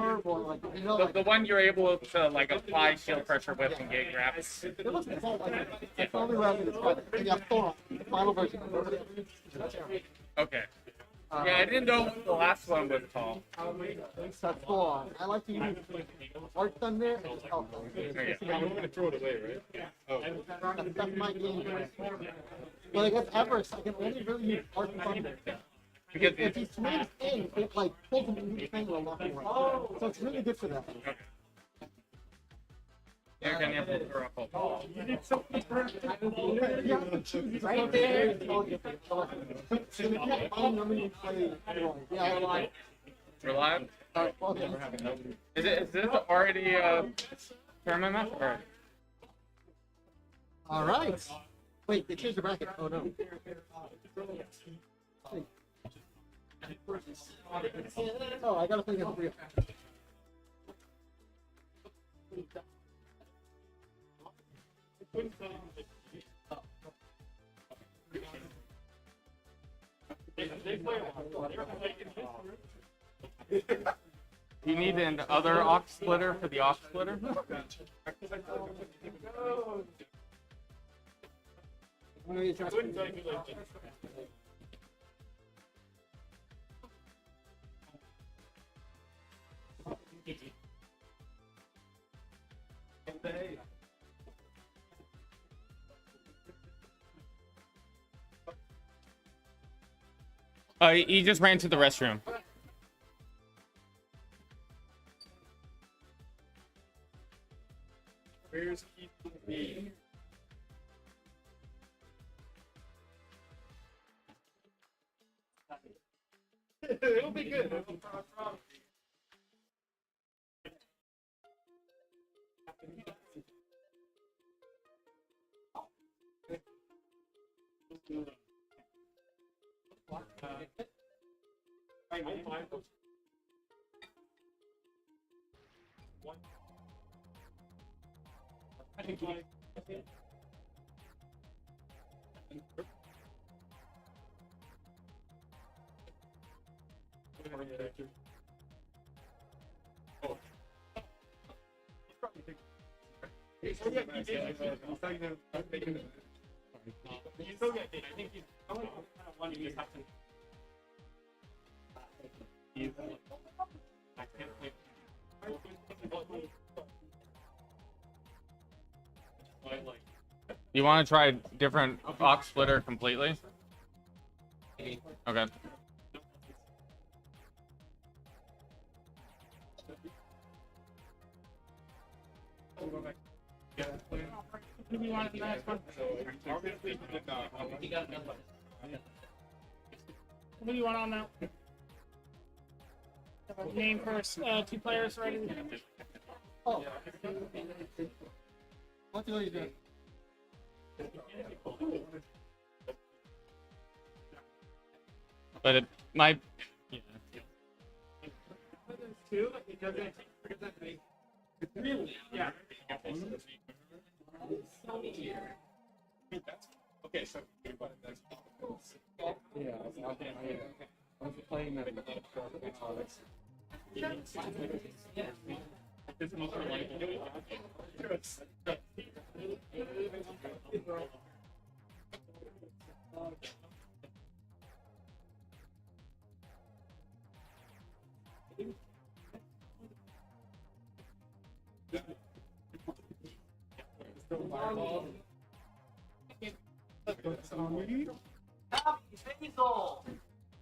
curve or like you know, The one you're able to like apply shield pressure with and get grabs. it looks like it's the only way I can describe it. And yeah, Thor, the final version. Okay. Yeah, I didn't know what the last one was called. So Thor, I like to use Art Thunder and just help them. I'm gonna throw it away, right? Oh. That's my game. But against Everest, I can only really use Art Thunder. Because If he swings in, it like pulls him into the thing or nothing right. So it's really good for that. you're gonna have to throw a hole. You have to choose right there. So you can't find them when you play. Yeah, I like. We're live? Okay. Is this already a tournament match? Or? All right. Wait, they changed the bracket. Oh no. Oh, I gotta play against Rio. You need an other aux splitter for the aux splitter? He just ran to the restroom. Where's Keith B? It'll be good. You want to try different aux splitter completely? Okay. Who do you want in the next one? Who do you want on now? Name first, 2 players ready. Oh. What do you do? But it might. Yeah. Yeah. Okay, so yeah, I was playing that.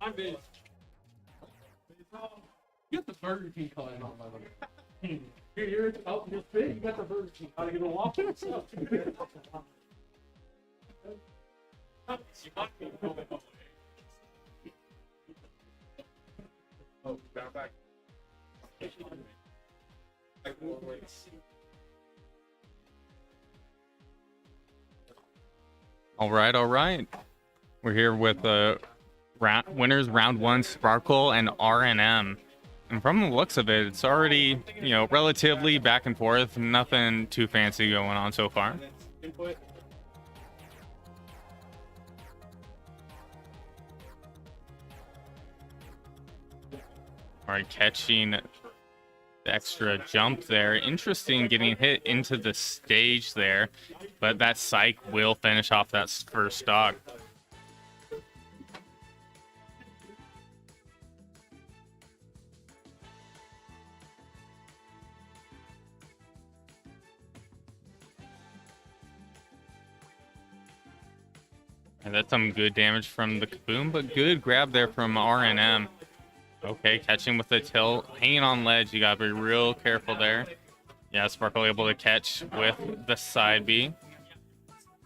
I'm big. You got the Burger King calling on my way. You're out your fit. You got the Burger King. How to get a waffle? Oh, back. All right. We're here with winners round 1, Sparkle and RNM. And from the looks of it, it's already, relatively back and forth. Nothing too fancy going on so far. All right, catching extra jump there. Interesting getting hit into the stage there, but that psych will finish off that first stock. And that's some good damage from the Kaboom, but good grab there from RNM. Okay, catching with the tilt, hanging on ledge. You gotta be real careful there. Yeah, Sparkle able to catch with the side B.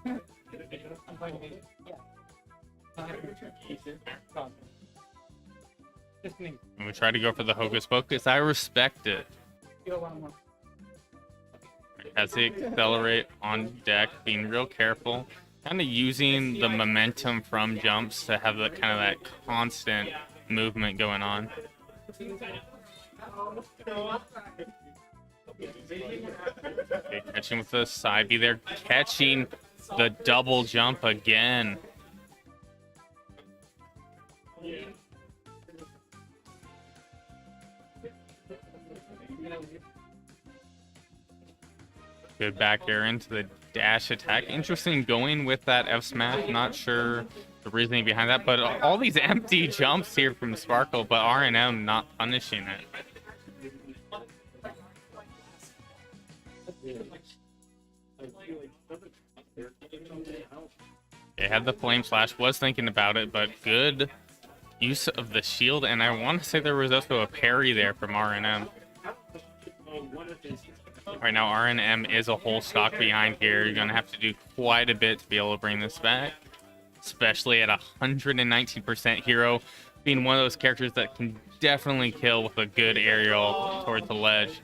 And we try to go for the Hocus Pocus. I respect it. As they accelerate on deck, being real careful. Kind of using the momentum from jumps to have that kind of that constant movement going on. Okay, catching with the side B there, catching the double jump again. Good back air into the dash attack. Interesting going with that F smash. Not sure the reasoning behind that, but all these empty jumps here from Sparkle, but RNM not punishing it. They had the flame slash, was thinking about it, but good use of the shield, and I want to say there was also a parry there from RNM. Right now, RNM is a whole stock behind here. You're going to have to do quite a bit to be able to bring this back, especially at 119% hero, being one of those characters that can definitely kill with a good aerial towards the ledge.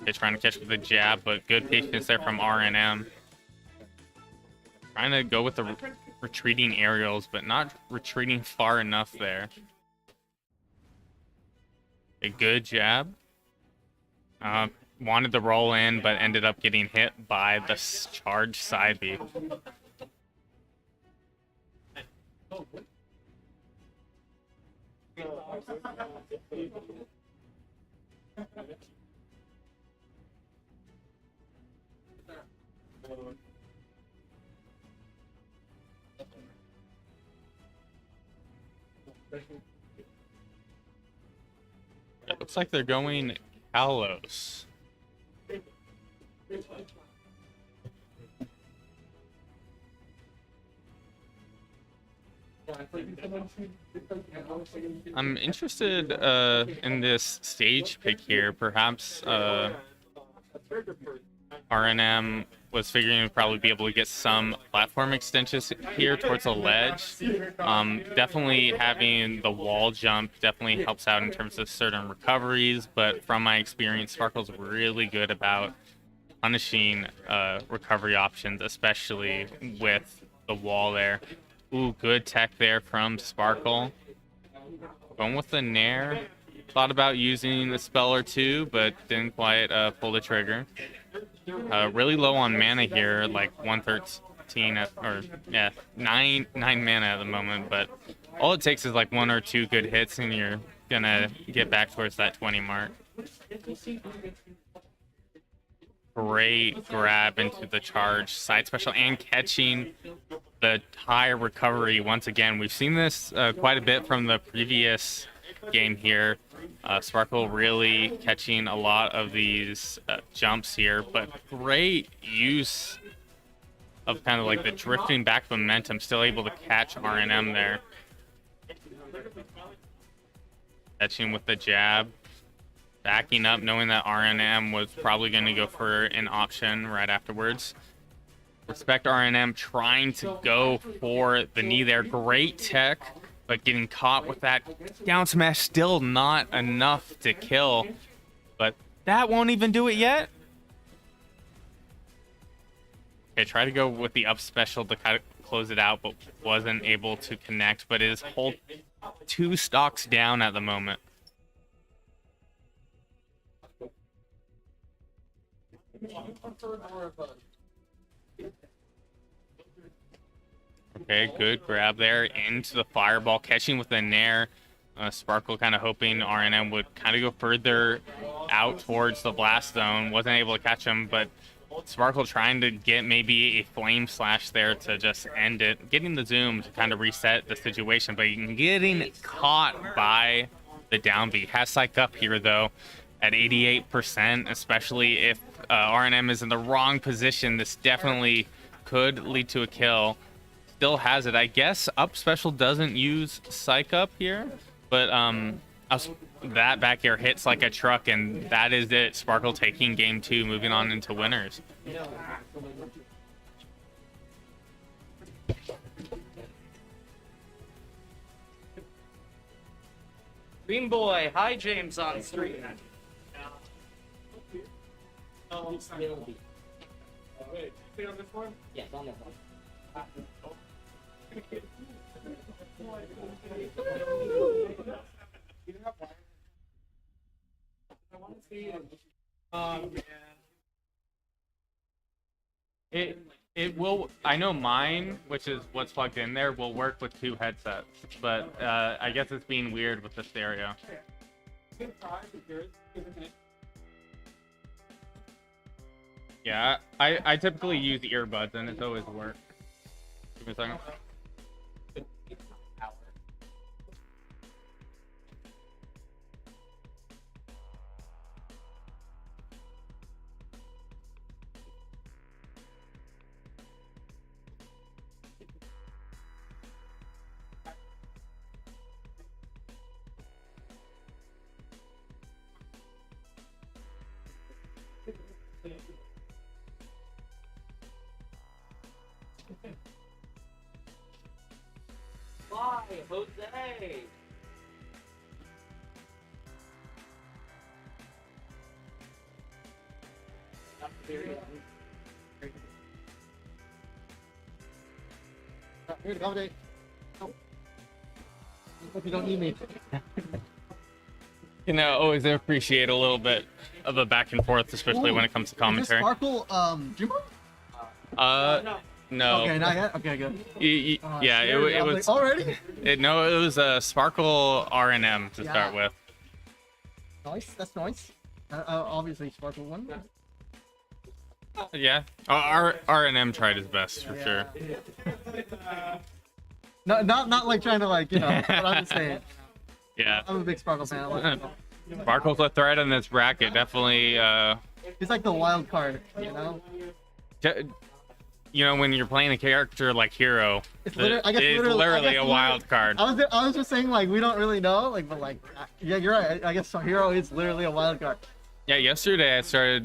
They're trying to catch with a jab, but good patience there from RNM. Trying to go with the retreating aerials, but not retreating far enough there. A good jab. Wanted to roll in, but ended up getting hit by the charge side B. It looks like they're going Kalos. I'm interested in this stage pick here. Perhaps RNM was figuring to probably be able to get some platform extensions here towards the ledge. Definitely having the wall jump definitely helps out in terms of certain recoveries, but from my experience, Sparkle's really good about punishing recovery options, especially with the wall there. Ooh, good tech there from Sparkle. Going with the Nair. Thought about using a spell or two, but didn't quite pull the trigger. Really low on mana here, like 113 9 mana at the moment, but all it takes is like 1 or 2 good hits and you're gonna get back towards that 20 mark. Great grab into the charge side special and catching the high recovery once again. We've seen this quite a bit from the previous game here. Sparkle really catching a lot of these jumps here, but great use of kind of like the drifting back momentum, still able to catch RNM there. Catching with the jab, backing up, knowing that RNM was probably going to go for an option right afterwards. Respect RNM trying to go for the knee there. Great tech, but getting caught with that down smash, still not enough to kill. But that won't even do it yet. Okay, try to go with the up special to kind of close it out, but wasn't able to connect. But it is hold 2 stocks down at the moment. Okay, good grab there into the fireball, catching with the Nair. Sparkle kind of hoping RNM would kind of go further out towards the blast zone. Wasn't able to catch him, but Sparkle trying to get maybe a flame slash there to just end it. Getting the zoom to kind of reset the situation, but getting caught by the down B. Has psych up here, though, at 88%, especially if RNM is in the wrong position. This definitely could lead to a kill. Still has it. I guess up special doesn't use psych up here, but that back air hits like a truck, and that is it. Sparkle taking game 2, moving on into winners. Green Boy, hi James on stream. Yeah, it's on this one. It will. I know mine, which is what's plugged in there, will work with 2 headsets, but I guess it's being weird with the stereo. Yeah, I typically use earbuds and it's always worked. Give me a second. Why, Jose? Here to accommodate. Hope you don't need me. You know, always appreciate a little bit of a back and forth, especially when it comes to commentary. Is this Sparkle, Jimbo? No. Okay, not yet. Okay, good. Yeah, it was already. it was a Sparkle RNM to start with. Nice. That's nice. Obviously, Sparkle won. Yeah, RNM tried his best for sure. No, not like trying to but I'm just saying. Yeah, I'm a big Sparkle fan. I like him. Sparkle's a threat in this bracket. Definitely. He's like the wild card, you know. You know, when you're playing a character like Hero, It's it's literally a wild card. I was just saying, we don't really know, but yeah, you're right. I guess Hero is literally a wild card. Yeah, yesterday I started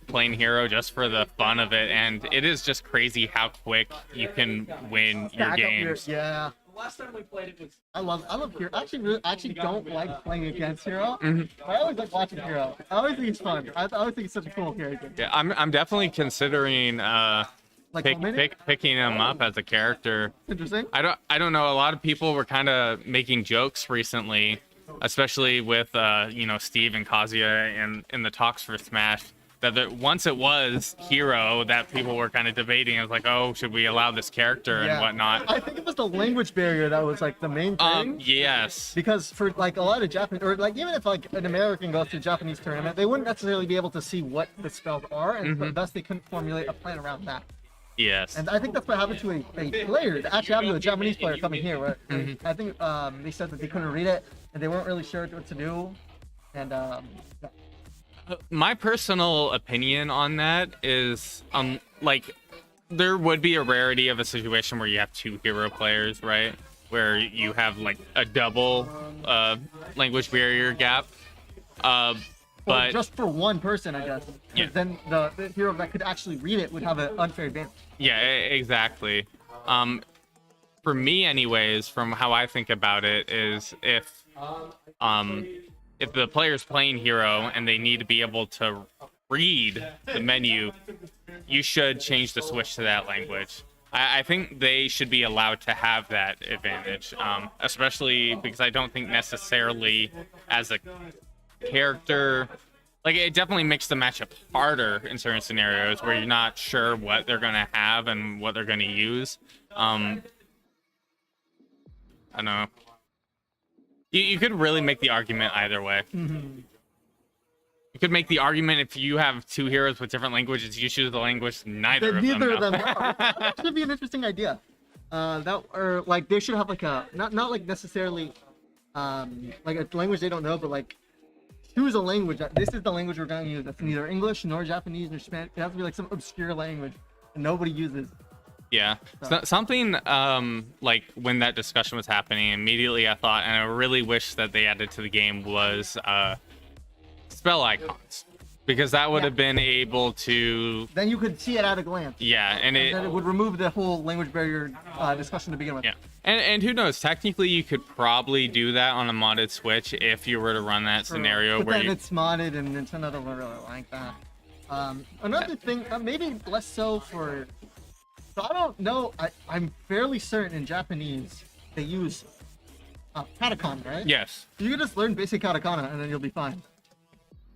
playing Hero just for the fun of it, and it is just crazy how quick you can win your Stack up games. yeah. Last time we played it was. I love Hero. Actually don't like playing against Hero. Mhm. But I always like watching Hero. I always think he's fun. I always think he's such a cool character. Yeah, I'm definitely considering picking him up as a character. Interesting. I don't know. A lot of people were kind of making jokes recently, especially with Steve and Kazuya in the talks for Smash. Once it was Hero that people were kind of debating. It was like, oh, should we allow this character and whatnot? I think it was the language barrier that was the main thing. Yes. Because for a lot of Japanese, or even if an American goes to a Japanese tournament, they wouldn't necessarily be able to see what the spells are, and thus they couldn't formulate a plan around that. Yes. And I think that's what happened to a player. It actually happened to a Japanese player coming here. Right? I think they said that they couldn't read it and they weren't really sure what to do. And my personal opinion on that is, there would be a rarity of a situation where you have 2 Hero players, right? Where you have a double language barrier gap. But just for one person, I guess. Yeah. Then the hero that could actually read it would have an unfair advantage. Yeah, exactly. For me, anyways, from how I think about it, is if the player's playing Hero and they need to be able to read the menu, you should change the switch to that language. I think they should be allowed to have that advantage, especially because I don't think necessarily as a character, it definitely makes the matchup harder in certain scenarios where you're not sure what they're gonna have and what they're gonna use. I don't know. You could really make the argument either way. You could make the argument if you have two heroes with different languages, you choose the language neither of them know. That should be an interesting idea. That or like they should have like a not like necessarily like a language they don't know, but like choose a language. This is the language we're going to use. That's neither English nor Japanese nor Spanish. It has to be like some obscure language that nobody uses. Yeah, something like when that discussion was happening, immediately I thought, and I really wish that they added to the game was spell icons, because that would have been able to. Then you could see it at a glance. Yeah, and then it would remove the whole language barrier discussion to begin with. Yeah, and who knows? Technically, you could probably do that on a modded Switch if you were to run that scenario but where then it's modded and Nintendo don't really like that. Another thing, maybe less so for. So I don't know. I'm fairly certain in Japanese they use katakana, right? Yes. You can just learn basic katakana and then you'll be fine.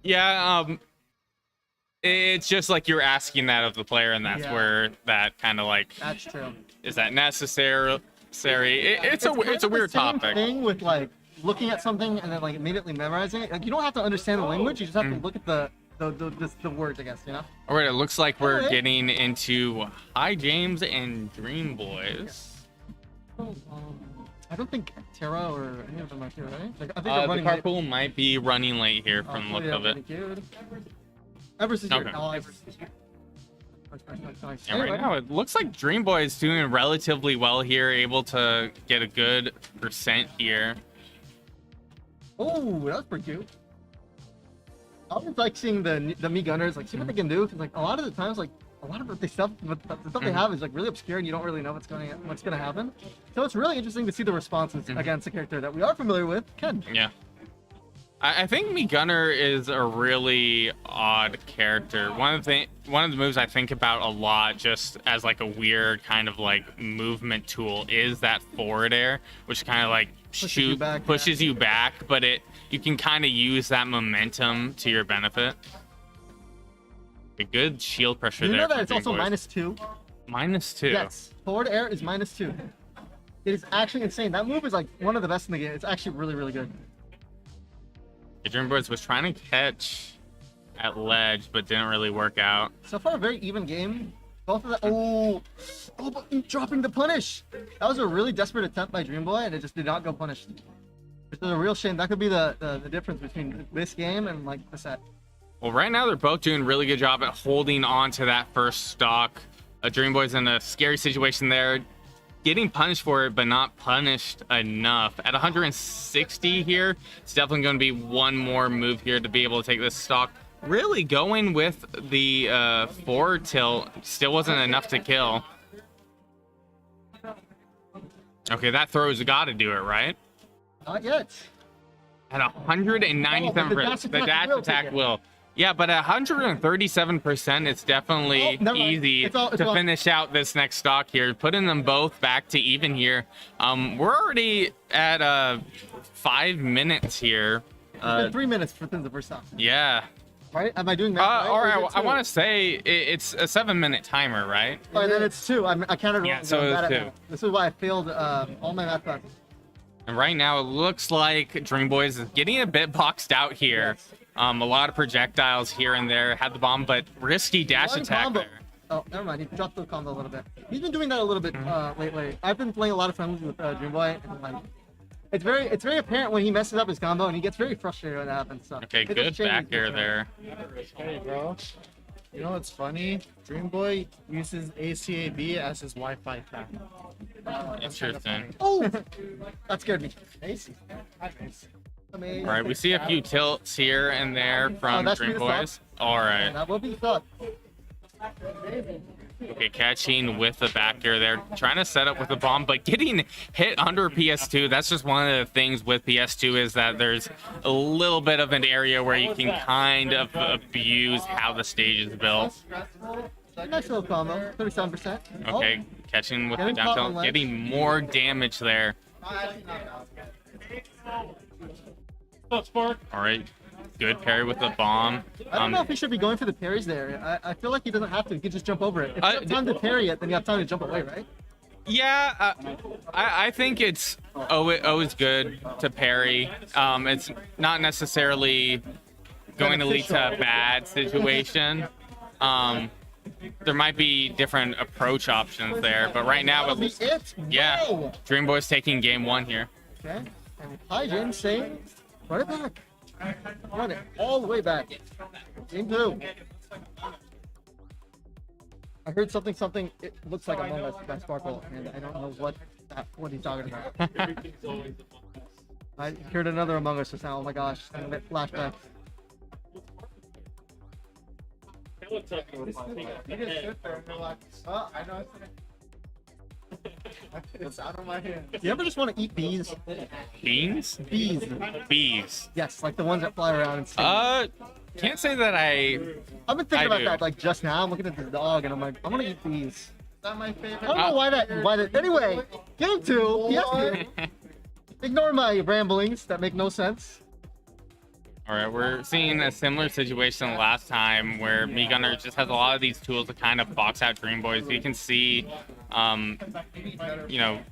Yeah. It's just like you're asking that of the player, and that's where that kind of like. That's true. Is that necessary? It's a weird topic. Thing with like looking at something and then like immediately memorizing it. Like you don't have to understand the language. You just have to look at the words, I guess, you know. All right, it looks like we're getting into Hi James and Dream Boys. I don't think Terra or any of them are here, right? Like, I think The running carpool might be running late here from the look of it. Everest is here. Okay. Nice. And right now, it looks like Dream Boy is doing relatively well here, able to get a good percent here. Oh, that's pretty cute. I always like seeing the me gunners, like see what they can do, because like a lot of the times, like a lot of the stuff they have is like really obscure and you don't really know what's gonna happen. So it's really interesting to see the responses against a character that we are familiar with, Ken. Yeah. I think Me Gunner is a really odd character. One of the moves I think about a lot, just as like a weird kind of like movement tool, is that forward air, which kind of like pushes you back, but you can kind of use that momentum to your benefit. A good shield pressure there. You know that it's also -2. -2. Yes, forward air is -2. It is actually insane. That move is like one of the best in the game. It's actually really, really good. The Dream Boys was trying to catch at ledge, but didn't really work out. So far, a very even game. Both of them. Oh, but dropping the punish. That was a really desperate attempt by Dream Boy, and it just did not go punished. Which is a real shame. That could be the difference between this game and like the set. Well, right now they're both doing a really good job at holding on to that first stock. Dream Boy's in a scary situation there, getting punished for it, but not punished enough. At 160 here, it's definitely going to be one more move here to be able to take this stock. Really going with the forward tilt still wasn't enough to kill. Okay, that throw's got to do it, right? Not yet. At 197%, the dash attack will. Yeah, but at 137%, it's definitely easy to finish out this next stock here. Putting them both back to even here. We're already at 5 minutes here. It's been 3 minutes for the first stock. Yeah. Right? Am I doing that right? All right, I want to say it's a 7-minute timer, right? Oh, and then it's 2. I counted wrong. Yeah, so it's 2. This is why I failed all my math classes. And right now, it looks like Dream Boys is getting a bit boxed out here. Yes. A lot of projectiles here and there. Had the bomb, but risky dash attack there. Oh, never mind. He dropped the combo a little bit. He's been doing that a little bit lately. I've been playing a lot of friendlies with Dream Boy, and like, it's very apparent when he messes up his combo, and he gets very frustrated when that happens. So Okay, good back air there. Hey, bro. You know what's funny? Dream Boy uses ACAB as his Wi-Fi tag. Interesting. Oh, that scared me. All right, we see a few tilts here and there from Dream Boys. All right. That will be fun. Okay, catching with the back air there, trying to set up with the bomb, but getting hit under PS2. That's just one of the things with PS2 is that there's a little bit of an area where you can kind of abuse how the stage is built. Nice little combo, 37%. Okay, catching with the down tilt, getting more damage there. All right, good parry with the bomb. I don't know if he should be going for the parries there. I feel like he doesn't have to. He can just jump over it. If you have time to parry it, then you have time to jump away, right? Yeah, I think it's always good to parry. It's not necessarily going to lead to a bad situation. There might be different approach options there, but right now, That'll be it. yeah, Whoa. Dream Boy's taking game 1 here. Okay. And hi, James saying, run it back. Run it all the way back. Game 2. I heard something. It looks like Among Us by Sparkle, and I don't know what he's talking about. Everything's always Among Us. I heard another Among Us just now. Oh my gosh, flashback. That looks like You just sit there and you're like, oh, I know it's out of my hands. Do you ever just want to eat bees? Beans? Bees. Bees. Yes, like the ones that fly around and sting. Can't say that I. I've been thinking I about do. that like just now. I'm looking at this dog and I'm like, I want to eat bees. Is that my favorite? I don't know why that. Anyway, game 2. Yes. Ignore my ramblings that make no sense. All right, we're seeing a similar situation last time where Me Gunner just has a lot of these tools to kind of box out Dream Boys. You can see,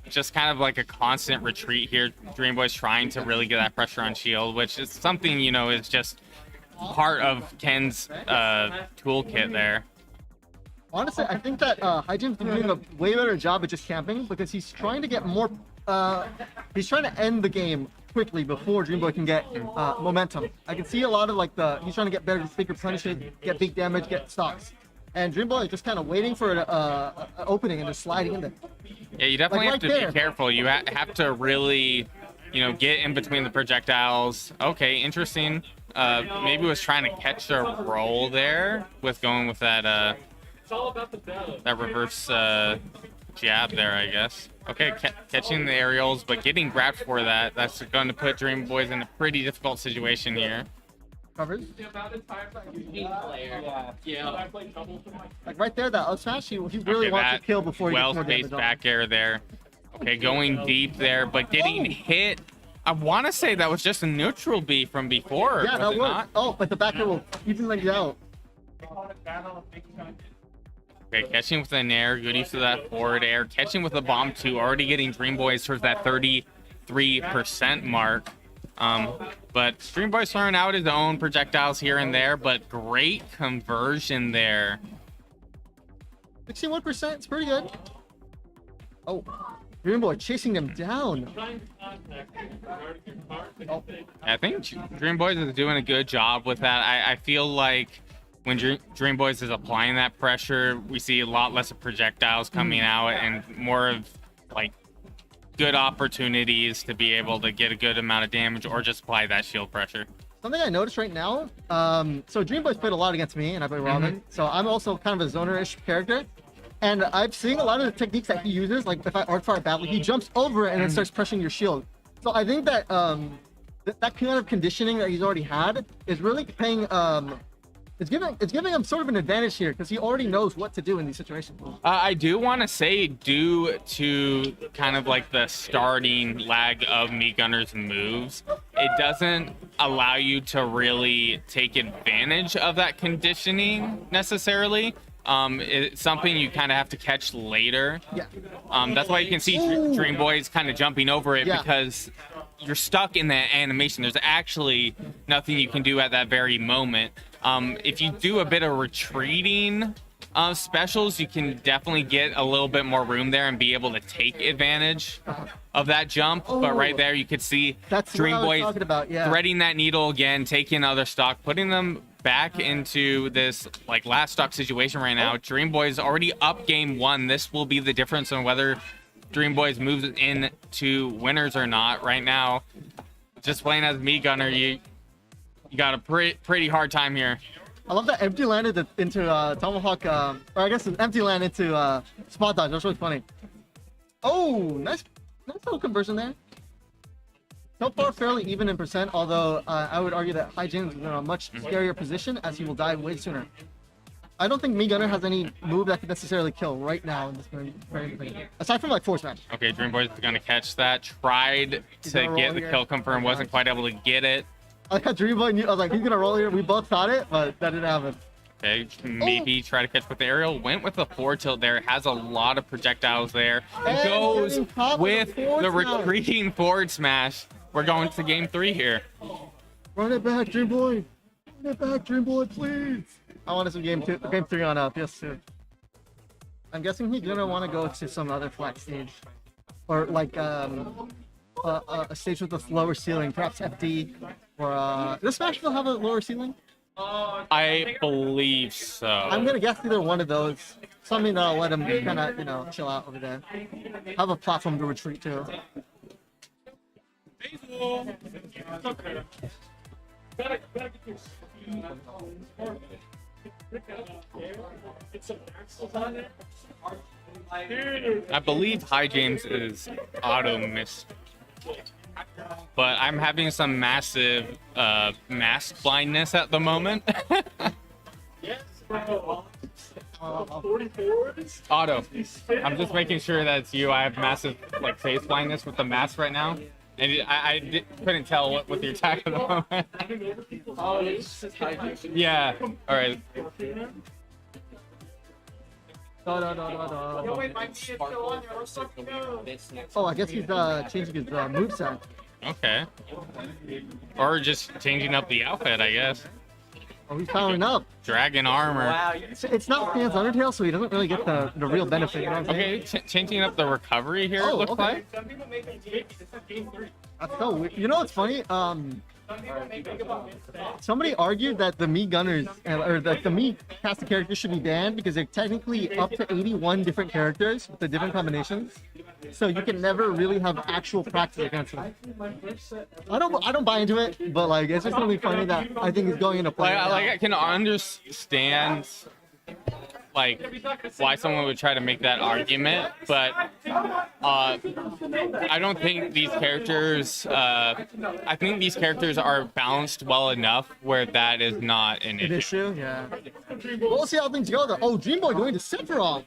just kind of like a constant retreat here. Dream Boys trying to really get that pressure on shield, which is something, is just part of Ken's toolkit there. Honestly, I think that Hyjin's been doing a way better job at just camping because he's trying to get more. He's trying to end the game quickly before Dream Boy can get momentum. I can see a lot of he's trying to get better speaker punishment, get big damage, get stocks. And Dream Boy is just kind of waiting for an opening and just sliding in there. Yeah, you definitely Like have right to there. be careful. You have to really, get in between the projectiles. Okay, interesting. Maybe was trying to catch a roll there with going with that It's all about the balance. that reverse jab there, I guess. Okay, catching the aerials, but getting grabbed for that. That's going to put Dream Boys in a pretty difficult situation here. Covered. Yeah. Like right there, that up smash, he really Okay, wants that to kill before he gets more well-spaced damage on. back air there. Okay, going deep there, but getting hit. I want to say that was just a neutral B from before. Yeah, was that it was. not? Oh, but the back air will even like you out. Okay, catching with an air, good use of that forward air. Catching with a bomb too, already getting Dream Boys towards that 33% mark. But Dream Boy's throwing out his own projectiles here and there, but great conversion there. 61%, it's pretty good. Oh, Dream Boy chasing them down. Oh, I think Dream Boys is doing a good job with that. I feel like when Dream Boys is applying that pressure, we see a lot less of projectiles coming out and more of like good opportunities to be able to get a good amount of damage or just apply that shield pressure. something I noticed right now. So Dream Boy's played a lot against me, and I play Robin. So I'm also kind of a zoner-ish character. And I've seen a lot of the techniques that he uses, like if I art fire battle, he jumps over it and then starts pressing your shield. So I think that that kind of conditioning that he's already had is really paying it's giving him sort of an advantage here because he already knows what to do in these situations. I do want to say, due to kind of like the starting lag of Me Gunner's moves, it doesn't allow you to really take advantage of that conditioning necessarily. It's something you kind of have to catch later. Yeah. That's why you can see Dream Boys kind of jumping over it because you're stuck in that animation. There's actually nothing you can do at that very moment. If you do a bit of retreating specials, you can definitely get a little bit more room there and be able to take advantage of that jump. But right there, you could see That's Dream what I was Boys talking about, yeah. threading that needle again, taking other stock, putting them back into this like last stock situation right now. Dream Boys already up game one. This will be the difference on whether Dream Boys moves into winners or not. Right now, just playing as Me Gunner, you got a pretty hard time here. I love that empty landed into Tomahawk, or I guess an empty land into spot dodge. That's really funny. Oh, nice little conversion there. So far, fairly even in percent, although I would argue that Hyjin is in a much scarier position as he will die way sooner. I don't think Me Gunner has any move that could necessarily kill right now in this very thing. Aside from like force match. Okay, Dream Boys is going to catch that. Tried He's to gonna get roll the here. kill confirm, wasn't quite able to get it. I got Dream Boy, I was like, he's gonna roll here. We both thought it, but that didn't happen. Okay, maybe try to catch with the aerial. Went with the forward tilt there. Has a lot of projectiles there. And Goes getting caught with forward the smash. retreating forward smash. We're going to game 3 here. Run it back, Dream Boy. Run it back, Dream Boy, please. I want to see game 3 on PS2. I'm guessing he's gonna want to go to some other flat stage, or like a stage with a lower ceiling, perhaps FD, or does Smash still have a lower ceiling? I believe so. I'm gonna guess either one of those. Something that'll let him kind of, chill out over there. Have a platform to retreat to. I believe High James is auto missed. But I'm having some massive mask blindness at the moment. Auto. I'm just making sure that's you. I have massive like face blindness with the mask right now. And I couldn't tell what with the attack at the moment. Yeah. All right. Oh, I guess he's changing his moveset. Okay. Or just changing up the outfit, I guess. Oh, he's powering up. Dragon armor. Wow. It's not Fans Undertale, so he doesn't really get the real benefit. You know what I'm saying? Okay, changing up the recovery here, it Oh, looks okay. like. That's so weird. You know what's funny? Somebody argued that the Mii Gunners, or that the Mii cast of characters should be banned because they're technically up to 81 different characters with the different combinations. So you can never really have actual practice against them. I don't buy into it, but like it's just gonna be funny that I think he's going into play. I can understand like why someone would try to make that argument, but I don't think these characters. I think these characters are balanced well enough where that is not an An issue. issue, yeah. We'll see how things go though. Oh, Dream Boy going to Sephiroth.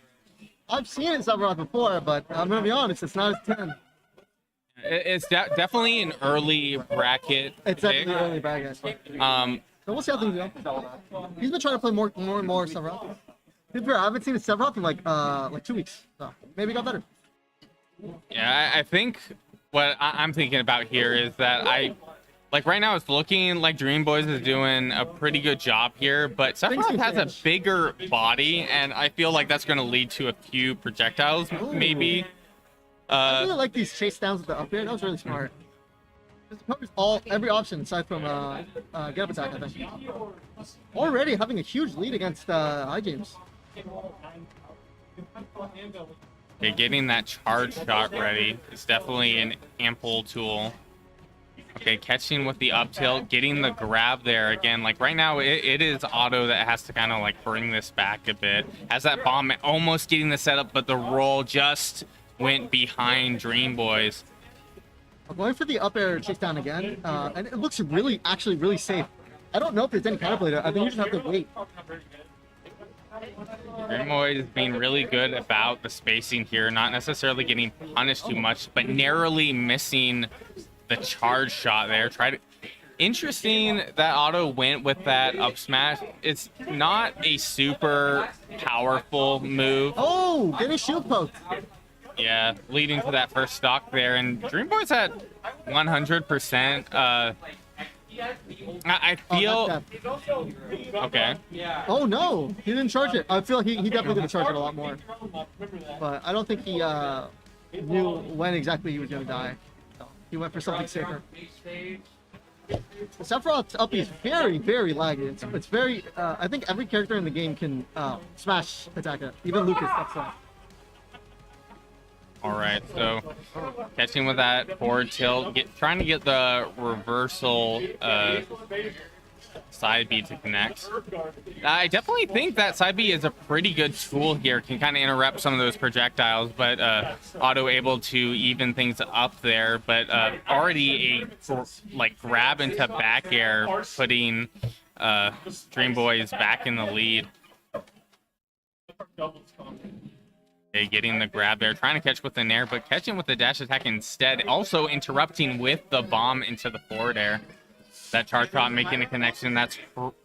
I've seen it in Sephiroth before, but I'm gonna be honest, it's not as 10. It's definitely an early bracket. It's pick. definitely early bag. So we'll see how things go. He's been trying to play more and more Sephiroth. To be fair, I haven't seen a Sephiroth in like 2 weeks, so maybe it got better. Yeah, I think what I'm thinking about here is that like right now it's looking like Dream Boys is doing a pretty good job here, but Sephiroth has a bigger body, and I feel like that's going to lead to a few projectiles, maybe. I really like these chase downs with the up air. That was really smart. Just covers every option aside from get up attack, I think. Already having a huge lead against High James. Okay, getting that charge shot ready is definitely an ample tool. Okay, catching with the up tilt, getting the grab there again. Like right now, it is Auto that has to kind of like bring this back a bit. Has that bomb almost getting the setup, but the roll just went behind Dream Boys. I'm going for the up air chase down again, and it looks actually really safe. I don't know if there's any counterplay there. I think you just have to wait. Dream Boys being really good about the spacing here, not necessarily getting punished too much, but narrowly missing the charge shot there. Interesting that Auto went with that up smash. It's not a super powerful move. Oh, getting shield poked. Yeah, leading to that first stock there, and Dream Boys at 100%. I feel okay. Oh no, he didn't charge it. I feel like he definitely did charge it a lot more, but I don't think he knew when exactly he was gonna die. So he went for something safer. Sephiroth's up is very laggy. It's very. I think every character in the game can smash attack it. Even Lucas. That's right. All right, so catching with that forward tilt, trying to get the reversal side B to connect. I definitely think that side B is a pretty good tool here. Can kind of interrupt some of those projectiles, but Auto able to even things up there. But already a grab into back air, putting Dream Boys back in the lead. Okay, getting the grab there, trying to catch with the nair, but catching with the dash attack instead, also interrupting with the bomb into the forward air. that charge shot making a connection. That's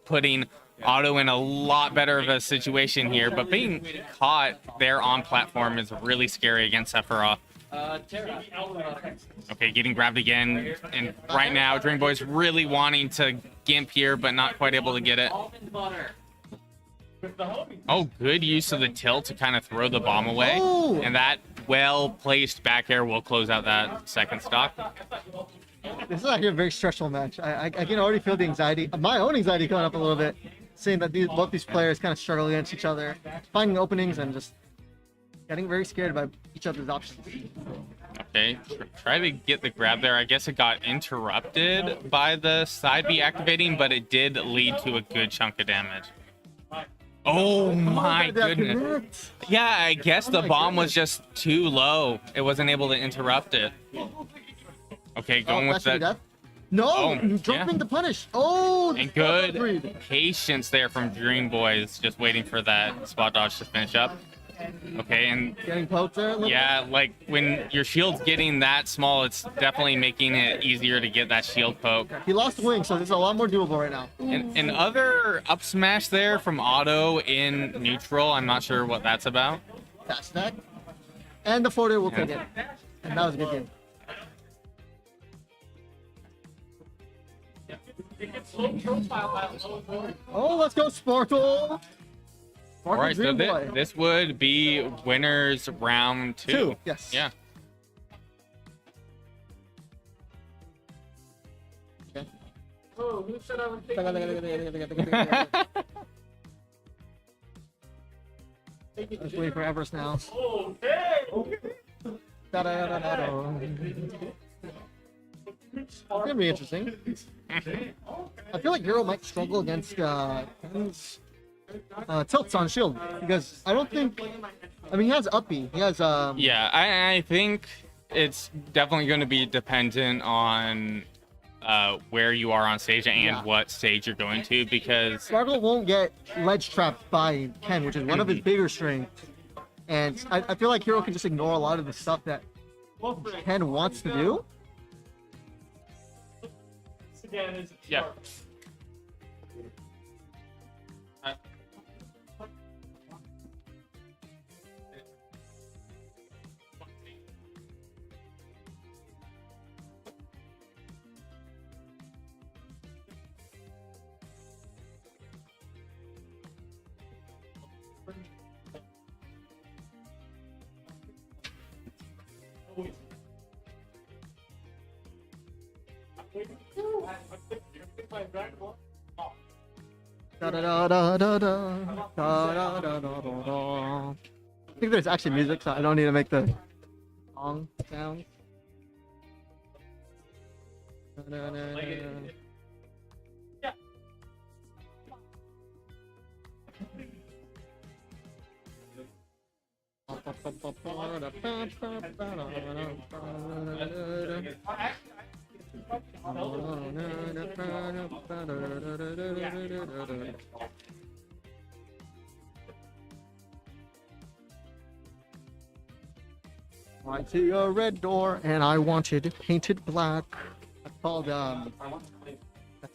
putting Otto in a lot better of a situation here. But being caught there on platform is really scary against Sephiroth. Okay, getting grabbed again. And right now, Dream Boy's really wanting to gimp here, but not quite able to get it. Oh, good use of the tilt to kind of throw the bomb away. Oh! And that well-placed back air will close out that second stock. This is actually a very stressful match. I can already feel the anxiety, my own anxiety coming up a little bit, seeing that both these players kind of struggle against each other, finding openings and just getting very scared by each other's options. Okay, try to get the grab there. I guess it got interrupted by the side B activating, but it did lead to a good chunk of damage. Oh my goodness. Yeah, I guess the bomb was just too low. It wasn't able to interrupt it. Okay, going with that. No, Oh, dropping yeah. the punish. Oh, And good patience there from Dream Boys, just waiting for that spot dodge to finish up. Okay, and Getting poked there a little yeah, like when your shield's getting that small, it's definitely making it easier to get that shield poke. bit. He lost wing, so this is a lot more doable right now. And other up smash there from Otto in neutral. I'm not sure what that's about. Fast stack. And the forward will Yeah. take it. And that was a good game. Oh, let's go, Sparkle! All right, so Dream Boy. this would be winners round two. Yes. Yeah. Oh, who said I would take Let's wait for Everest now. Okay. Da-da-da-da-da. It's gonna be interesting. I feel like Hero might struggle against Ken's, tilts on shield because I don't think. I mean, he has uppy. He has Yeah, I think it's definitely going to be dependent on where you are on stage and Yeah. what stage you're going to, because Sparkle won't get ledge trapped by Ken, which is one of his bigger strengths. And I feel like Hero can just ignore a lot of the stuff that Ken wants to do. yeah. Da-da-da-da-da-da. Da-da-da-da-da-da. I think there's actually music, so I don't need to make the song sound. Da-da-da-da. I see a red door and I want it painted black. That's called that's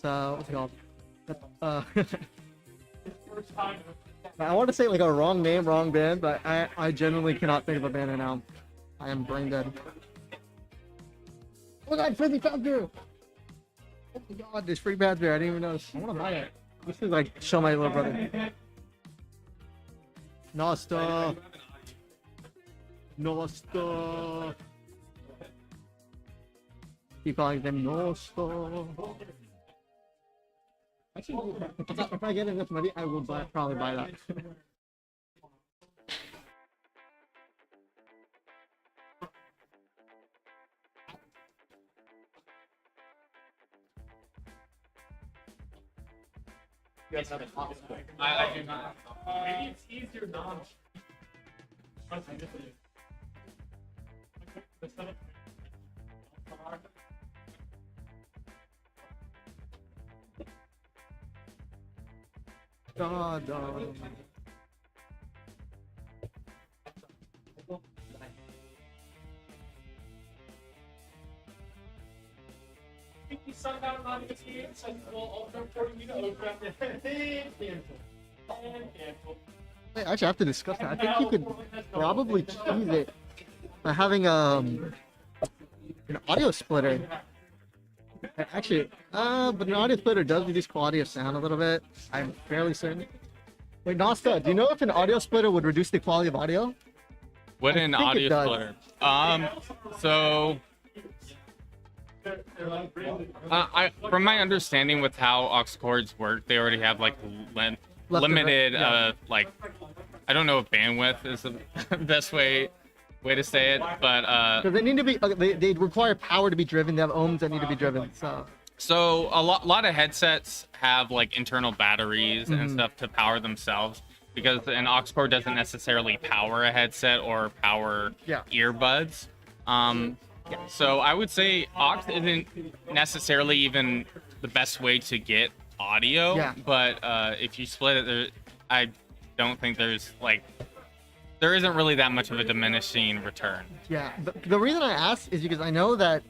what's it called? That's, I want to say like a wrong name, wrong band, but I genuinely cannot think of a band right now. I am brain dead. Oh my god, Frizzy Fazbear! Oh my god, this free Fazbear, I didn't even notice. I want to buy it. This is like show my little brother. Nosta. Nosta. Keep calling them Nosta. Actually, if I get enough money, I will probably buy that. I do not. Maybe it's easier non. God, Sleepi Sundown on the team. Wait, actually, I have to discuss that. I think you could probably cheese it by having an audio splitter. Actually, but an audio splitter does reduce quality of sound a little bit. I'm fairly certain. Wait, Nasta, do you know if an audio splitter would reduce the quality of audio? What I an think it audio does. splitter. So from my understanding with how aux cords work, they already have like and limited right, yeah. like, I don't know if bandwidth is the best way to say it, but Because they need to be, they require power to be driven. They have ohms that need to be driven. So a lot of headsets have like internal batteries and Mhm. stuff to power themselves, because an aux cord doesn't necessarily power a headset or power Yeah. earbuds. So I would say aux isn't necessarily even the best way to get audio. Yeah. But if you split it, I don't think there isn't really that much of a diminishing return. yeah, the reason I asked is because I know that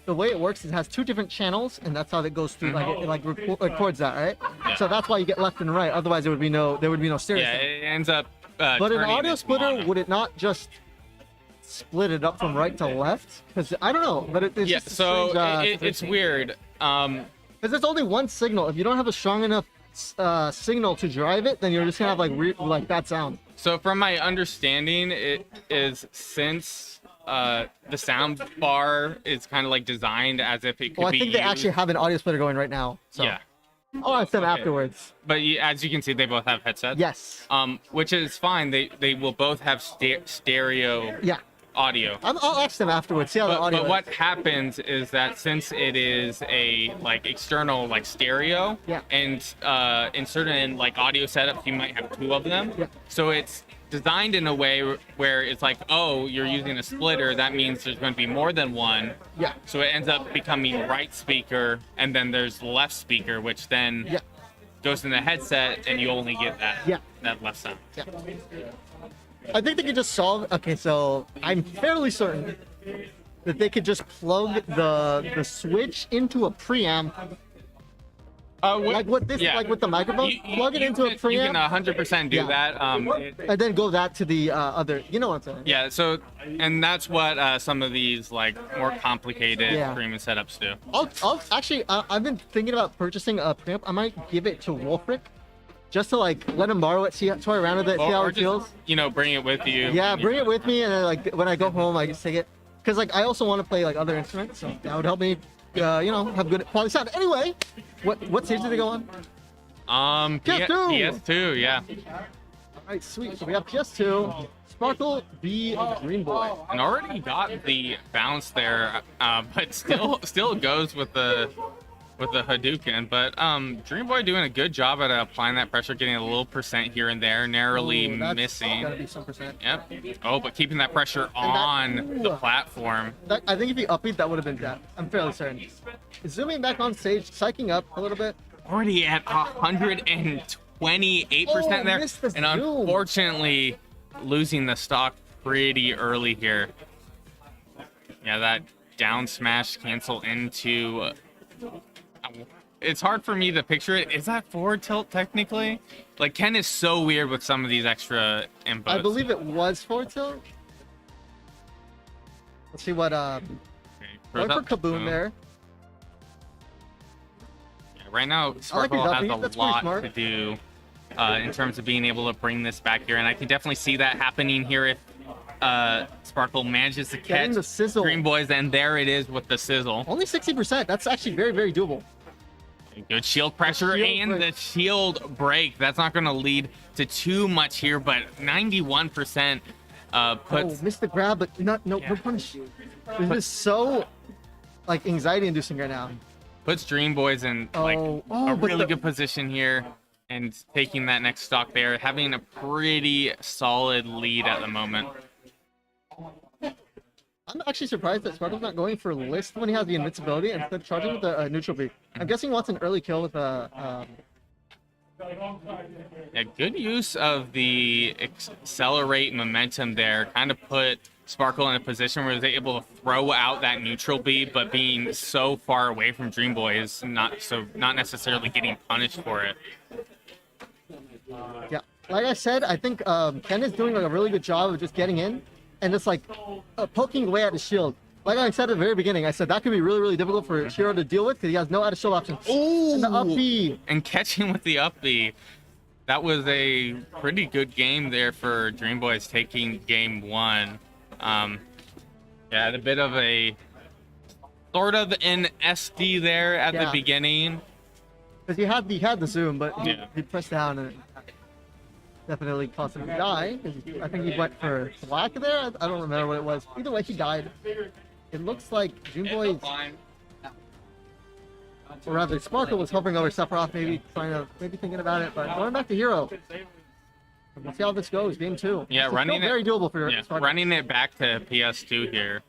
the way it works is it has two different channels, and that's how it goes through. Like it records that, right? Yeah. So that's why you get left and right. Otherwise, there would be no stereo. Yeah, sound. it ends up. But an turning audio into splitter, mono. would it not just split it up from right to left? Because I don't know, but it's Yeah, just a so strange, it's weird. Because there's only one signal. If you don't have a strong enough signal to drive it, then you're just gonna have like bad sound. So from my understanding, it is since the sound bar is kind of like designed as if it could Well, I be think they used. actually have an audio splitter going right now. So Yeah, I'll ask them Okay. afterwards. but as you can see, they both have headsets. Yes. Which is fine. They will both have stereo Yeah. audio. I'll ask them afterwards. See how the audio. But is. what happens is that since it is a like external like stereo, Yeah. and in certain like audio setups you might have two of them. Yeah. So it's designed in a way where it's like, oh, you're using a splitter, that means there's going to be more than one. Yeah. So it ends up becoming right speaker, and then there's left speaker, which then Yeah. goes in the headset, and you only get that Yeah. that left sound. Yeah. I think they could just solve. Okay, so I'm fairly certain that they could just plug the switch into a preamp, like what this, yeah. like with the microphone. Plug it into a You can preamp, 100% do Yeah. that. and then go that to the other. You know what I'm saying? Yeah, so, and that's what some of these like more complicated Yeah. streaming setups do. I'll actually. I've been thinking about purchasing a preamp. I might give it to Wolfric, just to like let him borrow it, toy around with it, see how Or it feels. just, bring it with you. Yeah, bring it with me, and then like when I go home, I just take it. Cause like I also want to play like other instruments, so that would help me, have good quality sound. Anyway, what stage did they go on? PS2. PS2, yeah. All right, sweet. So we have PS2, Sparkle v Green Boy. And already got the bounce there, but still goes with the Hadouken. But Dream Boy doing a good job at applying that pressure, getting a little percent here and there, narrowly Ooh, that's missing. Gotta be some percent. Yep. Oh, but keeping that pressure on the platform. I think if he upbeat, that would have been death. I'm fairly certain. Zooming back on stage, psyching up a little bit. Already at 128% Oh, there, missed the and zoom. unfortunately losing the stock pretty early here. Yeah, that down smash cancel into. It's hard for me to picture it. Is that forward tilt technically? Like Ken is so weird with some of these extra inputs. I believe it was forward tilt. Let's see what Okay, going throws for up Kaboom boom. there. Yeah, right now, I like Sparkle his has upbeat. a That's pretty lot smart. to do in terms of being able to bring this back here, and I can definitely see that happening here if Sparkle manages to Getting catch the sizzle. Green Boys, and there it is with the sizzle. Only 60%. That's actually very, very doable. Good shield pressure Shield and break. the shield break. That's not going to lead to too much here, but 91% puts. Oh, missed the grab, but no punish. This is so like anxiety inducing right now. Puts Dream Boys in like Oh, a but really good position here, and taking that next stock there, having a pretty solid lead at the moment. I'm actually surprised that Sparkle's not going for list when he has the invincibility instead of charging with the neutral beak. I'm guessing he wants an early kill with a. Yeah, good use of the accelerate momentum there. Kind of put Sparkle in a position where he's able to throw out that neutral B, but being so far away from Dream Boy is not necessarily getting punished for it. Yeah, like I said, I think Ken is doing like a really good job of just getting in and just like poking away at the shield. Like I said at the very beginning, I said that could be really, really difficult for Shiro to deal with because he has no out of shield option. Ooh! And the up B. And catching with the up B. That was a pretty good game there for Dream Boys taking game 1. Yeah, a bit of a sort of an SD there at the beginning. Because he had the zoom, but Yeah. he pressed down and it definitely caused him to die. 'Cause I think he went for black there. I don't remember what it was. Either way, he died. It looks like Dream Boys, or rather Sparkle was hovering over Sephiroth, maybe thinking about it, but going back to Hero. We'll see how this goes. Game 2. Yeah, It's running still very doable for Sparkle. running it back to PS2 here.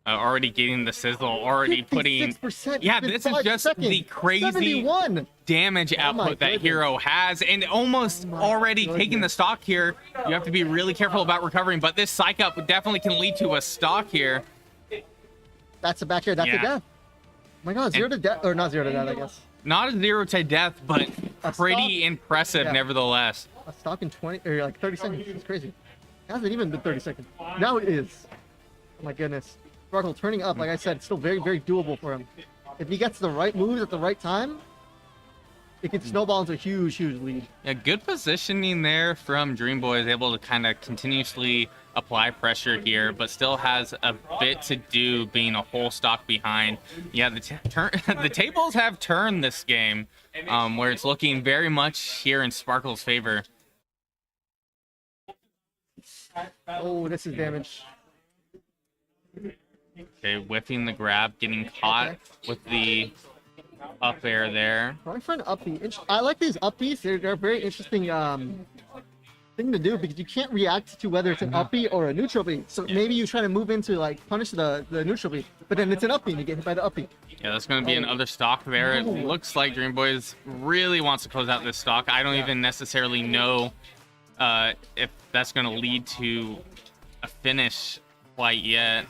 Already getting the sizzle, already putting. 56%. Yeah, in this is 5 just seconds. the crazy 71. damage Oh my output that goodness. Hero has, and almost already taking the stock here. You have to be really careful about recovering, but this psych up definitely can lead to a stock here. That's a back air. That's a Yeah. death. Oh my god, 0 to death. Or not 0 to death, I guess. Not a 0 to death, but A pretty stock? impressive Yeah. nevertheless. A stock in 20 or like 30 seconds. It's crazy. It hasn't even been 30 seconds. Now it is. Oh my goodness. Sparkle turning up, like I said, it's still very, very doable for him. If he gets the right moves at the right time, it can snowball into a huge, huge lead. Yeah, good positioning there from Dream Boy, is able to kind of continuously apply pressure here, but still has a bit to do being a whole stock behind. Yeah, the tables have turned this game, where it's looking very much here in Sparkle's favor. Oh, this is damage. Okay, whiffing the grab, getting caught with the up air there. Going for an up B. I like these up Bs. They're a very interesting thing to do because you can't react to whether it's an up B or a neutral B. So maybe you try to move into like punish the neutral B, but then it's an up B and you get hit by the up B. Yeah, that's going to be another stock there. It looks like Dream Boys really wants to close out this stock. I don't even necessarily know if that's going to lead to a finish quite yet.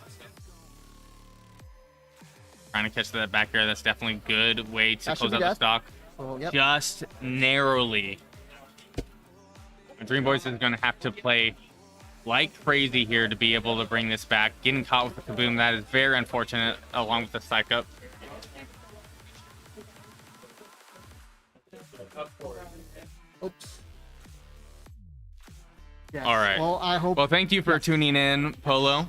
Trying to catch that back air. That's definitely a good way to That should close be out the death. stock. Oh, yep. Just narrowly. Dream Boys is going to have to play like crazy here to be able to bring this back. Getting caught with the kaboom, that is very unfortunate, along with the psych up. Oops. Yes. All right. Well, I hope. Well, thank you for tuning in, Polo.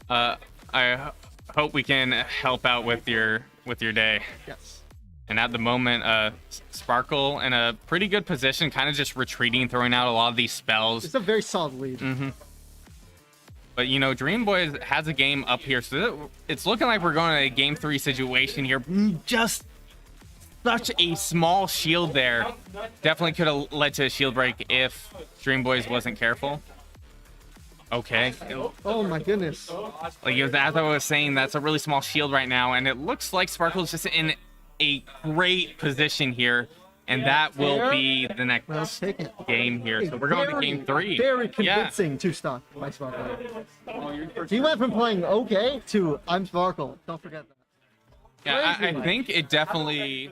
I hope we can help out with your day. Yes. And at the moment, Sparkle in a pretty good position, kind of just retreating, throwing out a lot of these spells. It's a very solid lead. But, you know, Dream Boys has a game up here, so it's looking like we're going to a game 3 situation here. Just such a small shield there. Definitely could have led to a shield break if Dream Boys wasn't careful. Okay. Oh my goodness. Like, as I was saying, that's a really small shield right now, and it looks like Sparkle's just in a great position here, and that will be the next Well, take it. game here. So we're going to game 3. Very Yeah. convincing two-stock by Sparkle. He went from playing okay to I'm Sparkle. Don't forget that. Yeah, Crazy. I think it definitely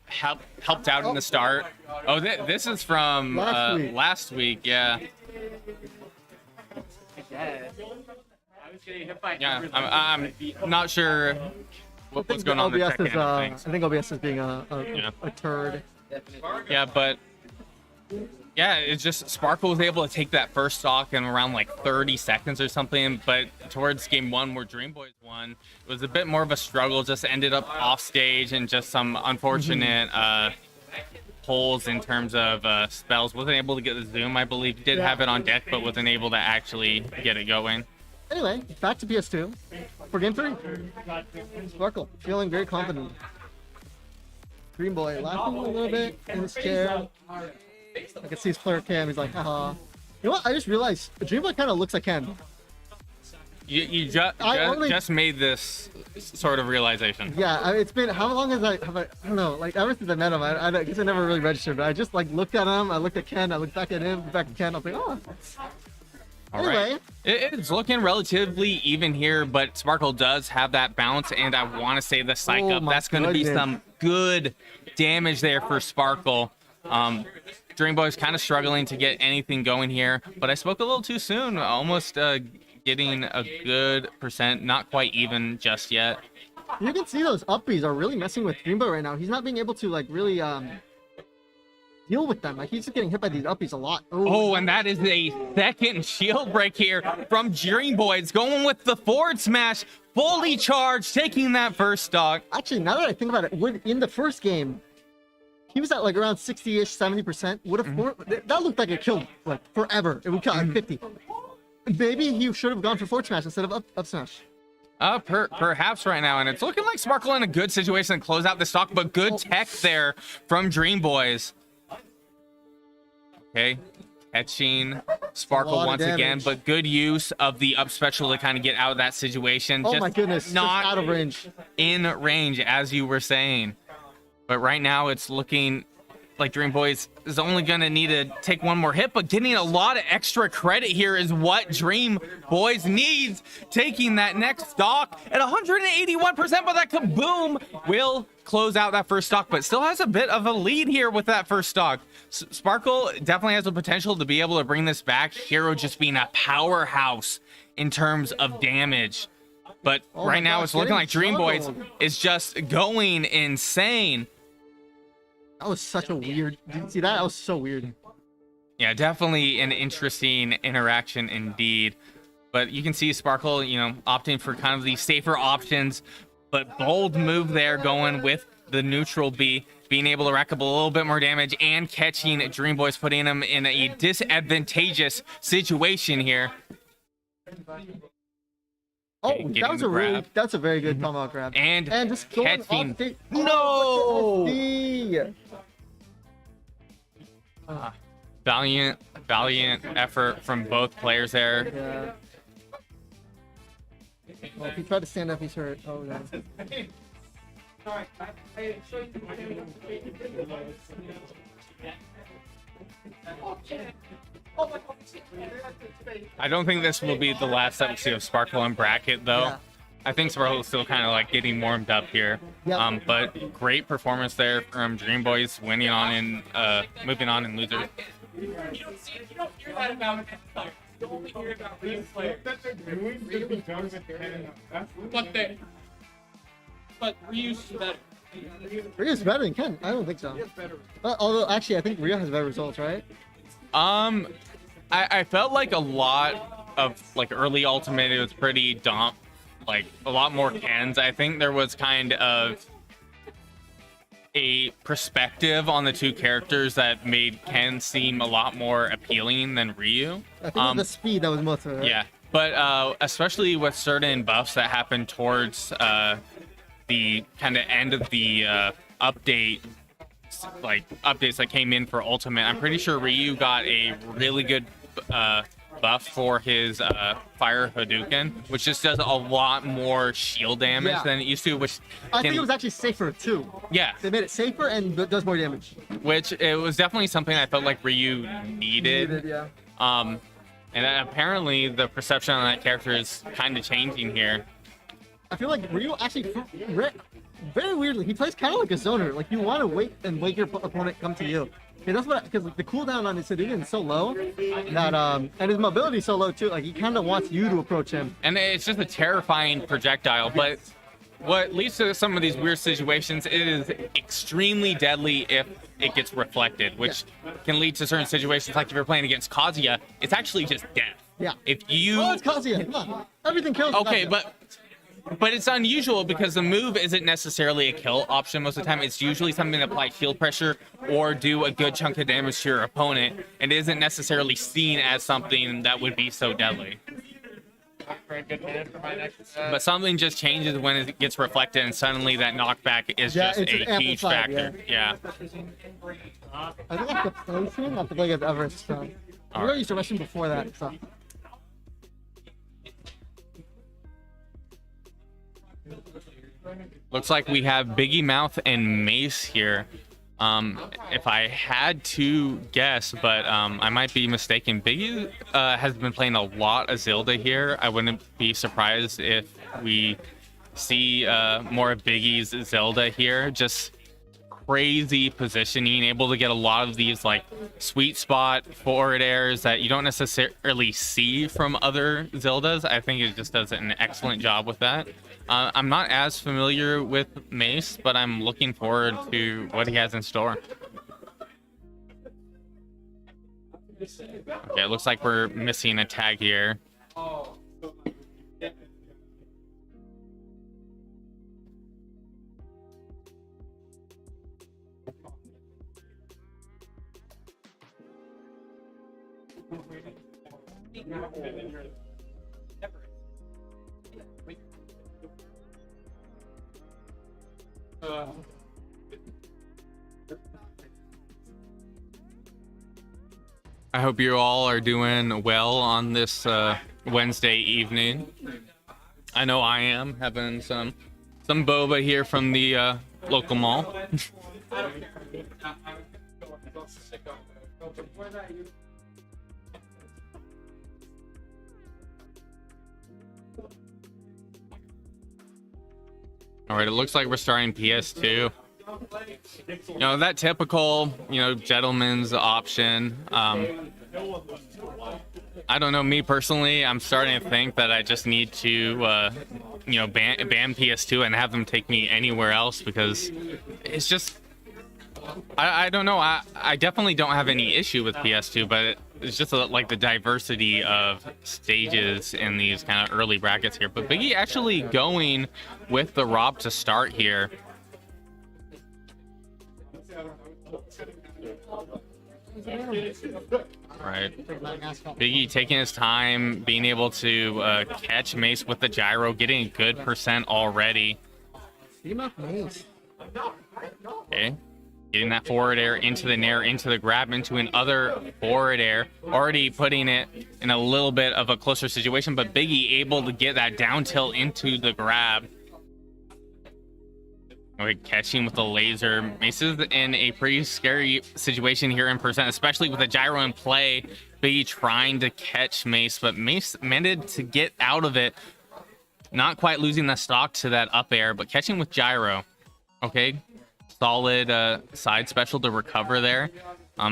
helped out in the start. Oh, this is from last week. Yeah. Yeah, I'm not sure what's going on in the OBS tech is, end of things. I think OBS is being a turd. Yeah, but yeah, it's just Sparkle was able to take that first stock in around like 30 seconds or something, but towards game 1 where Dream Boys won, it was a bit more of a struggle, just ended up off stage and just some unfortunate holes in terms of spells. Wasn't able to get the zoom, I believe. Did have it on deck, but wasn't able to actually get it going. Anyway, back to PS2 for game 3. Sparkle feeling very confident. Dream Boy laughing a little bit in his chair. I can see his player cam. He's like, haha. You know what? I just realized Dream Boy kind of looks like Ken. You only- just made this sort of realization. Yeah, it's been how long have I don't know, like ever since I met him. I guess I never really registered, but I just like looked at him. I looked at Ken. I looked back at him, back at Ken. I was like, oh, All right. Anyway, It's looking relatively even here, but Sparkle does have that bounce, and I want to say the psych Oh up. my That's going to be goodness. some good damage there for Sparkle. Dream Boy's kind of struggling to get anything going here, but I spoke a little too soon. Almost getting a good percent, not quite even just yet. you can see those uppies are really messing with Dreamboat right now. He's not being able to like really deal with them. Like he's just getting hit by these uppies a lot. Oh, and that is a second shield break here from Dream Boy. It's going with the forward smash, fully charged, taking that first stock. Actually, now that I think about it, in the first game, he was at like around 60-ish, 70%. Would have that looked like it killed like forever. It would kill like 50. Maybe he should have gone for forward smash instead of up smash. Perhaps right now, and it's looking like Sparkle in a good situation to close out the stock, but good tech there from Dream Boys. Okay, catching Sparkle once again, but good use of the up special to kind of get out of that situation. Oh my goodness, not just out of range. in range, as you were saying. But right now, it's looking like Dream Boys is only going to need to take one more hit, but getting a lot of extra credit here is what Dream Boys needs. Taking that next stock at 181%, but that kaboom will close out that first stock, but still has a bit of a lead here with that first stock. Sparkle definitely has the potential to be able to bring this back. Hero just being a powerhouse in terms of damage. But right now, it's looking like Dream Boys is just going insane. That was such a weird. Did you see that? That was so weird. Yeah, definitely an interesting interaction indeed. But you can see Sparkle, opting for kind of the safer options, but bold move there going with the neutral B, being able to rack up a little bit more damage and catching Dream Boys, putting him in a disadvantageous situation here. Oh, Getting that was the grab. that's a very good tomahawk grab. And just going off catching. the- No! Valiant effort from both players there. Yeah. Well, if he tried to stand up, he's hurt. Oh no. I don't think this will be the last that we see of Sparkle and Bracket, though. Yeah. I think Sparkle is still kind of like getting warmed up here. Yep. But great performance there from Dream Boys, winning on in, moving on in losers. You don't hear that about it. You only hear about these players. But Ryu's better. Rio's better than Ken. I don't think so. Although, actually, I think Rio has better results, right? I felt like a lot of like early Ultimate, it was pretty like a lot more Kens. I think there was kind of a perspective on the two characters that made Ken seem a lot more appealing than Ryu. I think it was the speed that was most of it. Right? Yeah, but especially with certain buffs that happened towards the kind of end of the updates that came in for Ultimate, I'm pretty sure Ryu got a really good buff for his Fire Hadouken, which just does a lot more shield damage than it used to, which I think it was actually safer too. yeah, They made it safer and does more damage. which it was definitely something I felt like Ryu needed. Yeah. And apparently the perception on that character is kind of changing here. I feel like Ryu actually, very weirdly, he plays kind of like a zoner. Like you want to wait and make your opponent come to you. And that's what, because the cooldown on his Hadouken is so low that, and his mobility is so low too. Like he kind of wants you to approach him. And it's just a terrifying projectile, but what leads to some of these weird situations, it is extremely deadly if it gets reflected, which can lead to certain situations like if you're playing against Kazuya, it's actually just death. Yeah. If you... Oh, it's Kazuya. Come on. Everything kills. Okay, Kazuya. but it's unusual because the move isn't necessarily a kill option most of the time. It's usually something to apply shield pressure or do a good chunk of damage to your opponent, and it isn't necessarily seen as something that would be so deadly. But something just changes when it gets reflected, and suddenly that knockback is just it's a huge amplified, factor. Yeah. I think I have to play soon. I have to play against Everest. So. I really used to rush him before that. So. Looks like we have Biggie Mouth and Mace here. If I had to guess, but I might be mistaken, Biggie has been playing a lot of Zelda here. I wouldn't be surprised if we see more of Biggie's Zelda here. Just crazy positioning, able to get a lot of these like sweet spot forward airs that you don't necessarily see from other Zeldas. I think it just does an excellent job with that. I'm not as familiar with Mace, but I'm looking forward to what he has in store. Okay, it looks like we're missing a tag here. I hope you all are doing well on this Wednesday evening. I know I am, having some boba here from the local mall. All right, it looks like we're starting PS2. You know, that typical, gentleman's option. I don't know, me personally, I'm starting to think that I just need to, ban PS2 and have them take me anywhere else, because it's just, I don't know. I definitely don't have any issue with PS2, but it's just like the diversity of stages in these kind of early brackets here. But Biggie actually going with the Rob to start here. Right. Biggie taking his time, being able to catch Mace with the gyro, getting a good percent already. Okay. Getting that forward air into the nair, into the grab, into another forward air. Already putting it in a little bit of a closer situation, but Biggie able to get that down tilt into the grab. Okay, catching with the laser. Mace is in a pretty scary situation here in percent, especially with the gyro in play. Biggie trying to catch Mace, but Mace managed to get out of it. Not quite losing the stock to that up air, but catching with gyro. Okay, solid side special to recover there.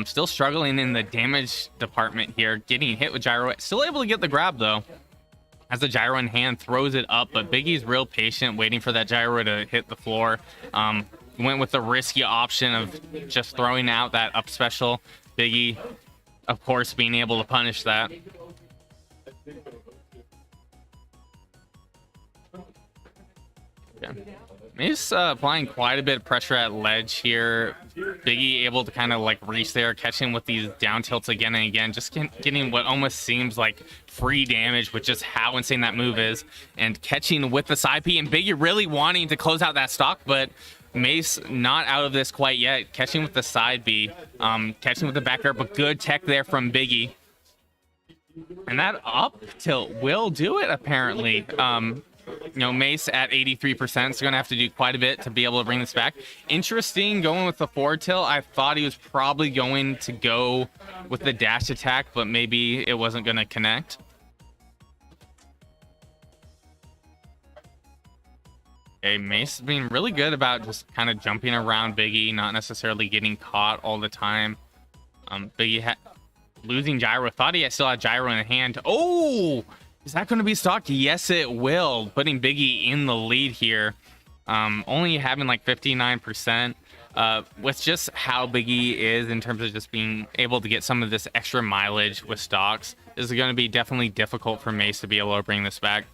Still struggling in the damage department here, getting hit with gyro. Still able to get the grab though, as the gyro in hand throws it up, but Biggie's real patient, waiting for that gyro to hit the floor. Went with the risky option of just throwing out that up special. Biggie, of course, being able to punish that. Okay. He's applying quite a bit of pressure at ledge here. Biggie able to kind of like reach there, catching with these down tilts again and again, just getting what almost seems like free damage with just how insane that move is, and catching with the side P, and Biggie really wanting to close out that stock, but Mace not out of this quite yet. Catching with the side B, catching with the back air, but good tech there from Biggie. And that up tilt will do it apparently. Mace at 83%, so gonna have to do quite a bit to be able to bring this back. Interesting going with the forward tilt. I thought he was probably going to go with the dash attack, but maybe it wasn't gonna connect. Okay, Mace being really good about just kind of jumping around Biggie, not necessarily getting caught all the time. Biggie losing gyro. Thought he still had gyro in hand. Oh! Is that going to be stocked? Yes, it will. Putting Biggie in the lead here. Only having like 59%. With just how Biggie is in terms of just being able to get some of this extra mileage with stocks, this is going to be definitely difficult for Mace to be able to bring this back.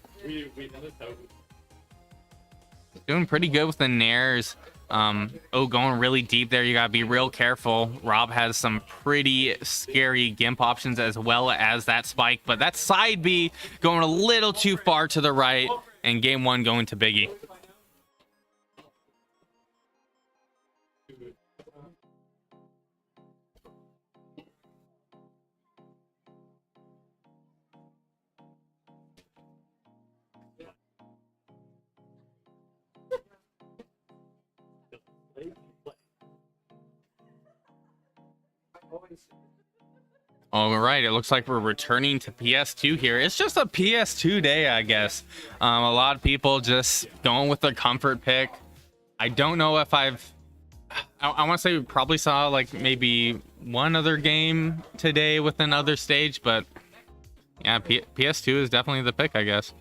Doing pretty good with the nairs. Going really deep there. You gotta be real careful. Rob has some pretty scary gimp options as well as that spike, but that side B going a little too far to the right, and game one going to Biggie. All right, it looks like we're returning to PS2 here. It's just a PS2 day, I guess. A lot of people just going with their comfort pick. I don't know if I want to say we probably saw like maybe one other game today with another stage, but yeah, PS2 is definitely the pick, I guess.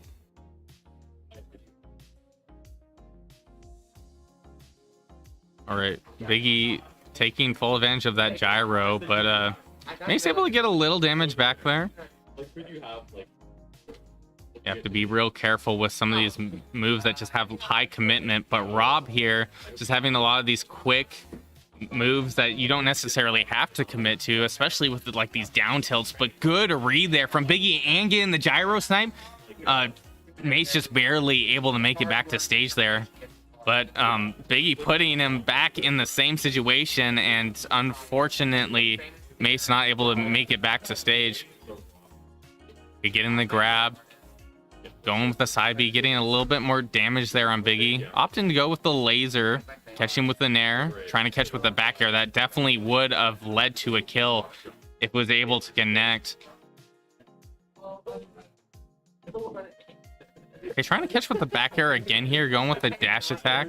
All right, Biggie taking full advantage of that gyro, but Mace able to get a little damage back there. You have to be real careful with some of these moves that just have high commitment, but Rob here just having a lot of these quick moves that you don't necessarily have to commit to, especially with like these down tilts. But good read there from Biggie and getting the gyro snipe. Mace just barely able to make it back to stage there, but Biggie putting him back in the same situation, and unfortunately Mace not able to make it back to stage. We get in the grab, going with the side B, getting a little bit more damage there on Biggie, opting to go with the laser, catch him with the nair, trying to catch with the back air. That definitely would have led to a kill if it was able to connect. Okay, trying to catch with the back air again here, going with the dash attack.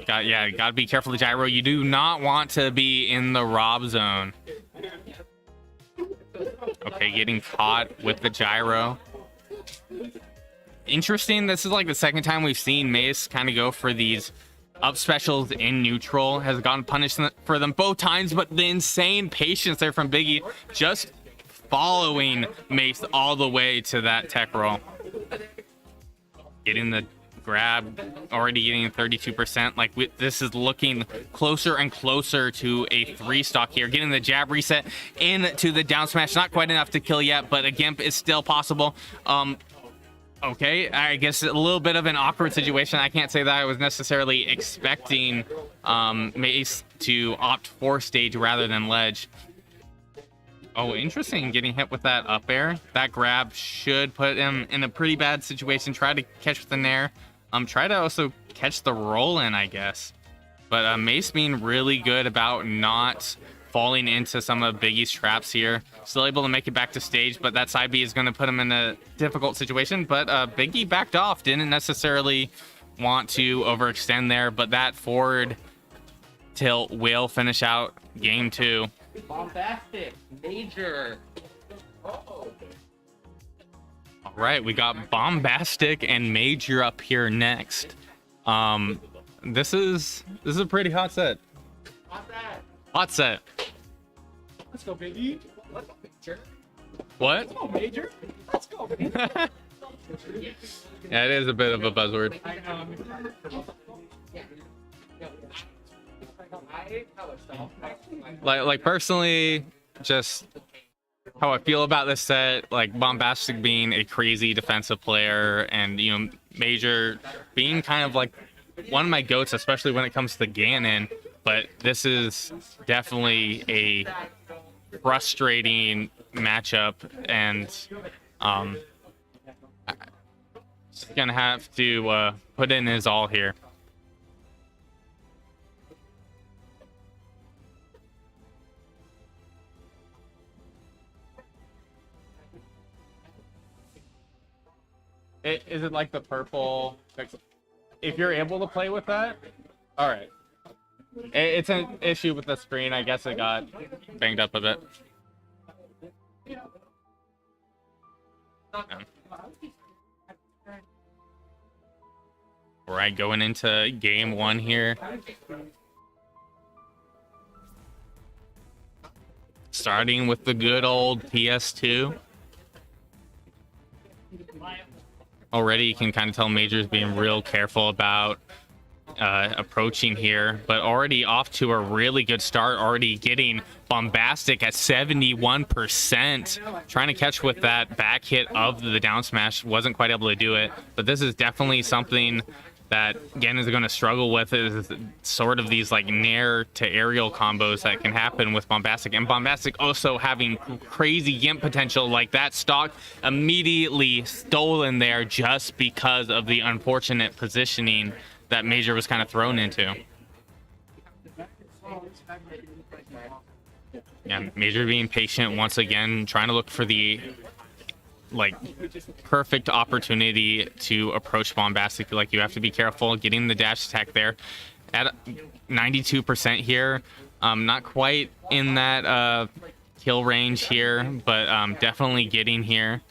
Gotta be careful of the gyro. You do not want to be in the Rob zone. Okay, getting caught with the gyro. Interesting, this is like the second time we've seen Mace kind of go for these up specials in neutral. Has gotten punished for them both times, but the insane patience there from Biggie, just following Mace all the way to that tech roll. Getting the grab, already getting 32%. Like this is looking closer and closer to a 3-stock here. Getting the jab reset into the down smash, not quite enough to kill yet, but a gimp is still possible. Okay, I guess a little bit of an awkward situation. I can't say that I was necessarily expecting Mace to opt for stage rather than ledge. Oh, interesting, getting hit with that up air. That grab should put him in a pretty bad situation. Try to catch with the nair. Try to also catch the roll in, I guess. But Mace being really good about not falling into some of Biggie's traps here. Still able to make it back to stage, but that side B is going to put him in a difficult situation. But Biggie backed off, didn't necessarily want to overextend there, but that forward tilt will finish out game 2. Bombastic, major. All right, we got Bombastic and Major up here next. This is a pretty hot set. Hot set. Let's go, baby. Let's go, Major. What? Let's go, Major. Let's go, baby. Yeah, it is a bit of a buzzword. Like personally, just how I feel about this set, like Bombastic being a crazy defensive player, and Major being kind of like one of my goats, especially when it comes to Ganon. But this is definitely a frustrating matchup, and just gonna have to put in his all here. Is it like the purple? If you're able to play with that, all right. It's an issue with the screen. I guess it got banged up a bit. Yeah. All right, going into game 1 here. Starting with the good old PS2. Already you can kind of tell Major's being real careful about approaching here, but already off to a really good start, already getting Bombastic at 71%. Trying to catch with that back hit of the down smash, wasn't quite able to do it, but this is definitely something that Gen is going to struggle with, is sort of these like nair to aerial combos that can happen with Bombastic, and Bombastic also having crazy gimp potential. Like that stock immediately stolen there just because of the unfortunate positioning that Major was kind of thrown into. Yeah, Major being patient once again, trying to look for the like perfect opportunity to approach Bombastic. Like, you have to be careful getting the dash attack there at 92% here. Not quite in that kill range here, but definitely getting here.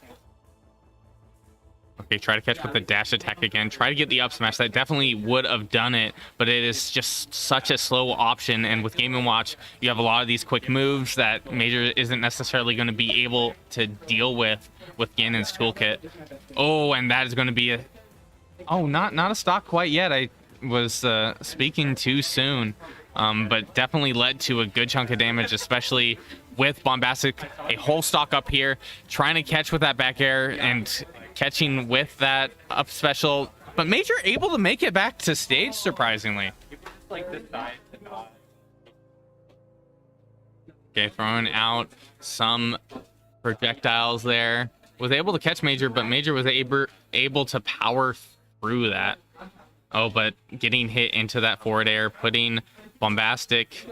Okay, try to catch with the dash attack again. Try to get the up smash. That definitely would have done it, but it is just such a slow option. And with Game & Watch, you have a lot of these quick moves that Major isn't necessarily going to be able to deal with Ganon's toolkit. Oh, and that is going to be a... Oh, not a stock quite yet. I was speaking too soon, but definitely led to a good chunk of damage, especially with Bombastic. A whole stock up here, trying to catch with that back air and catching with that up special, but Major able to make it back to stage, surprisingly. Okay, throwing out some projectiles there. Was able to catch Major, but Major was able to power through that. Oh, but getting hit into that forward air, putting Bombastic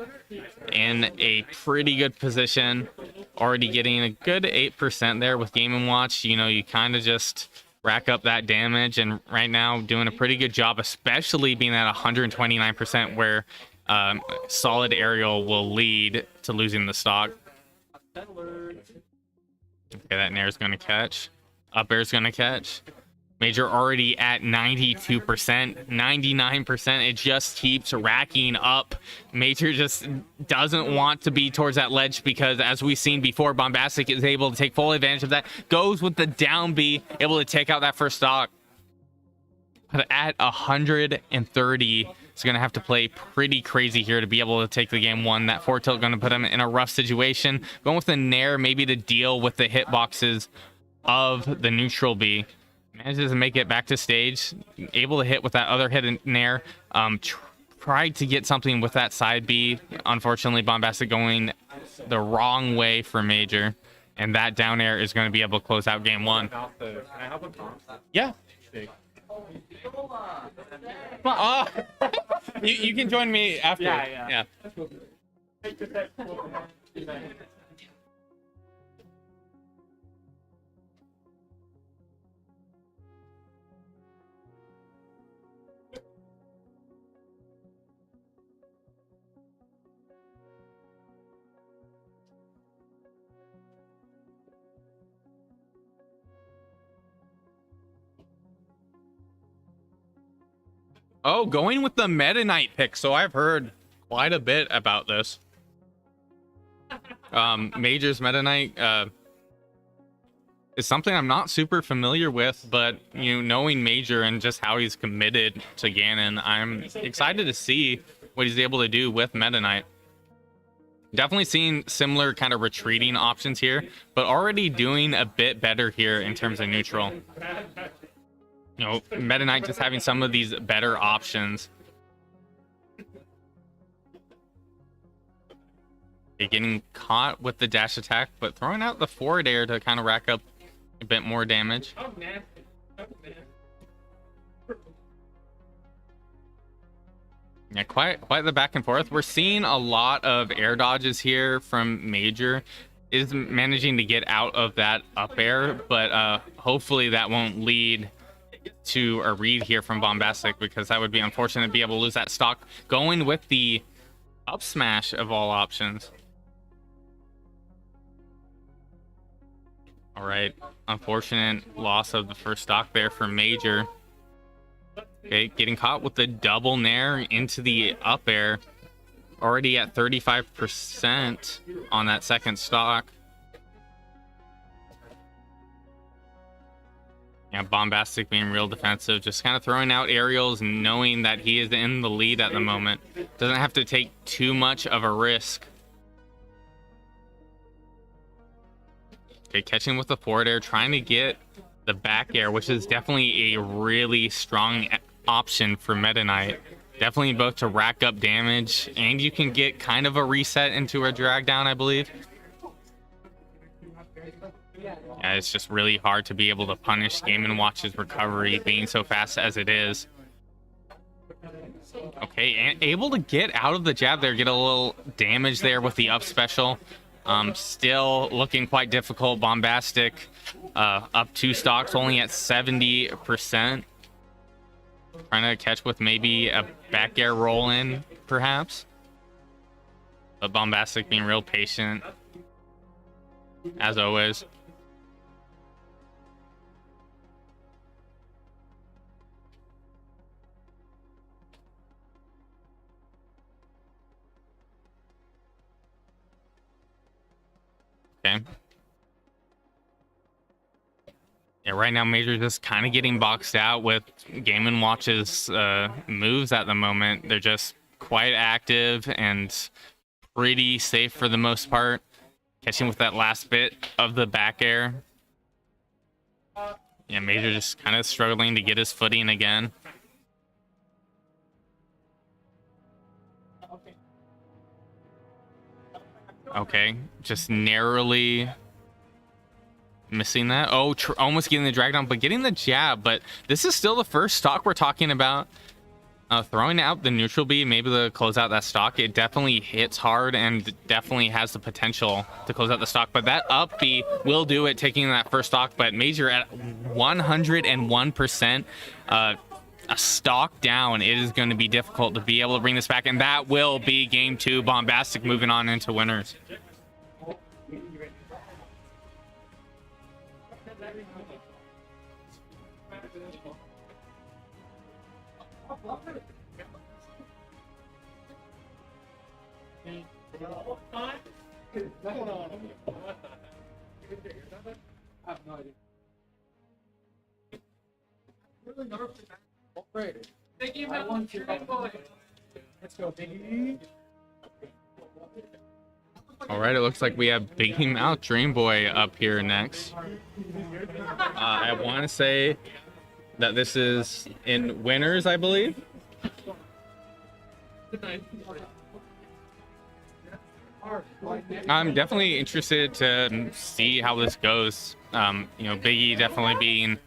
in a pretty good position. Already getting a good 8% there with Game & Watch. You know, you kind of just rack up that damage, and right now doing a pretty good job, especially being at 129%, where solid aerial will lead to losing the stock. Okay, that nair is going to catch. Up air is going to catch. Major already at 92%, 99%. It just keeps racking up. Major just doesn't want to be towards that ledge because, as we've seen before, Bombastic is able to take full advantage of that. Goes with the down B, able to take out that first stock. But at 130, it's going to have to play pretty crazy here to be able to take the game one. That forward tilt going to put him in a rough situation. Going with the nair, maybe to deal with the hitboxes of the neutral B. Manages to make it back to stage, able to hit with that other hit in nair. Tried to get something with that side B. Unfortunately, Bombastic going the wrong way for Major, and that down air is going to be able to close out game one. Yeah. You can join me after. Yeah. Oh, going with the Meta Knight pick. So I've heard quite a bit about this. Major's Meta Knight is something I'm not super familiar with, but knowing Major and just how he's committed to Ganon, I'm excited to see what he's able to do with Meta Knight. Definitely seeing similar kind of retreating options here, but already doing a bit better here in terms of neutral. Meta Knight just having some of these better options. Getting caught with the dash attack, but throwing out the forward air to kind of rack up a bit more damage. Yeah, quite the back and forth. We're seeing a lot of air dodges here from Major. Is managing to get out of that up air, but hopefully that won't lead to a read here from Bombastic, because that would be unfortunate to be able to lose that stock. Going with the up smash of all options. All right, unfortunate loss of the first stock there for Major. Okay, getting caught with the double nair into the up air. Already at 35% on that second stock. Yeah, Bombastic being real defensive, just kind of throwing out aerials, knowing that he is in the lead at the moment. Doesn't have to take too much of a risk. Okay, catching with the forward air, trying to get the back air, which is definitely a really strong option for Meta Knight. Definitely both to rack up damage, and you can get kind of a reset into a drag down, I believe. Yeah, it's just really hard to be able to punish Game & Watch's recovery being so fast as it is. Okay, and able to get out of the jab there, get a little damage there with the up special. Still looking quite difficult. Bombastic up 2 stocks, only at 70%. Trying to catch with maybe a back air roll in, perhaps. But Bombastic being real patient, as always. Okay. Yeah, right now Major just kind of getting boxed out with Game & Watch's moves at the moment. They're just quite active and pretty safe for the most part. Catching with that last bit of the back air. Yeah, Major just kind of struggling to get his footing again. Okay, just narrowly missing that. Oh, almost getting the drag down, but getting the jab. But this is still the first stock we're talking about. Throwing out the neutral B, maybe to close out that stock. It definitely hits hard and definitely has the potential to close out the stock. But that up B will do it, taking that first stock. But Major at 101%. A stock down, it is going to be difficult to be able to bring this back, and that will be game 2. Bombastic moving on into winners. I want you, boy. Let's go, Biggie. All right, it looks like we have Biggie Mouth Dream Boy up here next. I want to say that this is in winners, I believe. I'm definitely interested to see how this goes. You know, Biggie definitely being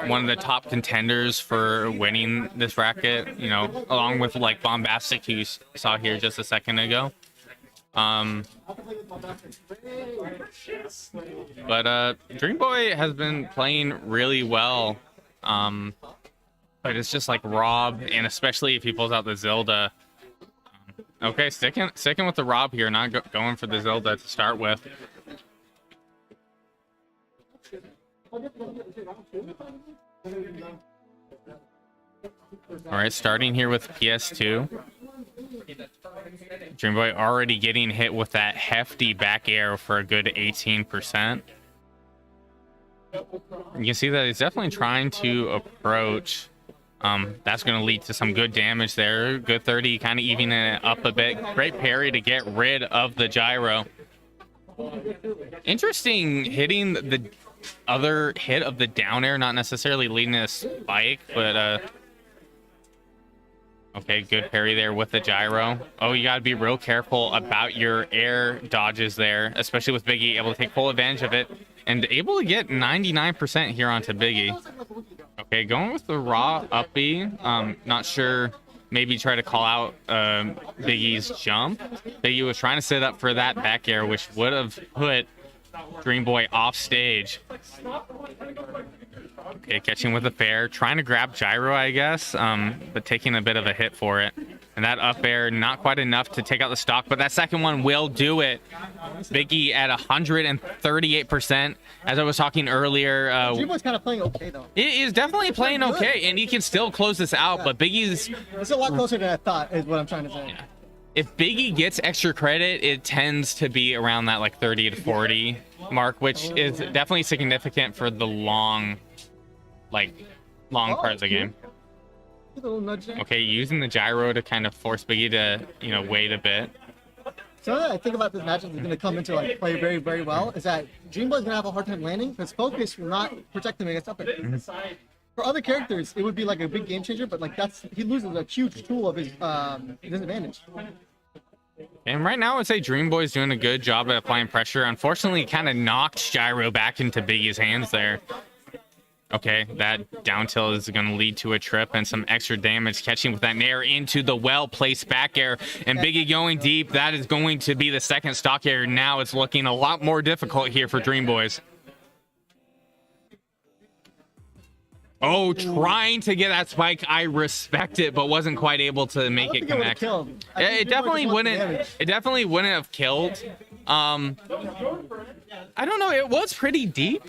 one of the top contenders for winning this bracket, you know, along with like Bombastic, who you saw here just a second ago. But Dream Boy has been playing really well. But it's just like Rob, and especially if he pulls out the Zelda. Okay, sticking with the Rob here, not going for the Zelda to start with. All right, starting here with PS2. Dream Boy already getting hit with that hefty back air for a good 18%. You can see that he's definitely trying to approach. That's going to lead to some good damage there. Good 30, kind of evening it up a bit. Great parry to get rid of the gyro. Interesting hitting the other hit of the down air, not necessarily leading a spike, but okay, good parry there with the gyro. Oh, you got to be real careful about your air dodges there, especially with Biggie able to take full advantage of it and able to get 99% here onto Biggie. Okay, going with the raw up B. Not sure, maybe try to call out Biggie's jump. Biggie was trying to set up for that back air, which would have put Dream Boy off stage. Okay, catching with a fair, trying to grab gyro, I guess, but taking a bit of a hit for it. And that up air, not quite enough to take out the stock, but that second one will do it. Biggie at 138%. As I was talking earlier, Dream Boy's kind of playing okay though. it is definitely playing okay, and he can still close this out. But Biggie's, It's a lot closer than I thought, is what I'm trying to say. yeah. If Biggie gets extra credit, it tends to be around that like 30 to 40 mark, which is definitely significant for the long part of the game. A little nudge there. Okay, using the gyro to kind of force Biggie to, you know, wait a bit. So I think about this matchup is going to come into like play very, very well. Is that Dream Boy's going to have a hard time landing because focus will not protect him against up air. For other characters, it would be like a big game changer, but like he loses a huge tool of his disadvantage. And right now, I would say Dream Boy's doing a good job at applying pressure. Unfortunately, kind of knocked gyro back into Biggie's hands there. Okay, that down tilt is going to lead to a trip and some extra damage, catching with that nair into the well-placed back air. And Biggie going deep, that is going to be the second stock air. Now it's looking a lot more difficult here for Dream Boys. Oh, trying to get that spike. I respect it, but wasn't quite able to make it connect. It definitely wouldn't. It definitely wouldn't have killed. I don't know. It was pretty deep.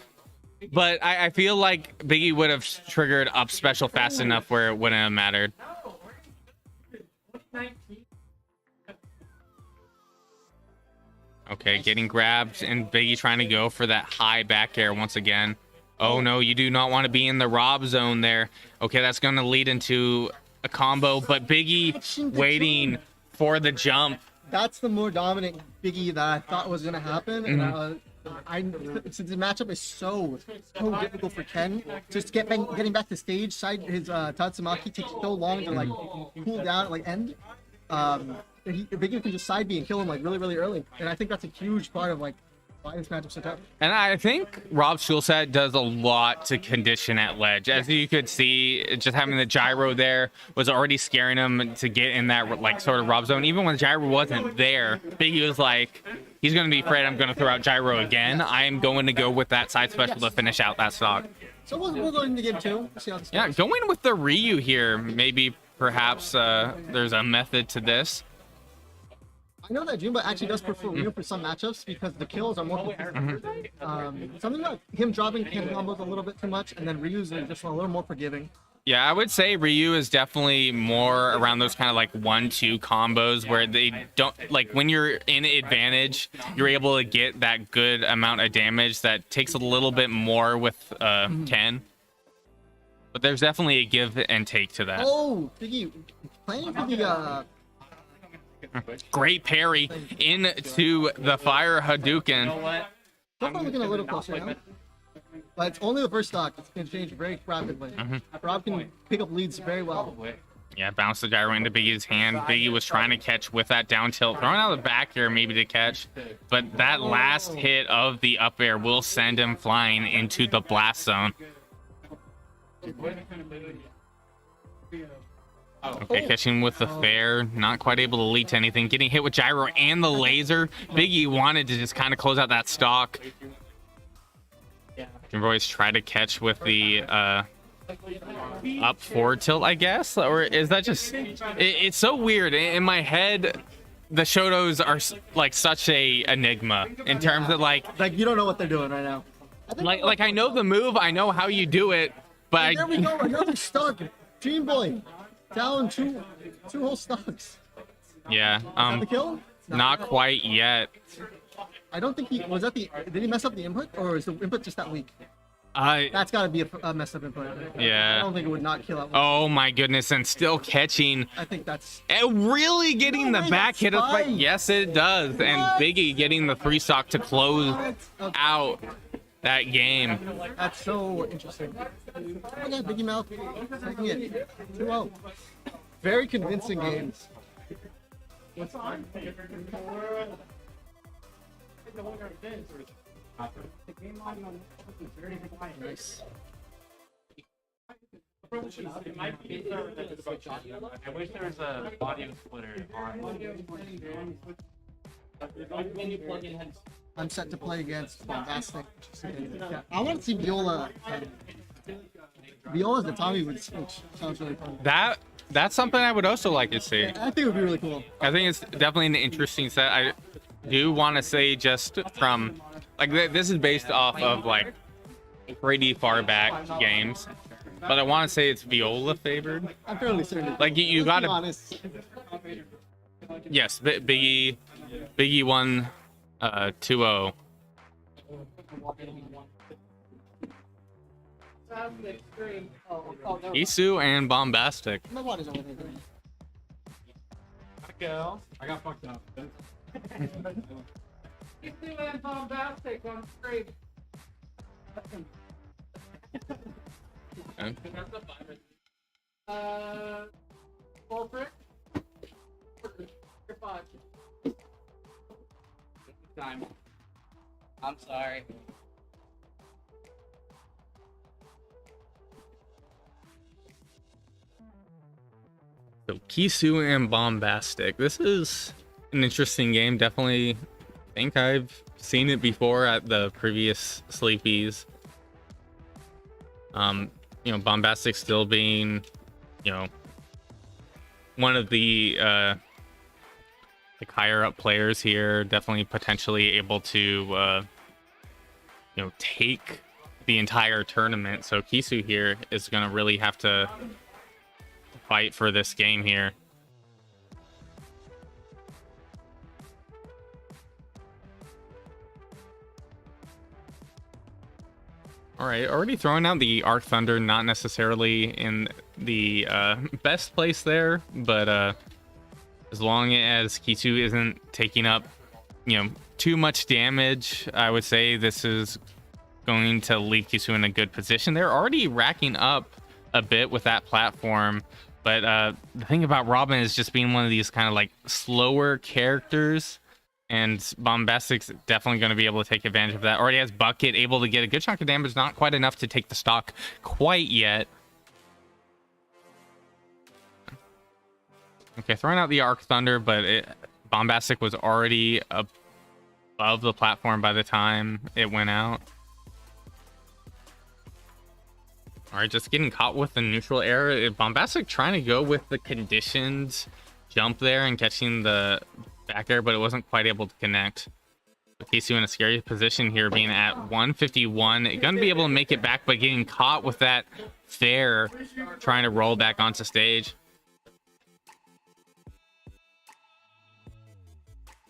But I feel like Biggie would have triggered up special fast enough where it wouldn't have mattered. Okay, getting grabbed and Biggie trying to go for that high back air once again. Oh no, you do not want to be in the Rob zone there. Okay, that's going to lead into a combo, but Biggie waiting for the jump. That's the more dominant Biggie that I thought was going to happen. And since the matchup is so difficult for Ken, just getting back to stage side, his Tatsumaki takes so long to like cool down, like end. Biggie can just side B and kill him like really early, and I think that's a huge part of like why this matchup's so tough. And I think Rob's tool set does a lot to condition at ledge. As you could see, just having the gyro there was already scaring him to get in that like sort of Rob zone. Even when the gyro wasn't there, Biggie was like, he's going to be afraid I'm going to throw out gyro again. I am going to go with that side special to finish out that stock. So we'll go into game 2. See how this goes. Going with the Ryu here. Maybe perhaps there's a method to this. I know that Jumba actually does prefer Ryu for some matchups because the kills are more consistent. Something about him dropping Ken combos a little bit too much, and then Ryu's just a little more forgiving. Yeah, I would say Ryu is definitely more around those kind of like 1-2 combos where they don't, like when you're in advantage, you're able to get that good amount of damage that takes a little bit more with Ken. But there's definitely a give and take to that. Oh, Biggie, playing for the great parry into the fire Hadouken. So far looking a little closer now. But it's only the first stock. It's going to change very rapidly. Rob can pick up leads very well. Yeah, bounce the gyro into Biggie's hand. Biggie was trying to catch with that down tilt. Throwing out the back air maybe to catch. But that last hit of the up air will send him flying into the blast zone. Okay, catching with the fair, not quite able to lead to anything. Getting hit with gyro and the laser. Biggie wanted to just kind of close out that stock. Dream Boys try to catch with the up forward tilt, I guess, or is that just? It's so weird in my head. The Shotos are like such a enigma in terms of like you don't know what they're doing right now. Like I know the move, I know how you do it, but there we go, another stock. Dream Boy. Down two whole stocks. Yeah. The kill? Not quite yet. I don't think did he mess up the input, or is the input just that weak? That's got to be a messed up input. Yeah. I don't think it would not kill that one. Oh my goodness, and still catching. I think that's. And really getting the back hit of fight. Yes, it does. What? And Biggie getting the 3 stock to close out that game. That's so interesting. Okay, Biggie Mouth taking it 2-0. Very convincing games. Nice. I wish there was a audio splitter on. I'm set to play against Bombastic. Yeah, I want to see Viola. Viola's the Tommy would switch. Sounds really fun. That's something I would also like to see. I think it would be really cool. I think it's definitely an interesting set. I do want to say just from like this is based off of like pretty far back games, but I want to say it's Viola favored. I'm fairly certain. Like you got to. Honest. Yes, Biggie won 2-0. Isu and Bombastic. My water's over there. I got fucked up. Isu and Bombastic on stream. Okay. Corporate. You're fine. Time. I'm sorry. Kisu and Bombastic. This is an interesting game. Definitely think I've seen it before at the previous Sleepies. You know, Bombastic still being, you know, one of the like higher up players here, definitely potentially able to you know, take the entire tournament. So Kisu here is going to really have to fight for this game here. All right, already throwing out the Arc Thunder, not necessarily in the best place there, but as long as Kisu isn't taking up, you know, too much damage, I would say this is going to leave Kisu in a good position. They're already racking up a bit with that platform, but the thing about Robin is just being one of these kind of like slower characters, and Bombastic's definitely going to be able to take advantage of that. Already has Bucket, able to get a good chunk of damage, not quite enough to take the stock quite yet. Okay, throwing out the Arc Thunder, but Bombastic was already above the platform by the time it went out. All right, just getting caught with the neutral air. Bombastic trying to go with the conditioned jump there and catching the back air, but it wasn't quite able to connect. Kisu in a scary position here, being at 151. Gonna be able to make it back, but getting caught with that fair, trying to roll back onto stage.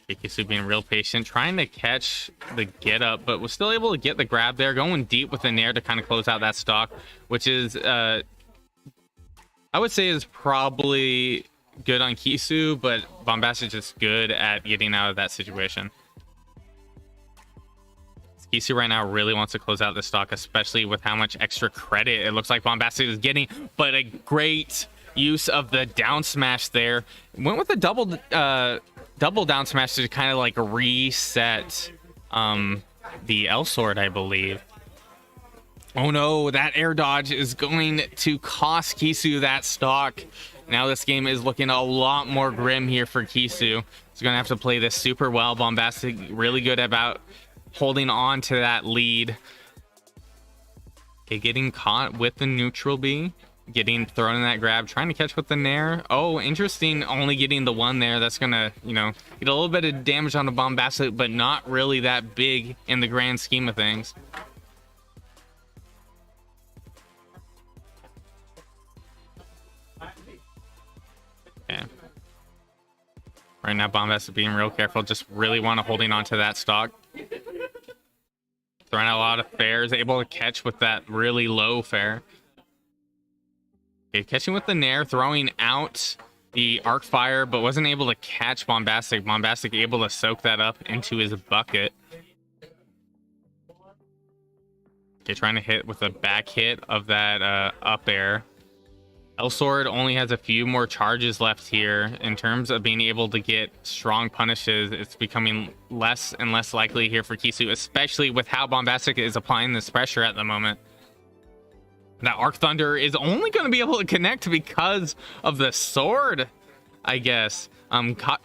Kisu being real patient, trying to catch the get up, but was still able to get the grab there, going deep with the nair to kind of close out that stock, which is I would say is probably good on Kisu, but Bombastic just good at getting out of that situation. Kisu right now really wants to close out the stock, especially with how much extra credit it looks like Bombastic is getting, but a great use of the down smash there. Went with a double down smash to kind of like reset the L sword, I believe. Oh no, that air dodge is going to cost Kisu that stock. Now this game is looking a lot more grim here for Kisu. He's gonna have to play this super well. Bombastic really good about holding on to that lead. Okay, getting caught with the neutral B, getting thrown in that grab, trying to catch with the nair. Oh, interesting, only getting the one there. That's gonna, you know, get a little bit of damage on the Bombastic, but not really that big in the grand scheme of things. Okay. Right now, Bombastic being real careful, just really want to holding on to that stock. Throwing out a lot of fairs, able to catch with that really low fair. Okay, catching with the nair, throwing out the arc fire, but wasn't able to catch Bombastic. Bombastic able to soak that up into his bucket. Okay, trying to hit with a back hit of that up air. L Sword only has a few more charges left here. In terms of being able to get strong punishes, it's becoming less and less likely here for Kisu, especially with how Bombastic is applying this pressure at the moment. That Arc Thunder is only going to be able to connect because of the sword, I guess.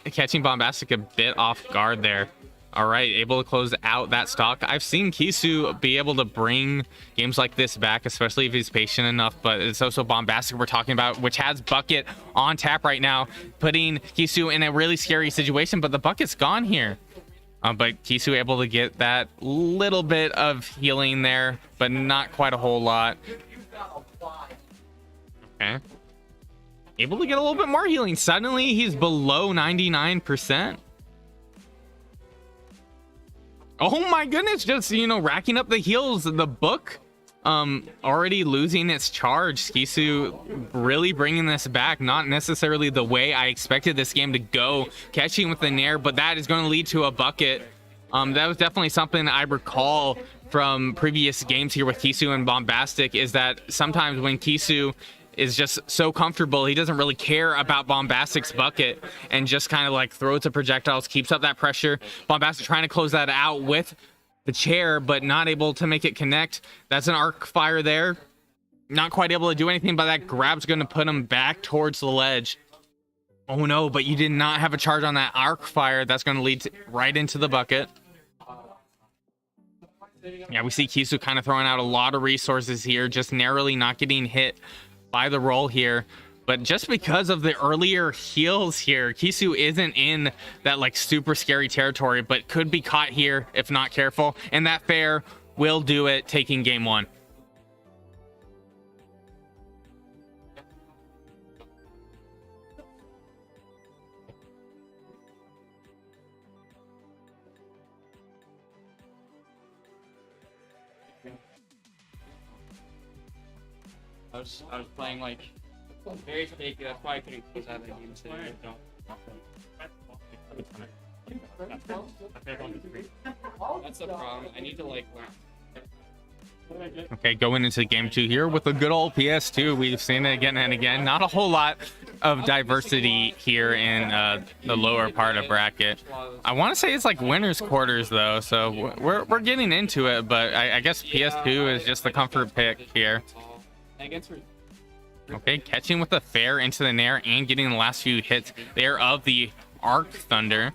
Catching Bombastic a bit off guard there. All right, able to close out that stock. I've seen Kisu be able to bring games like this back, especially if he's patient enough, but it's also Bombastic we're talking about, which has Bucket on tap right now, putting Kisu in a really scary situation, but the Bucket's gone here. But Kisu able to get that little bit of healing there, but not quite a whole lot. Okay. Able to get a little bit more healing. Suddenly, he's below 99%. Oh my goodness, just, you know, racking up the heals. The book already losing its charge. Kisu really bringing this back. Not necessarily the way I expected this game to go. Catching with the nair, but that is going to lead to a bucket. That was definitely something I recall from previous games here with Kisu and Bombastic, is that sometimes when Kisu is just so comfortable, he doesn't really care about Bombastic's bucket and just kind of like throws the projectiles, keeps up that pressure. Bombastic trying to close that out with the chair, but not able to make it connect. That's an arc fire there. Not quite able to do anything, but that grab's going to put him back towards the ledge. Oh no, but you did not have a charge on that arc fire. That's going to lead right into the bucket. Yeah, we see Kisu kind of throwing out a lot of resources here, just narrowly not getting hit by the roll here. But just because of the earlier heals here, Kisu isn't in that like super scary territory, but could be caught here if not careful. And that fair will do it, taking game 1. I was playing like very shaky. That's why I couldn't close out that game today. That's the problem. I need to like learn. Okay, going into game 2 here with a good old PS2. We've seen it again and again. Not a whole lot of diversity here in the lower part of bracket. I want to say it's like winners quarters though, so we're getting into it. But I guess PS2 is just the comfort pick here. Okay, catching with a fair into the nair and getting the last few hits there of the Arc Thunder.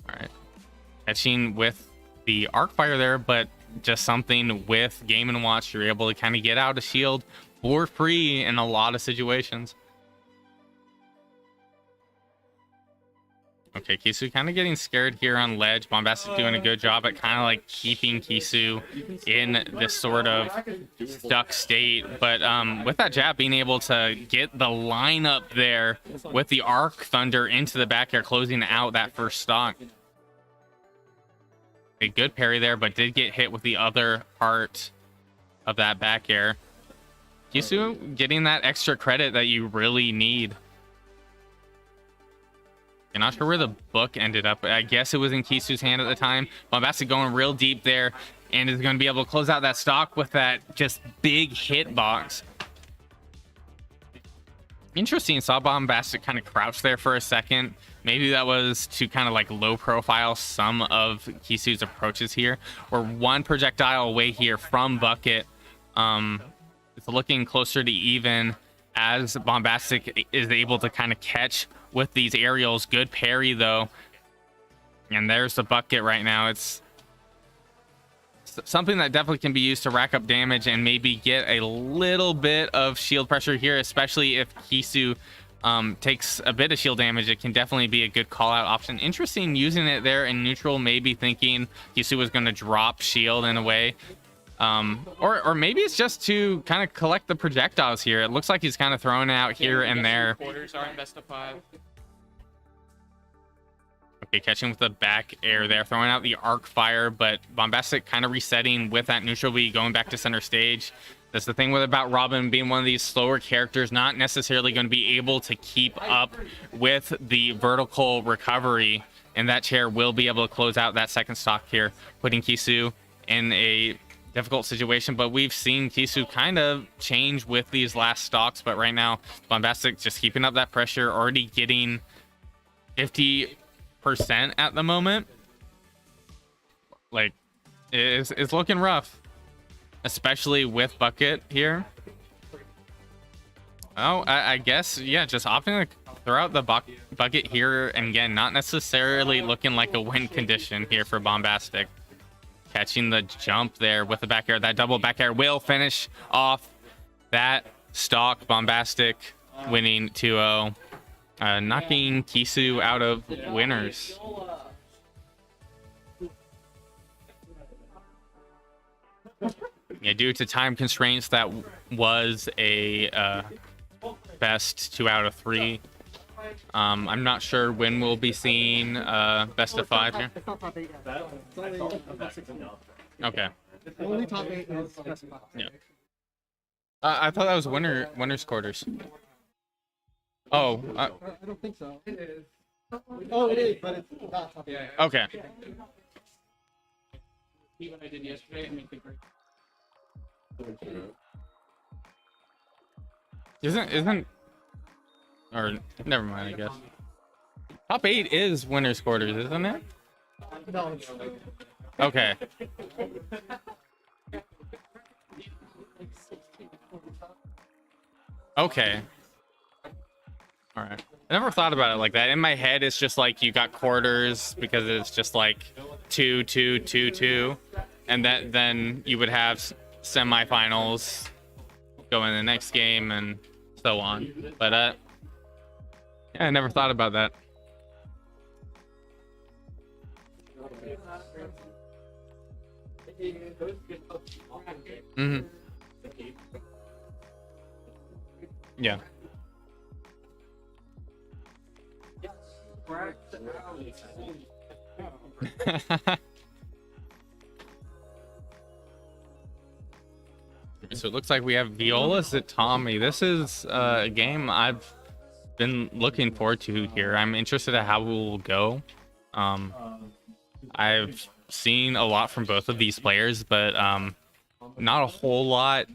Alright. Catching with the Arc Fire there, but just something with Game & Watch, you're able to kind of get out a shield for free in a lot of situations. Okay, Kisu kind of getting scared here on ledge. Bombastic doing a good job at kind of like keeping Kisu in this sort of stuck state. But with that jab, being able to get the lineup there with the Arc Thunder into the back air, closing out that first stock. A good parry there, but did get hit with the other part of that back air. Kisu getting that extra credit that you really need. I'm not sure where the book ended up. I guess it was in Kisu's hand at the time. Bombastic going real deep there and is going to be able to close out that stock with that just big hit box. Interesting. Saw Bombastic kind of crouch there for a second. Maybe that was to kind of like low profile some of Kisu's approaches here. We're one projectile away here from bucket. It's looking closer to even as Bombastic is able to kind of catch with these aerials. Good parry though, and there's the bucket right now. It's something that definitely can be used to rack up damage and maybe get a little bit of shield pressure here, especially if Kisu takes a bit of shield damage. It can definitely be a good call out option. Interesting using it there in neutral, maybe thinking Kisu was going to drop shield in a way. Or maybe it's just to kind of collect the projectiles here. It looks like he's kind of throwing out here and there. Quarters are in best of 5. Okay, catching with the back air there, throwing out the arc fire, but Bombastic kind of resetting with that neutral B, going back to center stage. That's the thing about Robin being one of these slower characters, not necessarily going to be able to keep up with the vertical recovery, and that chair will be able to close out that second stock here, putting Kisu in a difficult situation. But we've seen Kisu kind of change with these last stocks, but right now Bombastic just keeping up that pressure, already getting 50% at the moment. Like, it's looking rough, especially with bucket here. Oh, I guess, yeah, just opting to throw out the bucket here, and again, not necessarily looking like a win condition here for Bombastic. Catching the jump there with the back air. That double back air will finish off that stock. Bombastic winning 2-0. Knocking Kisu out of winners. Yeah, due to time constraints, that was a best 2 out of 3. I'm not sure when we'll be seeing best of 5 here. It's not top 8 yet. It's only about 16. Okay. The only top 8 is best of 5. Yeah. I thought that was winners quarters. Oh. I don't think so. It is. Oh, it is, but it's not top 8. Okay. See what I did yesterday and make the break. Isn't or never mind, I guess. Top 8 is winners quarters, isn't it? No, it's Okay. Okay. All right. I never thought about it like that. In my head, it's just like you got quarters because it's just like 2, 2, 2, 2, and then you would have semifinals go in the next game and so on. But yeah, I never thought about that. Mm-hmm. Yeah. So it looks like we have Viola Zatomi. This is a game I've been looking forward to here. I'm interested in how it will go. I've seen a lot from both of these players, but not a whole lot